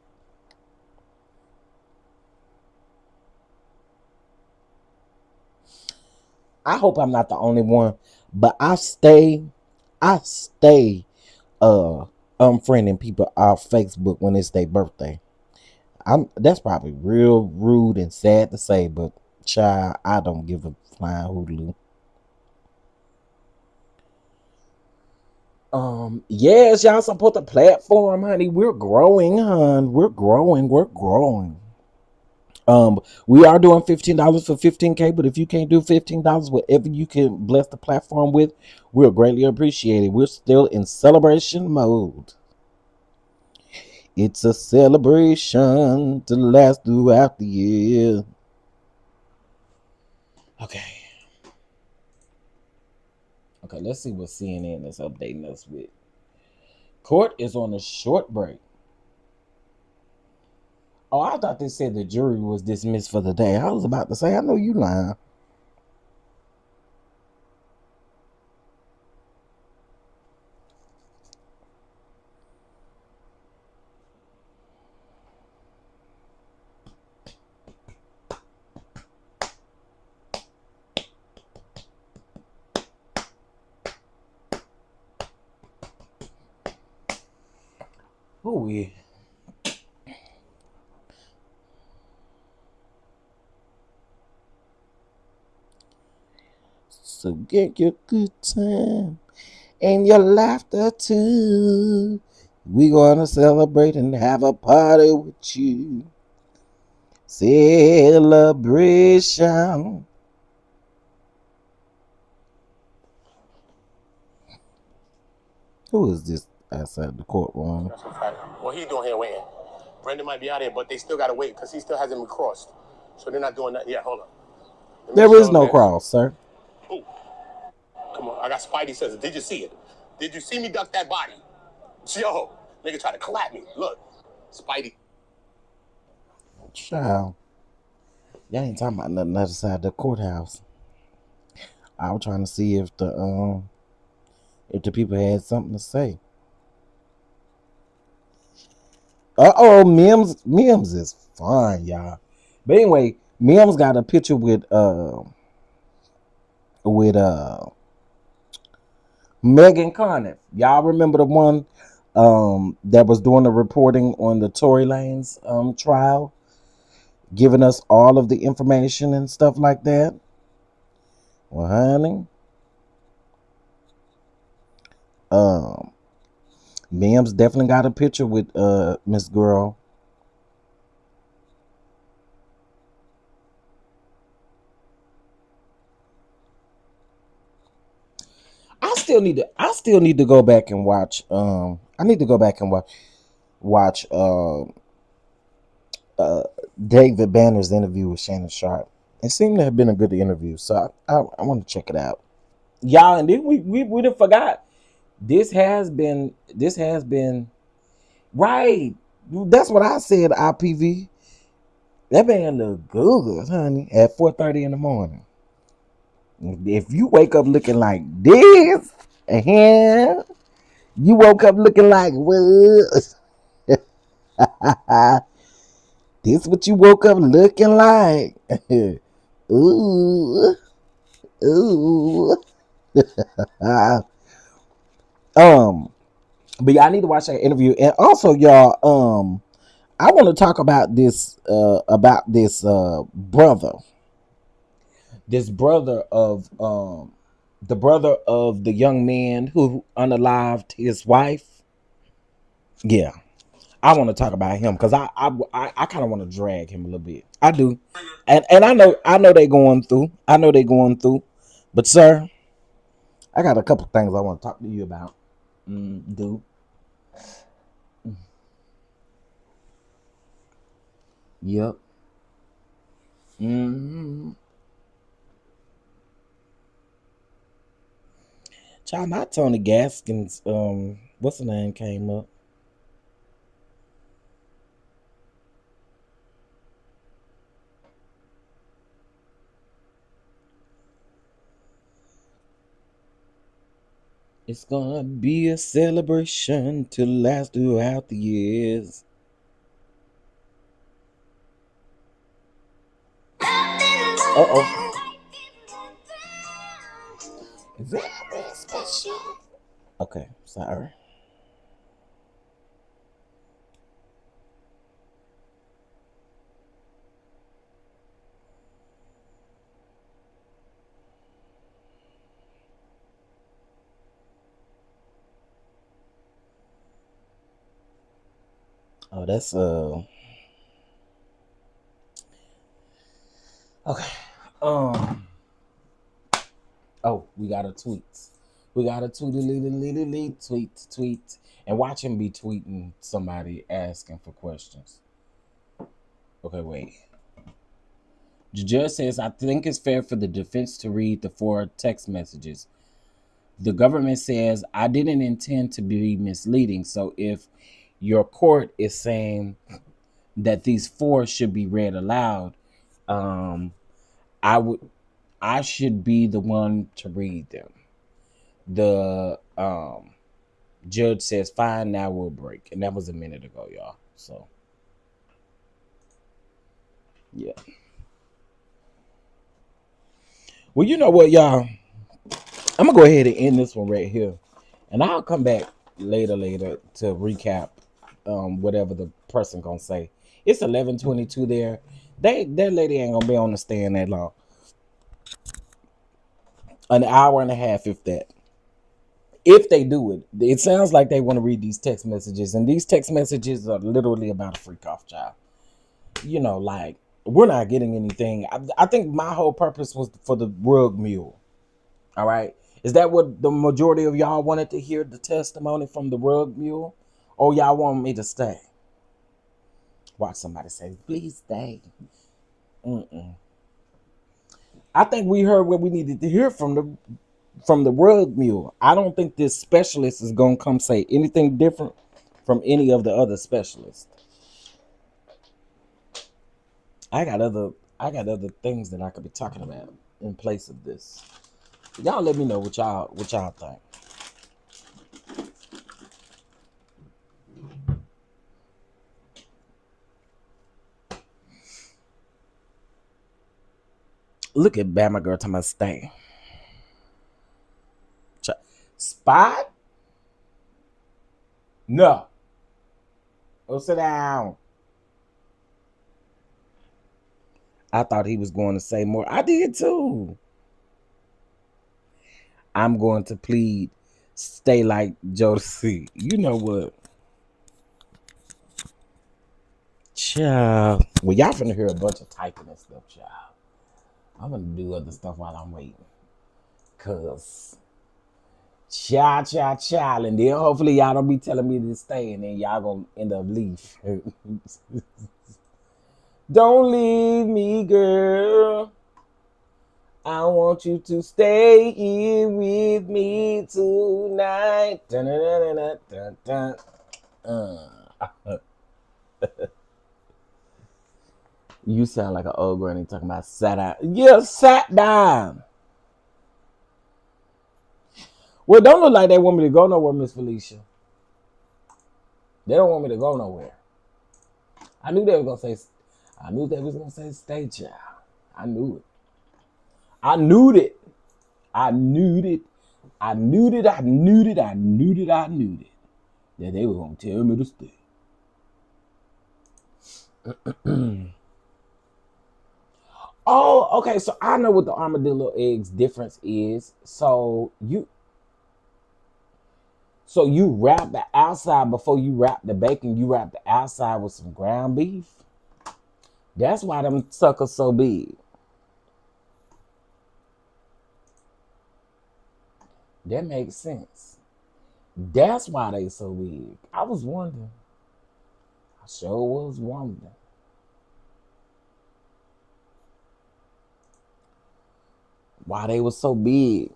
I hope I'm not the only one, but I stay unfriending people off Facebook when it's their birthday. That's probably real rude and sad to say, but child, I don't give a flying hootaloo. Yes, y'all support the platform, honey. We're growing, hon. We're growing. We are doing $15 for 15K, but if you can't do $15, whatever you can bless the platform with, we'll greatly appreciate it. We're still in celebration mode. It's a celebration to last throughout the year. Okay, let's see what CNN is updating us with. Court is on a short break. Oh, I thought they said the jury was dismissed for the day. I was about to say, I know you lying. Who is? So get your good time and your laughter too. We gonna celebrate and have a party with you. Celebration. Who is this outside the courtroom? That's a fact. What he doing here waiting? Brendon might be out here, but they still gotta wait because he still hasn't been crossed. So they're not doing that. Yeah, hold on. There is no cross, sir. Ooh. Come on, I got Spidey says, did you see it? Did you see me duck that body? Yo, nigga try to clap me. Look, Spidey. Child. Y'all ain't talking about nothing other side of the courthouse. I was trying to see if the people had something to say. Mims is fine, y'all. But anyway, Mims got a picture with Megan Conniff. Y'all remember the one that was doing the reporting on the Tory Lanez trial, giving us all of the information and stuff like that? Well, honey, Mims definitely got a picture with Miss Girl. I still need to go back and watch. I need to go back and watch David Banner's interview with Shannon Sharp. It seemed to have been a good interview, so I want to check it out, y'all. And then we done forgot. This has been right. That's what I said. IPV. That man look good, honey. At 4:30 in the morning. If you wake up looking like this, you woke up looking like what? This what you woke up looking like. Ooh, ooh. But yeah, I need to watch that interview. And also, y'all, I want to talk about this brother. This brother of the brother of the young man who unalived his wife. Yeah. I want to talk about him because I kind of want to drag him a little bit. I do. And I know they going through. I know they going through. But sir, I got a couple things I want to talk to you about. Do. Yep. Child, my Tony Gaskins, what's the name came up? It's gonna be a celebration to last throughout the years. Uh-oh. Very special. Okay, sorry. Oh, that's okay. Oh, we got a tweet. We got a tweet. And watch him be tweeting somebody asking for questions. Okay, wait. The judge says, I think it's fair for the defense to read the 4 text messages. The government says, I didn't intend to be misleading. So if your court is saying that these 4 should be read aloud, I should be the one to read them. The judge says, fine, now we'll break. And that was a minute ago, y'all. So, yeah. Well, you know what, y'all? I'm going to go ahead and end this one right here. And I'll come back later to recap whatever the person going to say. It's 11:22 there. That lady ain't going to be on the stand that long. An hour and a half, if that. If they do it, it sounds like they want to read these text messages. And these text messages are literally about a freak off child. You know, like, we're not getting anything. I think my whole purpose was for the rug mule. All right. Is that what the majority of y'all wanted to hear, the testimony from the rug mule? Or y'all want me to stay? Watch somebody say, please stay. I think we heard what we needed to hear from the rug mule. I don't think this specialist is going to come say anything different from any of the other specialists. I got other things that I could be talking about in place of this. Y'all let me know what y'all think. Look at Bama girl talking about stay. Spot? No. Go sit down. I thought he was going to say more. I did too. I'm going to plead stay like Josie. You know what? Child. Well, y'all finna hear a bunch of typing and stuff, child. I'm gonna do other stuff while I'm waiting. Cause child. And then hopefully y'all don't be telling me to stay and then y'all gonna end up leaving. Don't leave me, girl. I want you to stay here with me tonight. You sound like an old granny talking about sat down. Yeah, sat down. Well, don't look like they want me to go nowhere, Miss Felicia. They don't want me to go nowhere. I knew they was gonna say stay, child. I knew it. I knew it. I knew it. I knew it. I knew it. I knew it. I knew it. That they were gonna tell me to stay. Oh, okay. So I know what the armadillo eggs difference is. So you wrap the outside before you wrap the bacon. You wrap the outside with some ground beef. That's why them suckers so big. That makes sense. That's why they so big. I was wondering. I sure was wondering. Why they was so big.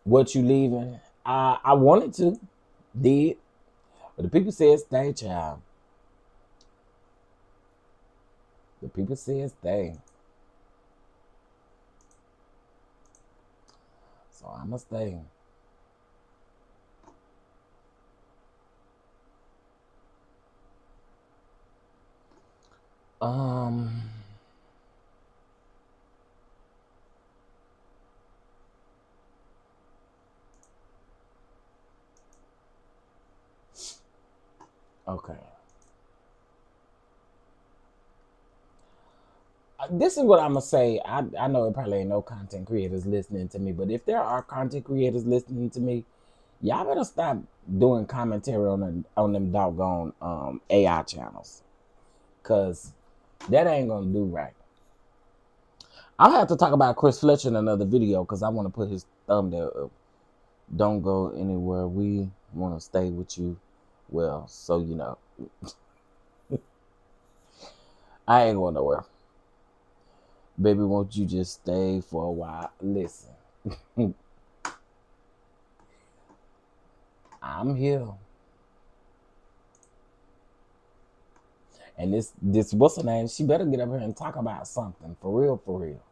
What you leaving? I wanted to. Did. But the people said stay, child. The people said stay. So I'ma stay. Okay. This is what I'm gonna say. I know it probably ain't no content creators listening to me, but if there are content creators listening to me, y'all better stop doing commentary on them doggone AI channels, cause that ain't gonna do right. I'll have to talk about Chris Fletcher in another video because I want to put his thumbnail up. Don't go anywhere. We want to stay with you. Well, so you know, I ain't going nowhere. Baby, won't you just stay for a while? Listen, I'm here. And this what's her name? She better get up here and talk about something. For real, for real.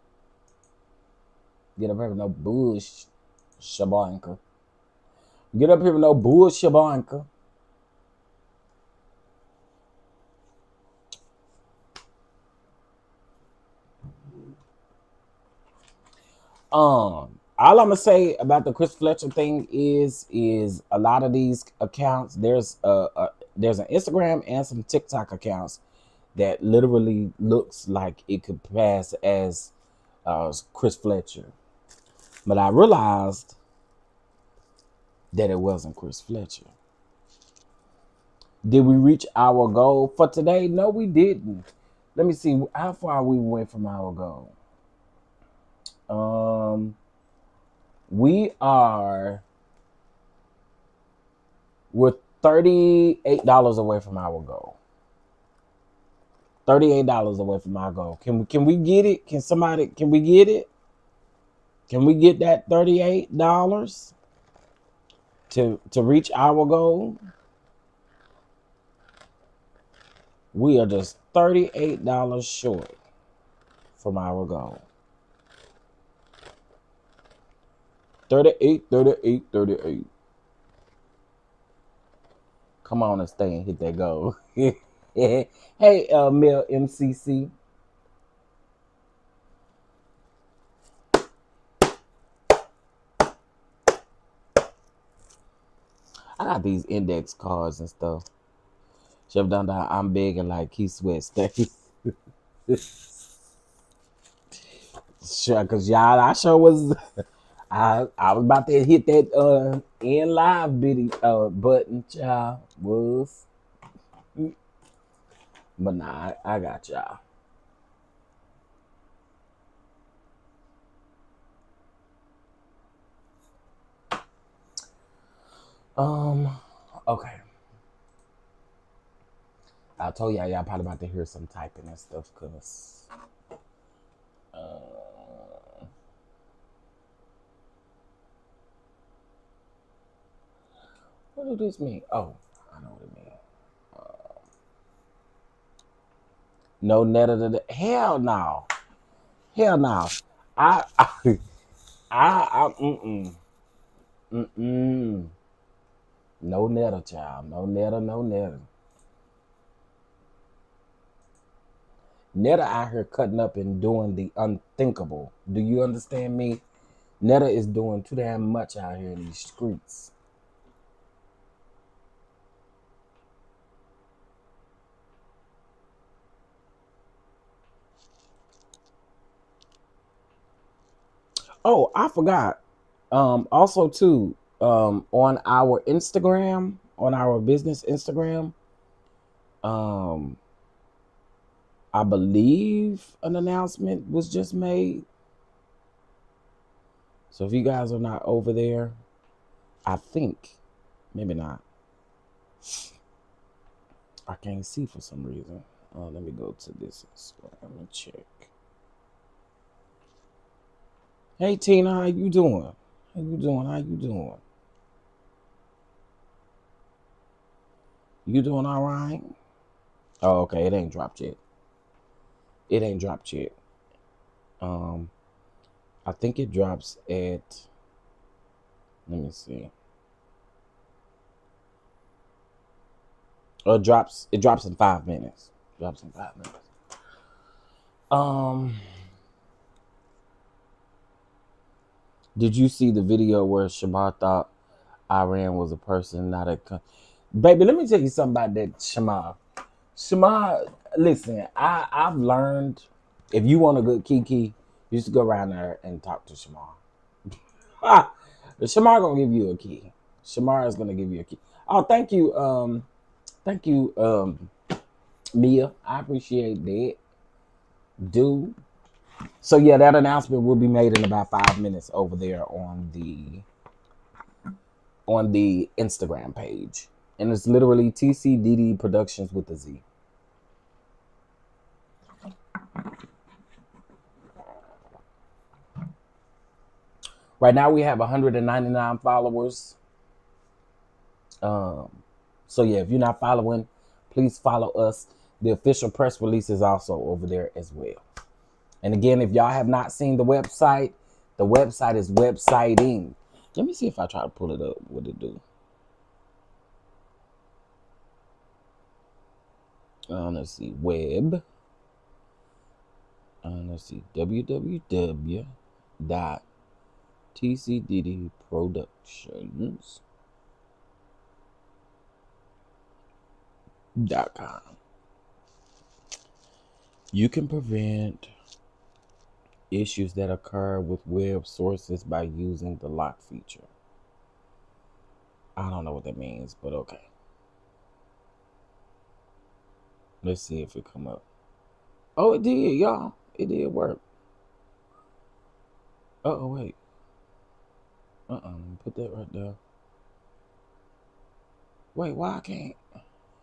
Get up here with no bullshit, Shabanka. Get up here with no bullshit, Shabanka. All I'm gonna say about the Chris Fletcher thing is a lot of these accounts. There's an Instagram and some TikTok accounts that literally looks like it could pass as Chris Fletcher, but I realized that it wasn't Chris Fletcher. Did we reach our goal for today? No, we didn't. Let me see how far we went from our goal. We're $38 away from our goal. $38 away from our goal. Can we get it? Can we get it? Can we get that $38 to reach our goal? We are just $38 short from our goal. 38. Come on and stay and hit that goal. Hey, Mel MCC. I got these index cards and stuff. Chef DonDon, I'm begging like he sweat stays. Sure, cause y'all, I sure was. I was about to hit that end live video button, child. Was, but nah, I got y'all. Okay. I told y'all probably about to hear some typing and stuff, cause what does this mean? Oh, I know what it means. No net of the hell no. I No netter, child. No netter. Netta out here cutting up and doing the unthinkable. Do you understand me? Netta is doing too damn much out here in these streets. Oh, I forgot. Also too, on our Instagram, on our business Instagram, I believe an announcement was just made. So if you guys are not over there, I think, maybe not. I can't see for some reason. Let me go to this Instagram and check. Hey Tina, how you doing? How you doing? How you doing? You doing all right? Oh, okay. It ain't dropped yet. It ain't dropped yet. I think it drops at. Let me see. It drops in 5 minutes. Drops in 5 minutes. Did you see the video where Shamar thought Iran was a person, not a baby? Let me tell you something about that Shamar. Shamar, listen, I've learned if you want a good Kiki, you just go around there and talk to Shamar. Shamar gonna give you a key. Shamar is gonna give you a key. Oh, thank you, Mia. I appreciate that. Dude. So yeah, that announcement will be made in about 5 minutes over there on the Instagram page. And it's literally TCDD Productions with a Z. Right now we have 199 followers. So yeah, if you're not following, please follow us. The official press release is also over there as well. And again, if y'all have not seen the website is websiting. Let me see if I try to pull it up. What it do? Let's see. Web. Let's see. www.tcddproductions.com. You can prevent issues that occur with web sources by using the lock feature. I don't know what that means, but okay. Let's see if it come up. Oh, it did, y'all. It did work. Uh-oh, wait. Put that right there. Wait, why I can't?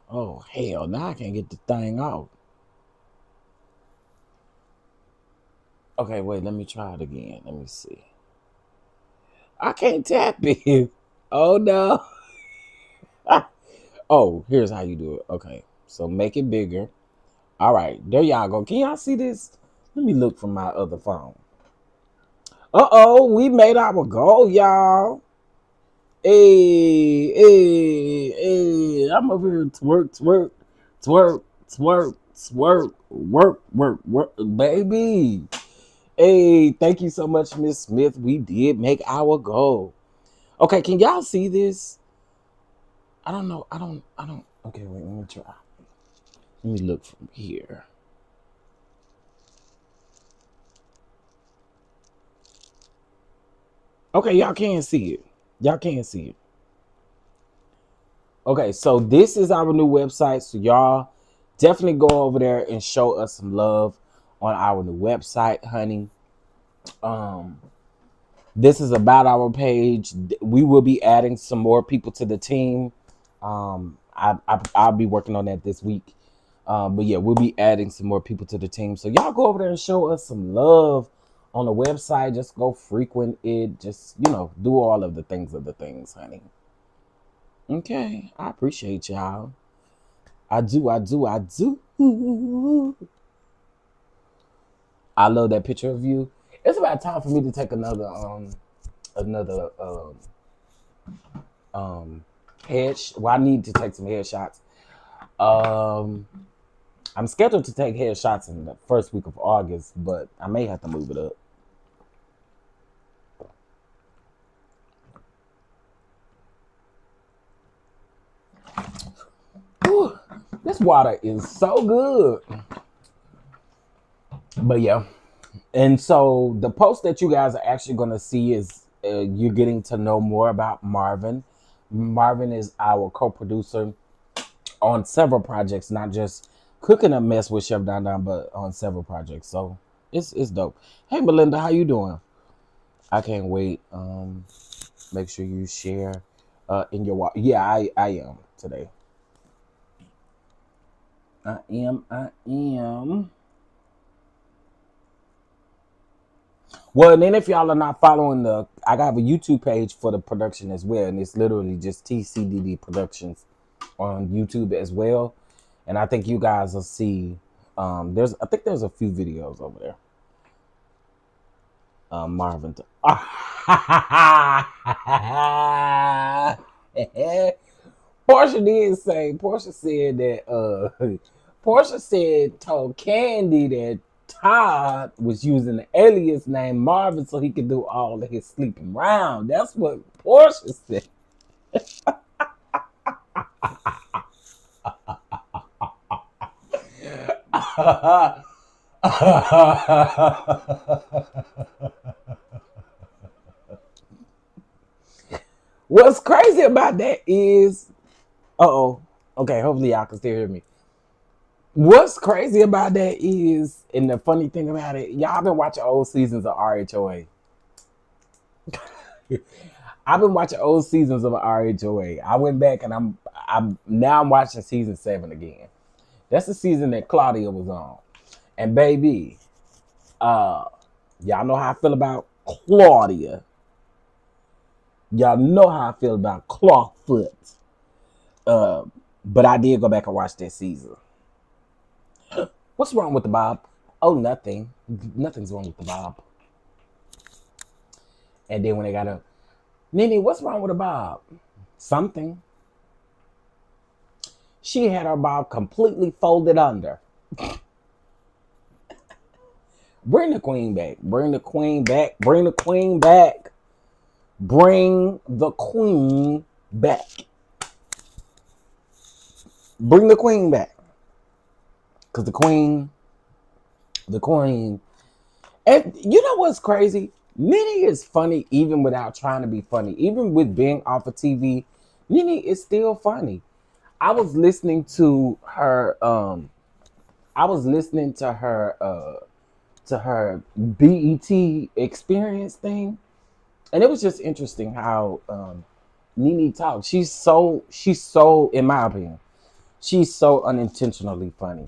Oh, hell, now I can't get the thing off. Okay, wait, let me try it again. Let me see. I can't tap it. Oh, no. Oh, here's how you do it. Okay, so make it bigger. All right, there y'all go. Can y'all see this? Let me look from my other phone. Uh-oh, we made our goal, y'all. Hey, I'm over here twerk, work, baby. Hey, thank you so much, Miss Smith. We did make our goal. Okay, can y'all see this? I don't know. I don't. Okay, wait, let me try. Let me look from here. Okay, y'all can see it. Y'all can see it. Okay, so this is our new website. So y'all definitely go over there and show us some love on our new website, honey. This is about our page. We will be adding some more people to the team. I'll be working on that this week. But yeah, we'll be adding some more people to the team. So y'all go over there and show us some love on the website. Just go frequent it. Just, do all of the things, honey. Okay, I appreciate y'all. I do. I love that picture of you. It's about time for me to take another head. Well, I need to take some headshots. I'm scheduled to take headshots in the first week of August, but I may have to move it up. Whew, this water is so good. But yeah. And so the post that you guys are actually going to see is you're getting to know more about Marvin. Marvin is our co-producer on several projects, not just cooking a mess with Chef DonDon, but on several projects. So it's dope. Hey, Melinda, how you doing? I can't wait. Make sure you share in your walk. Yeah, I am today. I am. Well, and then if y'all are not following I have a YouTube page for the production as well, and it's literally just TCDD Productions on YouTube as well. And I think you guys will see. I think there's a few videos over there. Marvin. Portia did say. Portia said that. Portia told Candy that Todd was using the alias name Marvin so he could do all of his sleeping around. That's what Portia said. What's crazy about that is, okay, hopefully y'all can still hear me. What's crazy about that is, and the funny thing about it, y'all been watching old seasons of RHOA. I've been watching old seasons of RHOA. I went back and I'm watching season 7 again. That's the season that Claudia was on. And baby, y'all know how I feel about Claudia. Y'all know how I feel about Clawfoot. But I did go back and watch that season. What's wrong with the Bob? Oh, nothing. Nothing's wrong with the Bob. And then when they got a Nene, what's wrong with the Bob? Something. She had her Bob completely folded under. Bring the queen back. Bring the queen back. Bring the queen back. Bring the queen back. Bring the queen back. Because the queen. And you know what's crazy? Nene is funny even without trying to be funny. Even with being off of TV, Nene is still funny. I was listening to her BET experience thing. And it was just interesting how Nene talks. She's so, in my opinion, she's so unintentionally funny.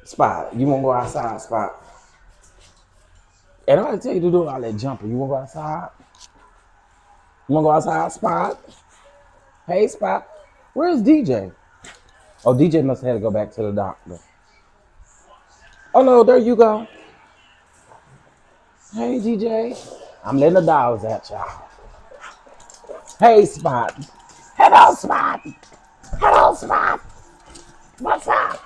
Spot, you want to go outside, Spot? And I tell you to do all that jumping. You want to go outside? You want to go outside, Spot? Hey, Spot. Where's DJ? Oh, DJ must have had to go back to the doctor. Oh, no, there you go. Hey, DJ. I'm letting the dogs out, y'all. Hey, Spot. Hello, Spot. Hello, Spot. What's up?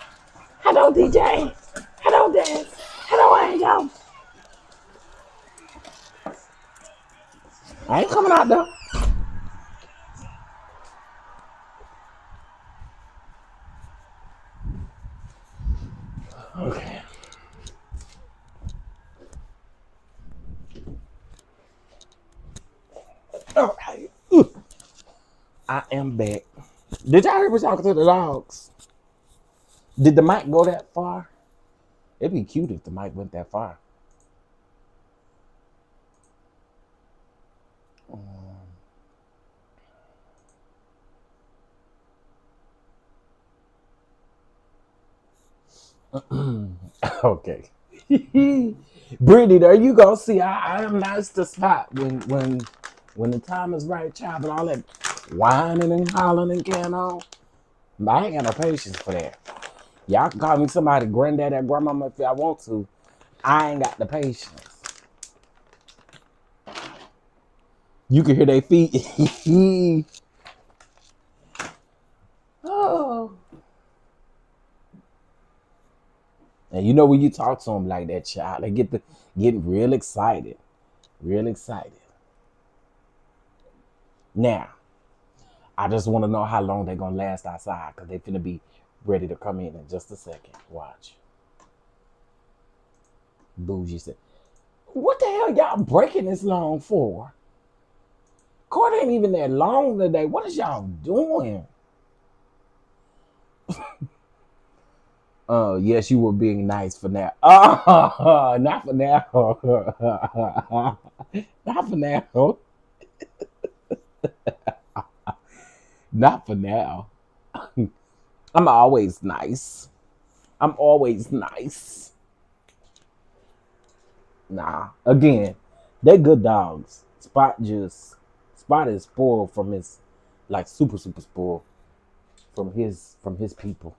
Hello, DJ. Hello, Des. Hello, Angel. I ain't coming out though. Okay. All right. I am back. Did y'all hear me talking to the dogs? Did the mic go that far? It'd be cute if the mic went that far. Okay. Brittany, there you go. See, I am nice to Spot when the time is right, child, and all that whining and hollering and carrying on. I ain't got no patience for that. Y'all can call me somebody, granddad or grandmama if y'all want to. I ain't got the patience. You can hear their feet. And you know when you talk to them like that, child, they getting real excited. Real excited. Now, I just want to know how long they're going to last outside because they finna be ready to come in just a second. Watch. Bougie said, what the hell y'all breaking this long for? Court ain't even that long today. What is y'all doing? Yes, you were being nice for now. Not for now. Not for now. Not for now. I'm always nice. I'm always nice. Nah. Again, they good dogs. Spot is spoiled from his, like, super spoiled from his people.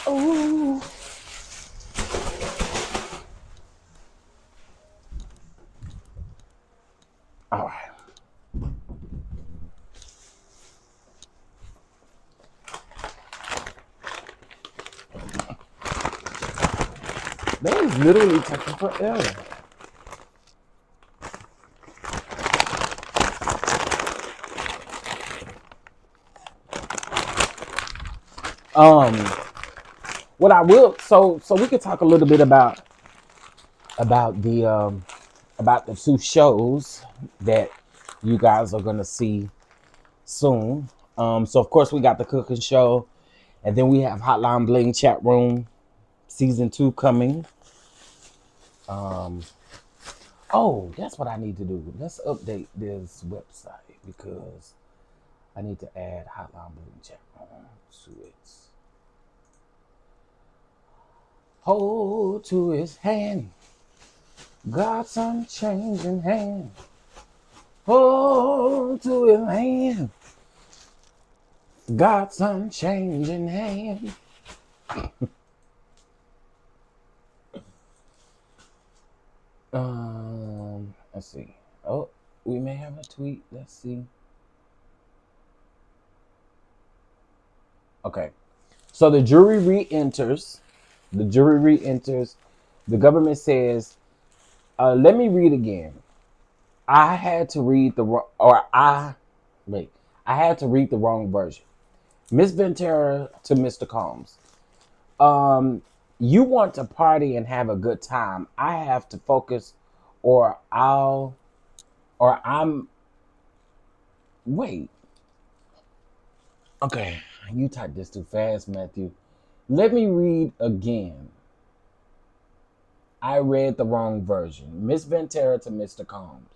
Oh. All right. That is literally taking forever. What I will, so we could talk a little bit about the 2 shows that you guys are gonna see soon. So of course we got the cooking show, and then we have Hotline Bling Chat Room season 2 coming. Oh, that's what I need to do. Let's update this website because I need to add Hotline Bling Chat Room to it. Hold to his hand, God's unchanging hand. Hold to his hand, God's unchanging hand. Let's see. Oh, we may have a tweet. Let's see. Okay. So the jury re-enters. The government says, let me read again. I had to read the wrong version. Miss Ventura to Mr. Combs. You want to party and have a good time. I have to focus wait. Okay, you typed this too fast, Matthew. Let me read again. I read the wrong version. Miss Ventura to Mr. Combs.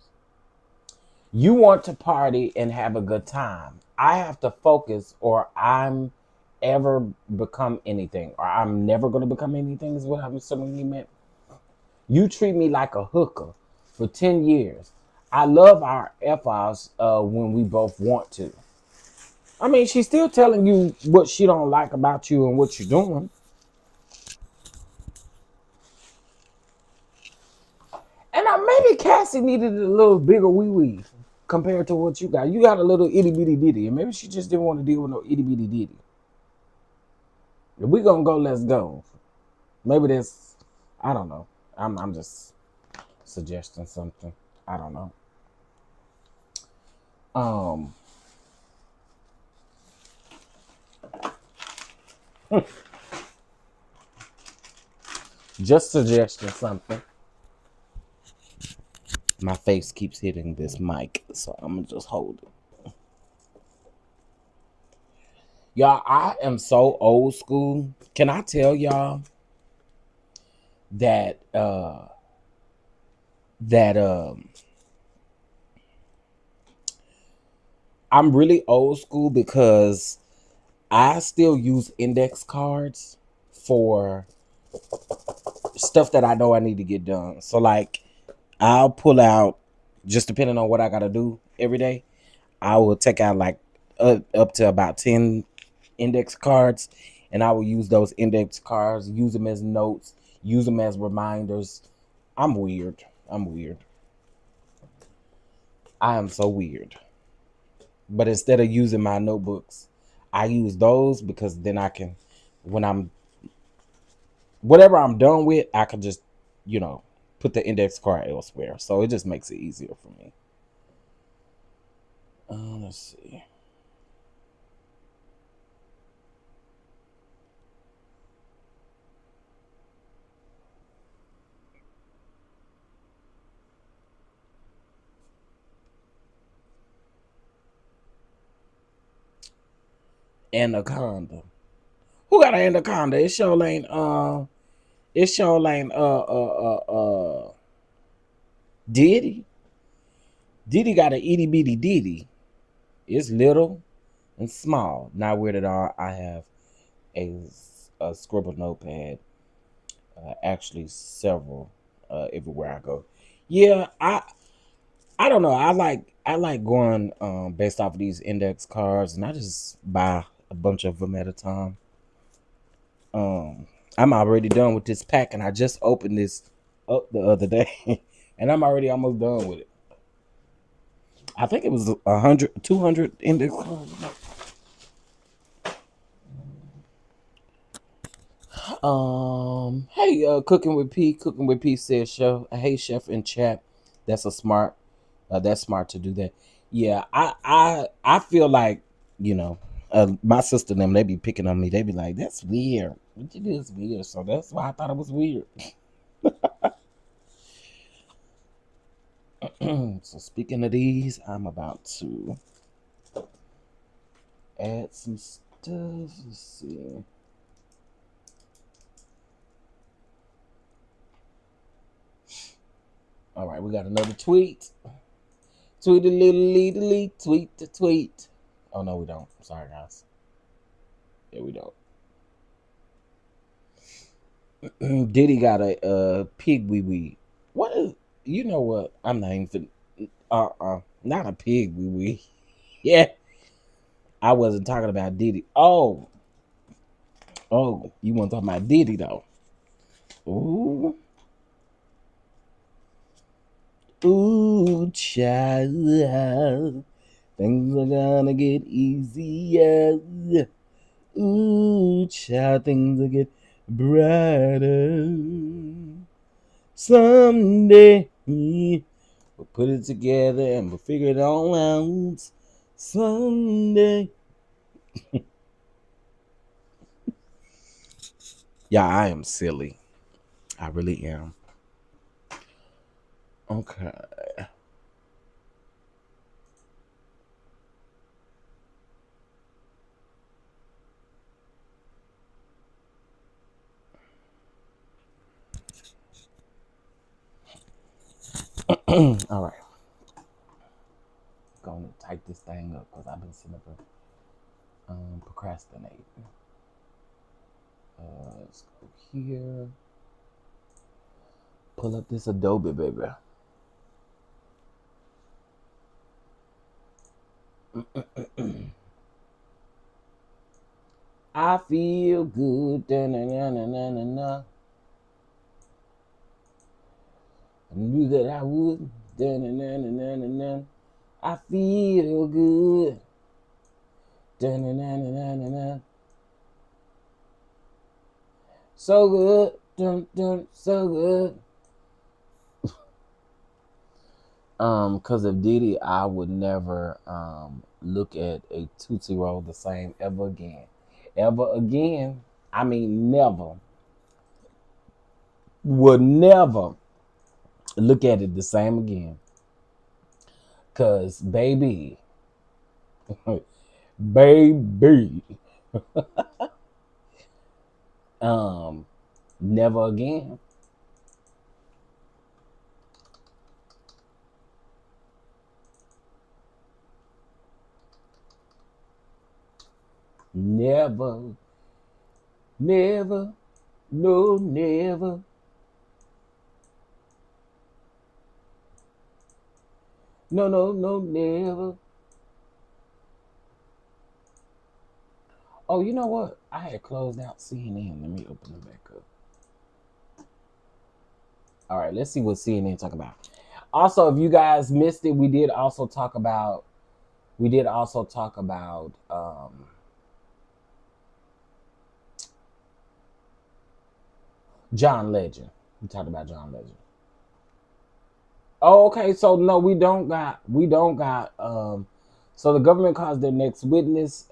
You want to party and have a good time. I have to focus or I'm ever become anything. Or I'm never going to become anything is what I'm assuming he meant. You treat me like a hooker for 10 years. I love our F-offs when we both want to. I mean, she's still telling you what she don't like about you and what you're doing. And maybe Cassie needed a little bigger wee-wee compared to what you got. You got a little itty-bitty-ditty, and maybe she just didn't want to deal with no itty-bitty-ditty. If we gonna go, let's go. Maybe that's, I don't know. I'm just suggesting something. I don't know. Just suggesting something. My face keeps hitting this mic, so I'm gonna just hold it. Y'all, I am so old school. Can I tell y'all that I'm really old school because I still use index cards for stuff that I know I need to get done. So like I'll pull out, just depending on what I gotta do every day, I will take out like up to about 10 index cards, and I will use those index cards, use them as notes, use them as reminders. I'm weird. I am so weird. But instead of using my notebooks, I use those because then I can, when I'm, whatever I'm done with, I can just, put the index card elsewhere. So it just makes it easier for me. Let's see. Anaconda. Who got an anaconda? It sure ain't Diddy. Diddy got an itty bitty Diddy. It's little and small. Not weird at all. I have a scribble notepad. Actually several everywhere I go. Yeah, I don't know. I like going based off of these index cards, and I just buy a bunch of them at a time. I'm already done with this pack, and I just opened this up the other day, and I'm already almost done with it. I think it was 100, 200 index cards. Hey, Cooking with P says, "Chef, hey chef in chat. That's that's smart to do that." Yeah, I feel like my sister and them, they be picking on me. They be like, "That's weird. What you do is weird." So that's why I thought it was weird. So speaking of these, I'm about to add some stuff. Let's see. All right, we got another tweet. Tweet a little, tweet the tweet. Oh no, we don't. Sorry, guys. Yeah, we don't. Diddy got a pig wee wee. What is? You know what? I'm not even. Not a pig wee wee. Yeah, I wasn't talking about Diddy. Oh, you want to talk about Diddy though? Ooh, child, things are gonna get easier. Ooh, child, things will get brighter. Someday we'll put it together and we'll figure it all out. Someday. Yeah, I am silly. I really am. Okay. All right. Gonna type this thing up because I've been sitting up procrastinating. Let's go here. Pull up this Adobe, baby. I feel good. Da-na-na-na-na-na. I knew that I would. Da-na-na-na-na-na. I feel good. Da-na-na-na-na-na. So good. Dun, dun, so good. Because of Diddy, I would never look at a Tootsie Roll the same ever again. Ever again. I mean, never. Would never look at it the same again. Because, baby, baby, never again. Never, never, no, never. No, no, no, never. Oh, you know what? I had closed out CNN. Let me open it back up. All right, let's see what CNN talk about. Also, if you guys missed it, we did also talk about John Legend. We talked about John Legend. Oh, okay. So no, we don't got. So the government calls their next witness,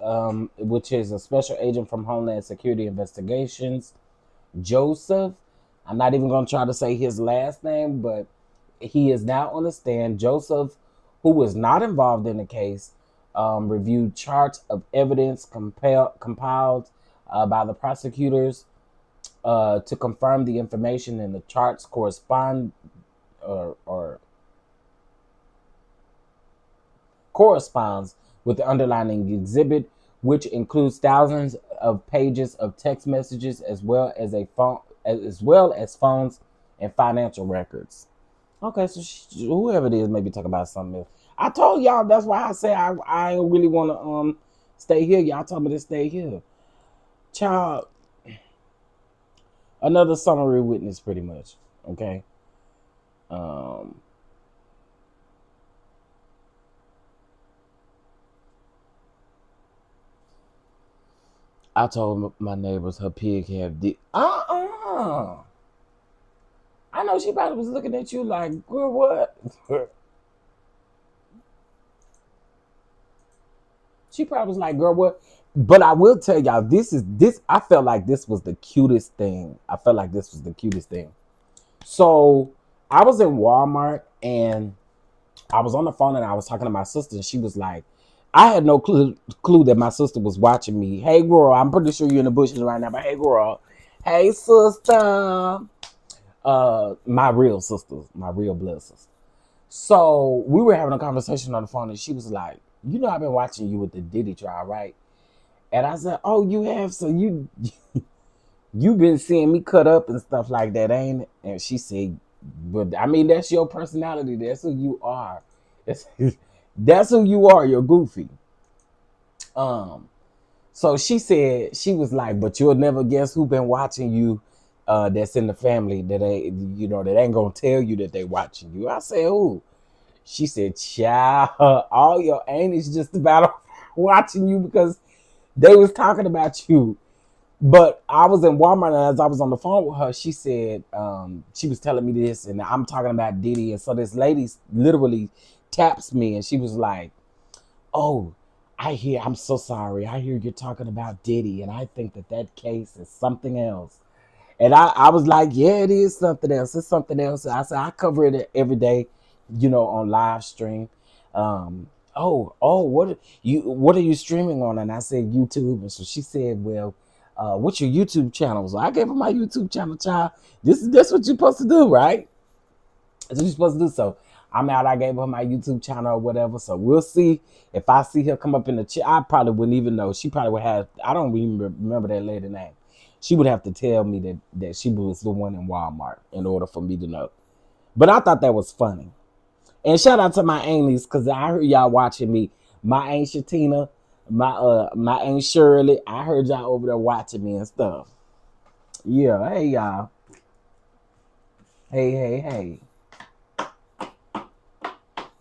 which is a special agent from Homeland Security Investigations, Joseph. I'm not even gonna try to say his last name, but he is now on the stand. Joseph, who was not involved in the case, reviewed charts of evidence compiled by the prosecutors to confirm the information in the charts or corresponds with the underlying exhibit, which includes thousands of pages of text messages as well as phones and financial records. Okay, so whoever it is, maybe talk about something else. I told y'all that's why I say I ain't really want to stay here. Y'all told me to stay here. Child, another summary witness, pretty much. Okay. I told my neighbors her pig have I know she probably was looking at you like, girl, what? She probably was like, girl, what? But I will tell y'all, this. I felt like this was the cutest thing. So I was in Walmart and I was on the phone and I was talking to my sister and she was like, I had no clue that my sister was watching me. Hey, girl, I'm pretty sure you're in the bushes right now, but hey, girl. Hey, sister. My real sister, my real blood sister. So we were having a conversation on the phone and she was like, you know, I've been watching you with the Diddy trial, right? And I said, oh, you have? So you've been seeing me cut up and stuff like that, ain't it? And she said, but I mean, that's your personality. That's who you are. That's who you are. You're goofy. Um, so she said, she was like, but you'll never guess who been watching you that's in the family that ain't gonna tell you that they watching you. I said, who? She said, child, all your aunties just about watching you because they was talking about you. But I was in Walmart and as I was on the phone with her, she said, she was telling me this and I'm talking about Diddy. And so this lady literally taps me and she was like, oh, I'm so sorry. I hear you're talking about Diddy. And I think that case is something else. And I was like, yeah, it is something else. It's something else. I said, I cover it every day, on live stream. What are you streaming on? And I said, YouTube. And so she said, well, what's your YouTube channel? So I gave her my YouTube channel, child. This what you're supposed to do, right? That's what you're supposed to do. So I'm out. I gave her my YouTube channel or whatever. So we'll see if I see her come up in the chat. I probably wouldn't even know. She probably would have. I don't even remember that lady's name. She would have to tell me that she was the one in Walmart in order for me to know. But I thought that was funny. And shout out to my aunties because I heard y'all watching me. My aunt Shatina, my aunt Shirley. I heard y'all over there watching me and stuff. Yeah, hey y'all. Hey.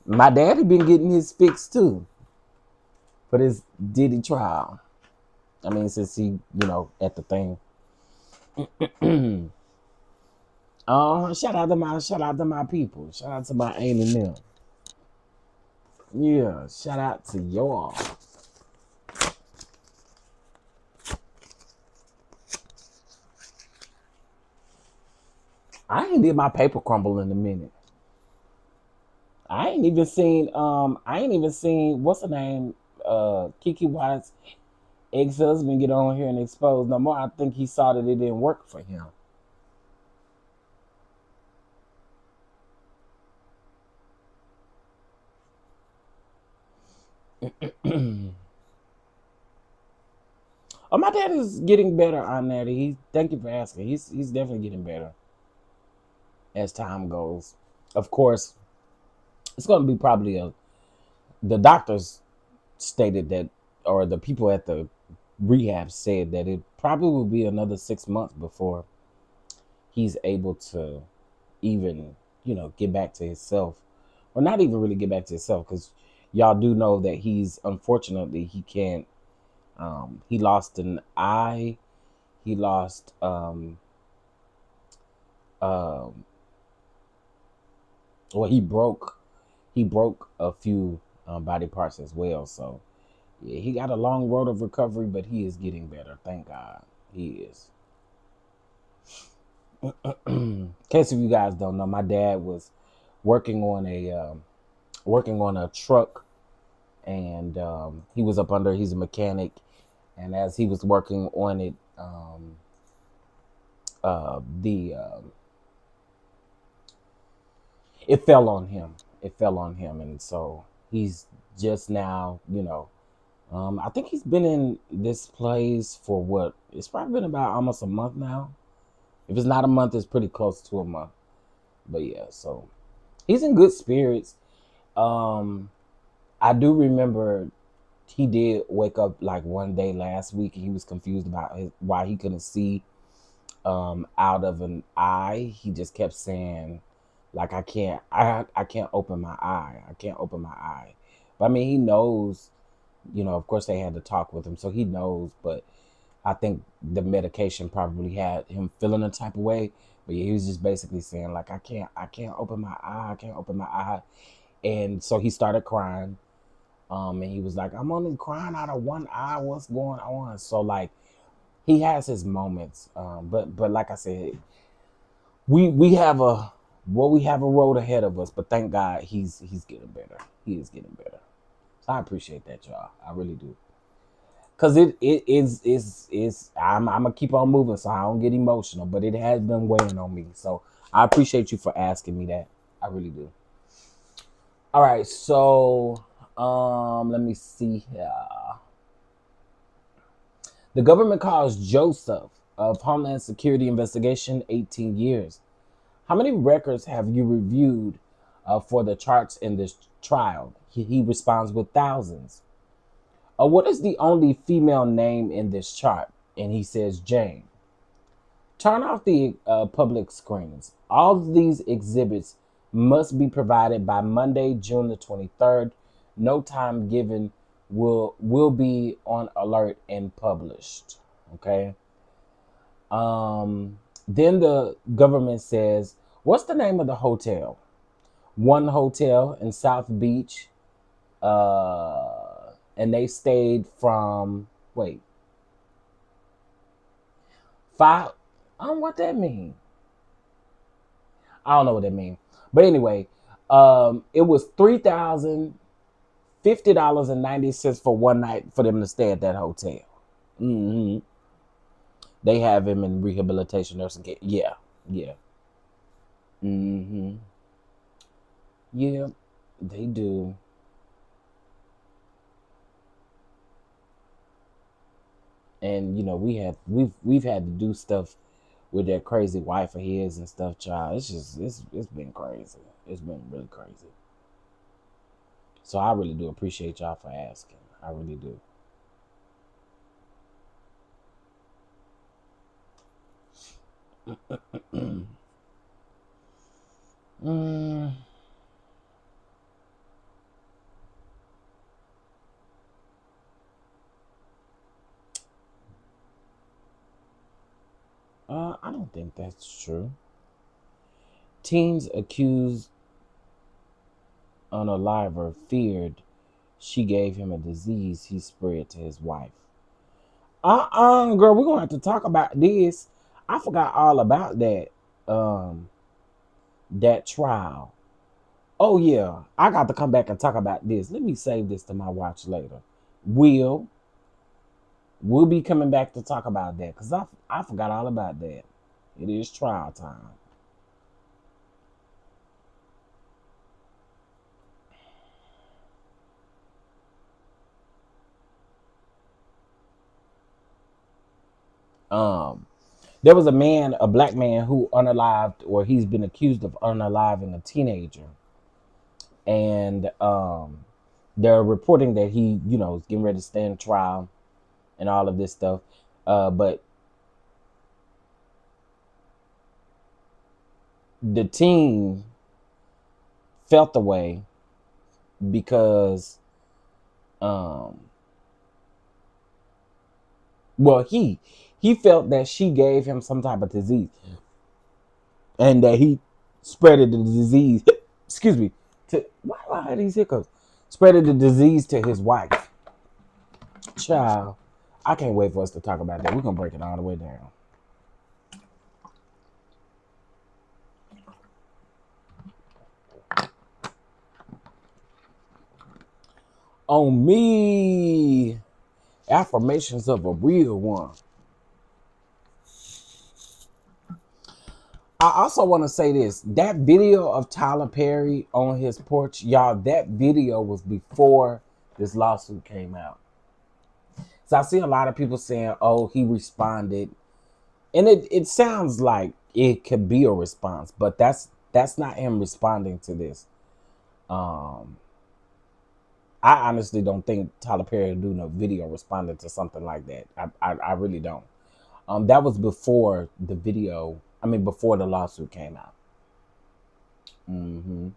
My daddy been getting his fix too for this Diddy trial. I mean, since he, at the thing. Shout out to my people. Shout out to my aunt and them. Yeah, shout out to y'all. I ain't did my paper crumble in a minute. I ain't even seen what's her name? Kiki White's ex-husband get on here and expose no more. I think he saw that it didn't work for him. Oh, my dad is getting better on that. Thank you for asking. He's definitely getting better as time goes. Of course, it's going to be probably the doctors stated that, or the people at the rehab said that it probably will be another 6 months before he's able to even, get back to himself, or not even really get back to himself, because y'all do know that unfortunately, he can't. He lost an eye. He lost um well, he broke a few body parts as well. So yeah, he got a long road of recovery, but he is getting better. Thank God, he is. In case if you guys don't know, my dad was working on a truck, and he was up under. He's a mechanic, and as he was working on it, the it fell on him. It fell on him, and so he's just now, I think he's been in this place for what? It's probably been about almost a month now. If it's not a month, it's pretty close to a month. But yeah, so he's in good spirits. I do remember he did wake up like one day last week, and he was confused about why he couldn't see out of an eye. He just kept saying, like, I can't open my eye. I can't open my eye. But I mean, he knows, of course they had to talk with him, so he knows, but I think the medication probably had him feeling a type of way. But yeah, he was just basically saying, like, I can't open my eye. I can't open my eye. And so he started crying. And he was like, I'm only crying out of one eye. What's going on? So like, he has his moments. But like I said, we have a road ahead of us. But thank God he's getting better. He is getting better. So I appreciate that, y'all. I really do. Cause it is I'm gonna keep on moving so I don't get emotional, but it has been weighing on me. So I appreciate you for asking me that. I really do. All right, so let me see here. The government calls Joseph of Homeland Security investigation 18 years. How many records have you reviewed for the charts in this trial? He responds with thousands. What is the only female name in this chart? And he says Jane. Turn off the public screens. All of these exhibits must be provided by Monday, June the 23rd. No time given. Will be on alert and published. Okay. Then the government says, what's the name of the hotel? One hotel in South Beach. And they stayed from, wait, 5. I don't know what that means. I don't know what that means. But anyway, it was $3,050.90 for one night for them to stay at that hotel. Mm-hmm. They have him in rehabilitation nursing care. Yeah. Mm-hmm. Yeah, they do. And we've had to do stuff with that crazy wife of his and stuff, child. It's been crazy. It's been really crazy. So I really do appreciate y'all for asking. I really do. I don't think that's true. Teens accused unaliver feared she gave him a disease he spread to his wife. Girl, we're gonna have to talk about this. I forgot all about that. That trial. Oh yeah, I got to come back and talk about this. Let me save this to my watch later. We'll be coming back to talk about that because I forgot all about that. It is trial time. There was a black man who unalived, or he's been accused of unaliving a teenager. And they're reporting that he, is getting ready to stand trial. and all of this stuff. But the team felt the way because, well, he felt that she gave him some type of disease, and that he spreaded the disease. Excuse me. To why are these hiccups? Spreaded the disease to his wife. Child, I can't wait for us to talk about that. We're gonna break it all the way down. On me, affirmations of a real one. I also want to say this. That video of Tyler Perry on his porch, y'all, that video was before this lawsuit came out. So I see a lot of people saying, oh, he responded. And it sounds like it could be a response, but that's not him responding to this. I honestly don't think Tyler Perry would do no video responding to something like that. I really don't. That was before the video. I mean, before the lawsuit came out. Mm-hmm.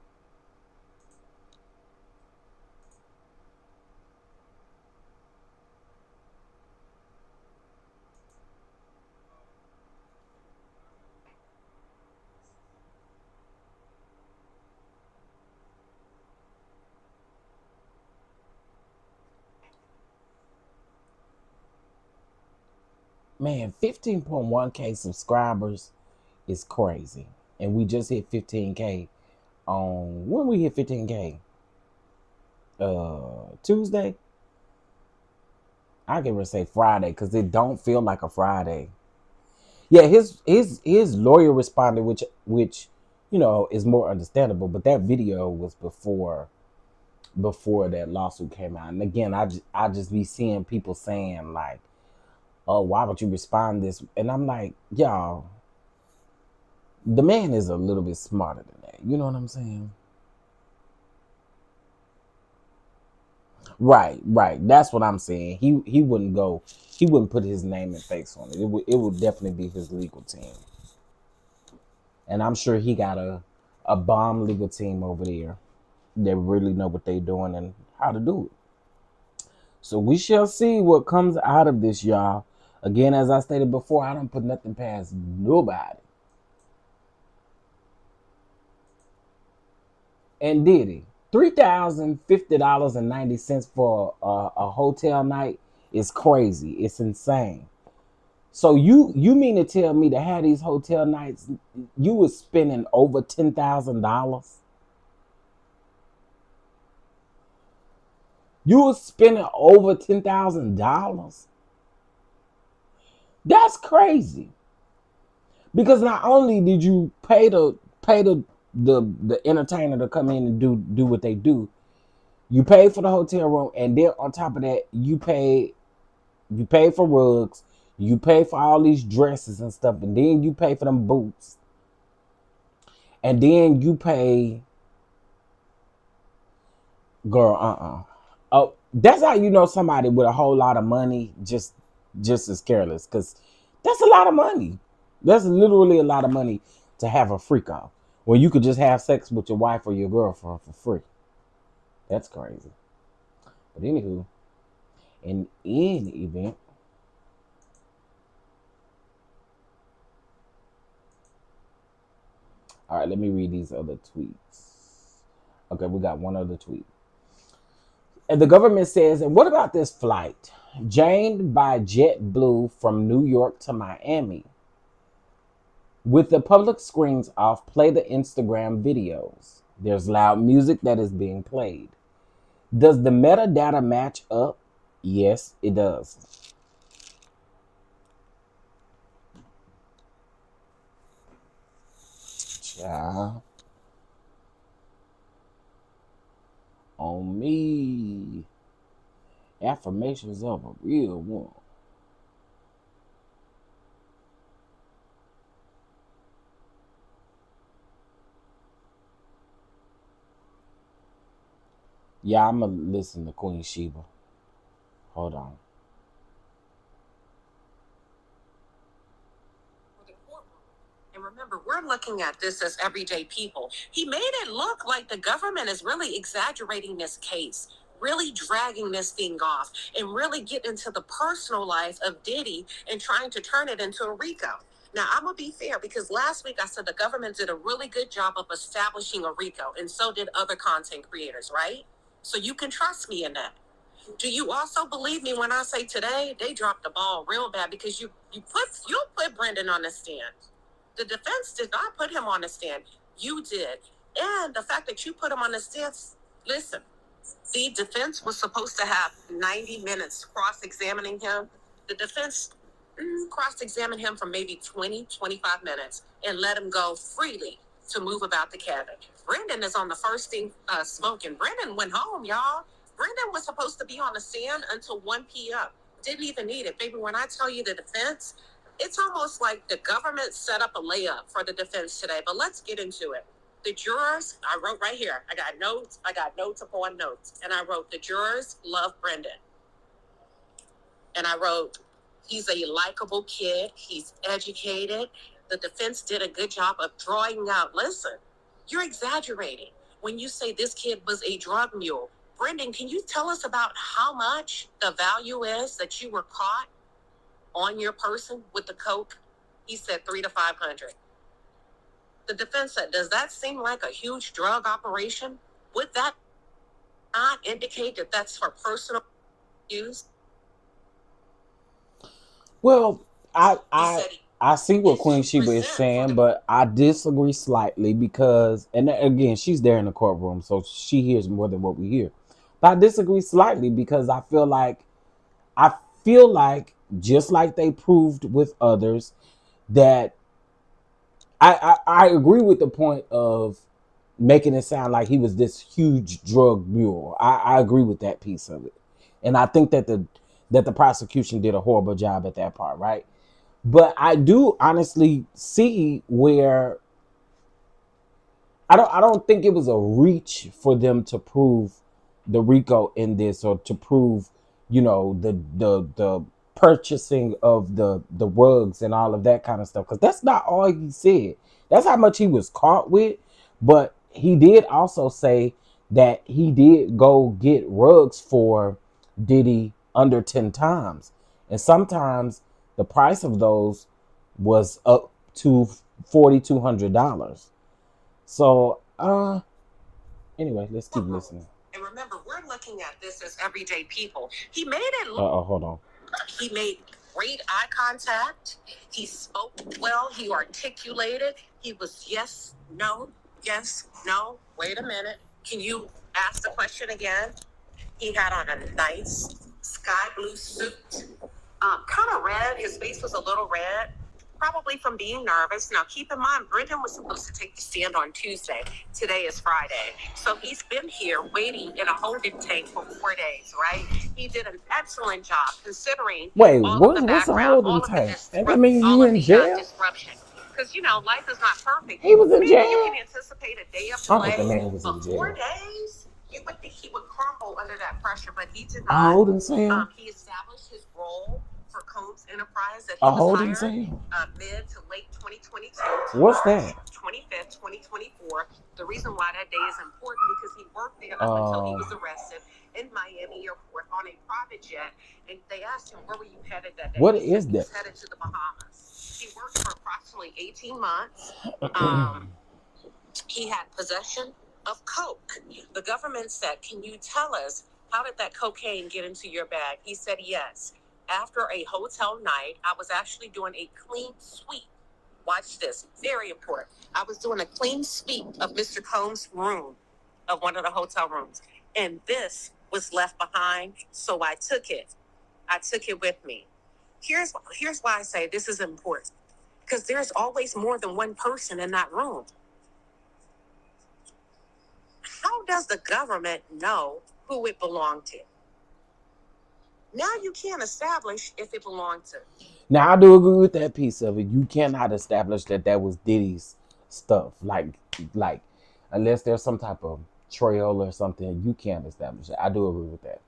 Man, 15.1K subscribers is crazy. And we just hit 15K on, when we hit 15K? Tuesday? I can even say Friday because it don't feel like a Friday. Yeah, his lawyer responded, which you know is more understandable. But that video was before that lawsuit came out. And again, I just be seeing people saying like, "Oh, why would you respond this?" And I'm like, y'all, the man is a little bit smarter than that. You know what I'm saying? Right. That's what I'm saying. He wouldn't go. He wouldn't put his name and face on it. It would definitely be his legal team. And I'm sure he got a bomb legal team over there that really know what they're doing and how to do it. So we shall see what comes out of this, y'all. Again, as I stated before, I don't put nothing past nobody. And Diddy, $3,050.90 for a hotel night is crazy. It's insane. So you mean to tell me to have these hotel nights, you was spending over $10,000? You was spending over $10,000? That's crazy. Because not only did you pay the entertainer to come in and do what they do, you pay for the hotel room, and then on top of that, you pay for rugs, you pay for all these dresses and stuff, and then you pay for them boots, and then you pay, girl, oh, that's how you know somebody with a whole lot of money just is careless, because that's a lot of money. That's literally a lot of money to have a freak off when you could just have sex with your wife or your girlfriend for free. That's crazy. But anywho, in any event, all right, let me read these other tweets. Okay, we got one other tweet. And the government says, and what about this flight? Janed by JetBlue from New York to Miami. With the public screens off, play the Instagram videos. There's loud music that is being played. Does the metadata match up? Yes, it does. Child. On me. Affirmations of a real one. Yeah, I'm going to listen to Queen Sheba. Hold on. And remember, we're looking at this as everyday people. He made it look like the government is really exaggerating this case, really dragging this thing off, and really getting into the personal life of Diddy and trying to turn it into a RICO. Now, I'm going to be fair because last week I said the government did a really good job of establishing a RICO, and so did other content creators, right? So you can trust me in that. Do you also believe me when I say today they dropped the ball real bad because you put Brendon on the stand. The defense did not put him on the stand. You did. And the fact that you put him on the stand, listen, the defense was supposed to have 90 minutes cross-examining him. The defense cross-examined him for maybe 20, 25 minutes and let him go freely to move about the cabin. Brendon is on the first thing smoking. Brendon went home, y'all. Brendon was supposed to be on the stand until 1 p.m. Didn't even need it. Baby, when I tell you the defense, it's almost like the government set up a layup for the defense today. But let's get into it. The jurors, I wrote right here. I got notes upon notes. And I wrote, the jurors love Brendon. And I wrote, he's a likable kid. He's educated. The defense did a good job of drawing out. Listen, you're exaggerating when you say this kid was a drug mule. Brendon, can you tell us about how much the value is that you were caught on your person with the coke? He said 300 to 500. The defense said, does that seem like a huge drug operation? Would that not indicate that that's for personal use? Well, I see what Queen Sheba is saying, but I disagree slightly because, and again, she's there in the courtroom, so she hears more than what we hear. But I disagree slightly because I feel like just like they proved with others, that I agree with the point of making it sound like he was this huge drug mule. I agree with that piece of it, and I think that the prosecution did a horrible job at that part, right? But I do honestly see where I don't think it was a reach for them to prove the RICO in this, or to prove, the purchasing of the rugs and all of that kind of stuff, because that's not all he said. That's how much he was caught with. But he did also say that he did go get rugs for Diddy under 10 times, and sometimes the price of those was up to $4,200. So, anyway, let's keep listening. And remember, we're looking at this as everyday people. He made it look. Hold on. He made great eye contact. He spoke well. He articulated. He was yes, no, wait a minute. Can you ask the question again? He had on a nice sky blue suit, kind of red. His face was a little red, probably from being nervous. Now, keep in mind, Brendon was supposed to take the stand on Tuesday. Today is Friday. So he's been here waiting in a holding tank for 4 days, right? He did an excellent job considering what's a holding tank? I mean, you in jail? Disruption. Because, life is not perfect. He was in jail? You can anticipate a day of delay. The man was in jail. 4 days? You would think he would crumble under that pressure, but he did not. A holding cell? He established his role for Combs Enterprise that he was hired mid to late 2022. What's that? 25th, 2024. The reason why that day is important because he worked there up until he was arrested in Miami Airport on a private jet, and they asked him, where were you headed that day? What is that? He was headed to the Bahamas. He worked for approximately 18 months. He had possession of coke. The government said, can you tell us, how did that cocaine get into your bag? He said, yes. After a hotel night, I was actually doing a clean sweep. Watch this, very important. I was doing a clean sweep of Mr. Combs' room, of one of the hotel rooms. And this was left behind, so I took it. I took it with me. Here's why I say this is important. Because there's always more than one person in that room. How does the government know who it belonged to? Now you can't establish if it belonged to. Now, I do agree with that piece of it. You cannot establish that was Diddy's stuff. Like, unless there's some type of trail or something, you can't establish it. I do agree with that.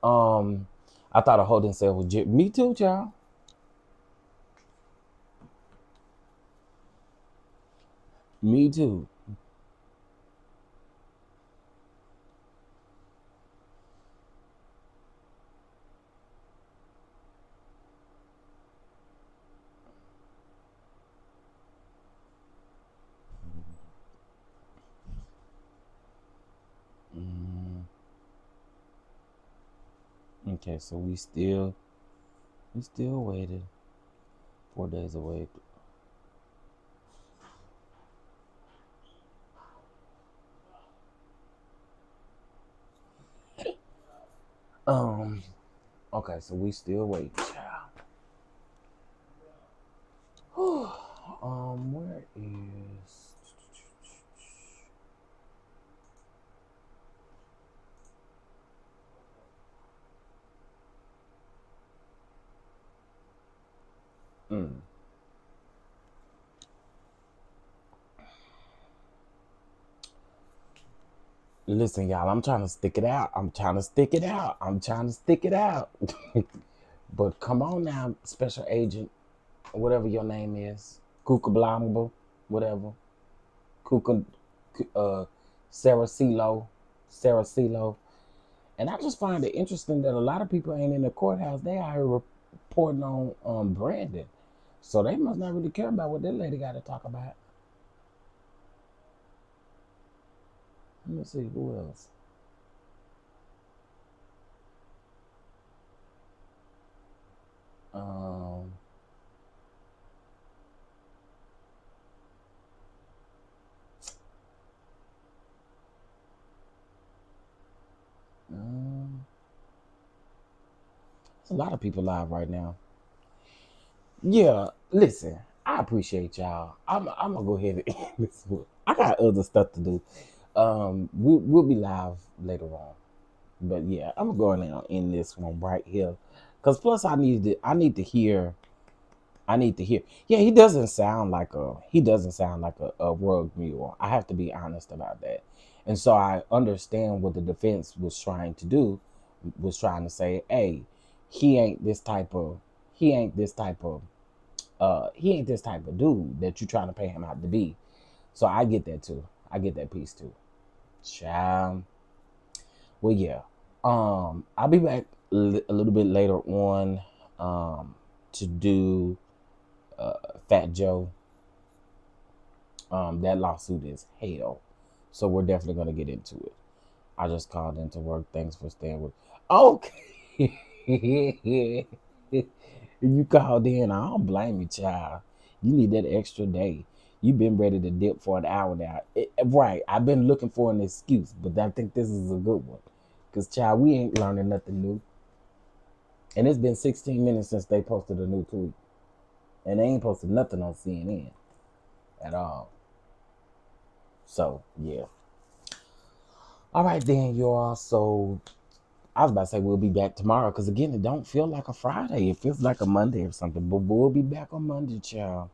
I thought a holding cell was me too, y'all. Me too. Mm, okay, so we still waited 4 days away. Um. Okay, so we still waiting, child. Where is? Mm. Listen, y'all, I'm trying to stick it out. I'm trying to stick it out. I'm trying to stick it out. But come on now, special agent, whatever your name is, Kuka Blamba, whatever, Kuka, Sarah CeeLo, Sarah CeeLo. And I just find it interesting that a lot of people ain't in the courthouse. They out here reporting on Brandon. So they must not really care about what that lady got to talk about. Let me see, who else? Um, um, there's a lot of people live right now. Yeah, listen, I appreciate y'all. I'm gonna go ahead and end this one. I got other stuff to do. We'll be live later on. But yeah, I'm going to end this one right here. Cause plus I need to hear. Yeah, he doesn't sound like a rug mule. I have to be honest about that. And so I understand what the defense was trying to do, was trying to say, hey, he ain't this type of he ain't this type of he ain't this type of dude that you trying to pay him out to be. So I get that too. I get that piece too. Child. Well, yeah. I'll be back a little bit later on to do Fat Joe. That lawsuit is hell. So we're definitely gonna get into it. I just called into work. Thanks for staying with. Okay. You called in. I don't blame you, child. You need that extra day. You've been ready to dip for an hour now. Right. I've been looking for an excuse, but I think this is a good one. Because, child, we ain't learning nothing new. And it's been 16 minutes since they posted a new tweet. And they ain't posted nothing on CNN at all. So, yeah. All right, then, y'all. So, I was about to say we'll be back tomorrow. Because, again, it don't feel like a Friday. It feels like a Monday or something. But we'll be back on Monday, child.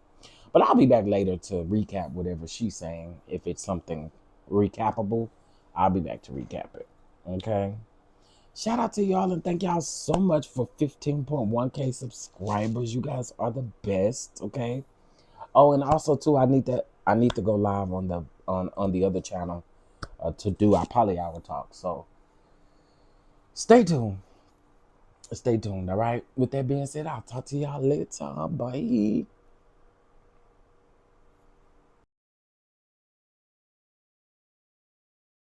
But I'll be back later to recap whatever she's saying. If it's something recapable, I'll be back to recap it. Okay? Shout out to y'all and thank y'all so much for 15.1K subscribers. You guys are the best, okay? Oh, and also too, I need to go live on the other channel to do our poly hour talk. So stay tuned. Stay tuned, all right? With that being said, I'll talk to y'all later. Bye.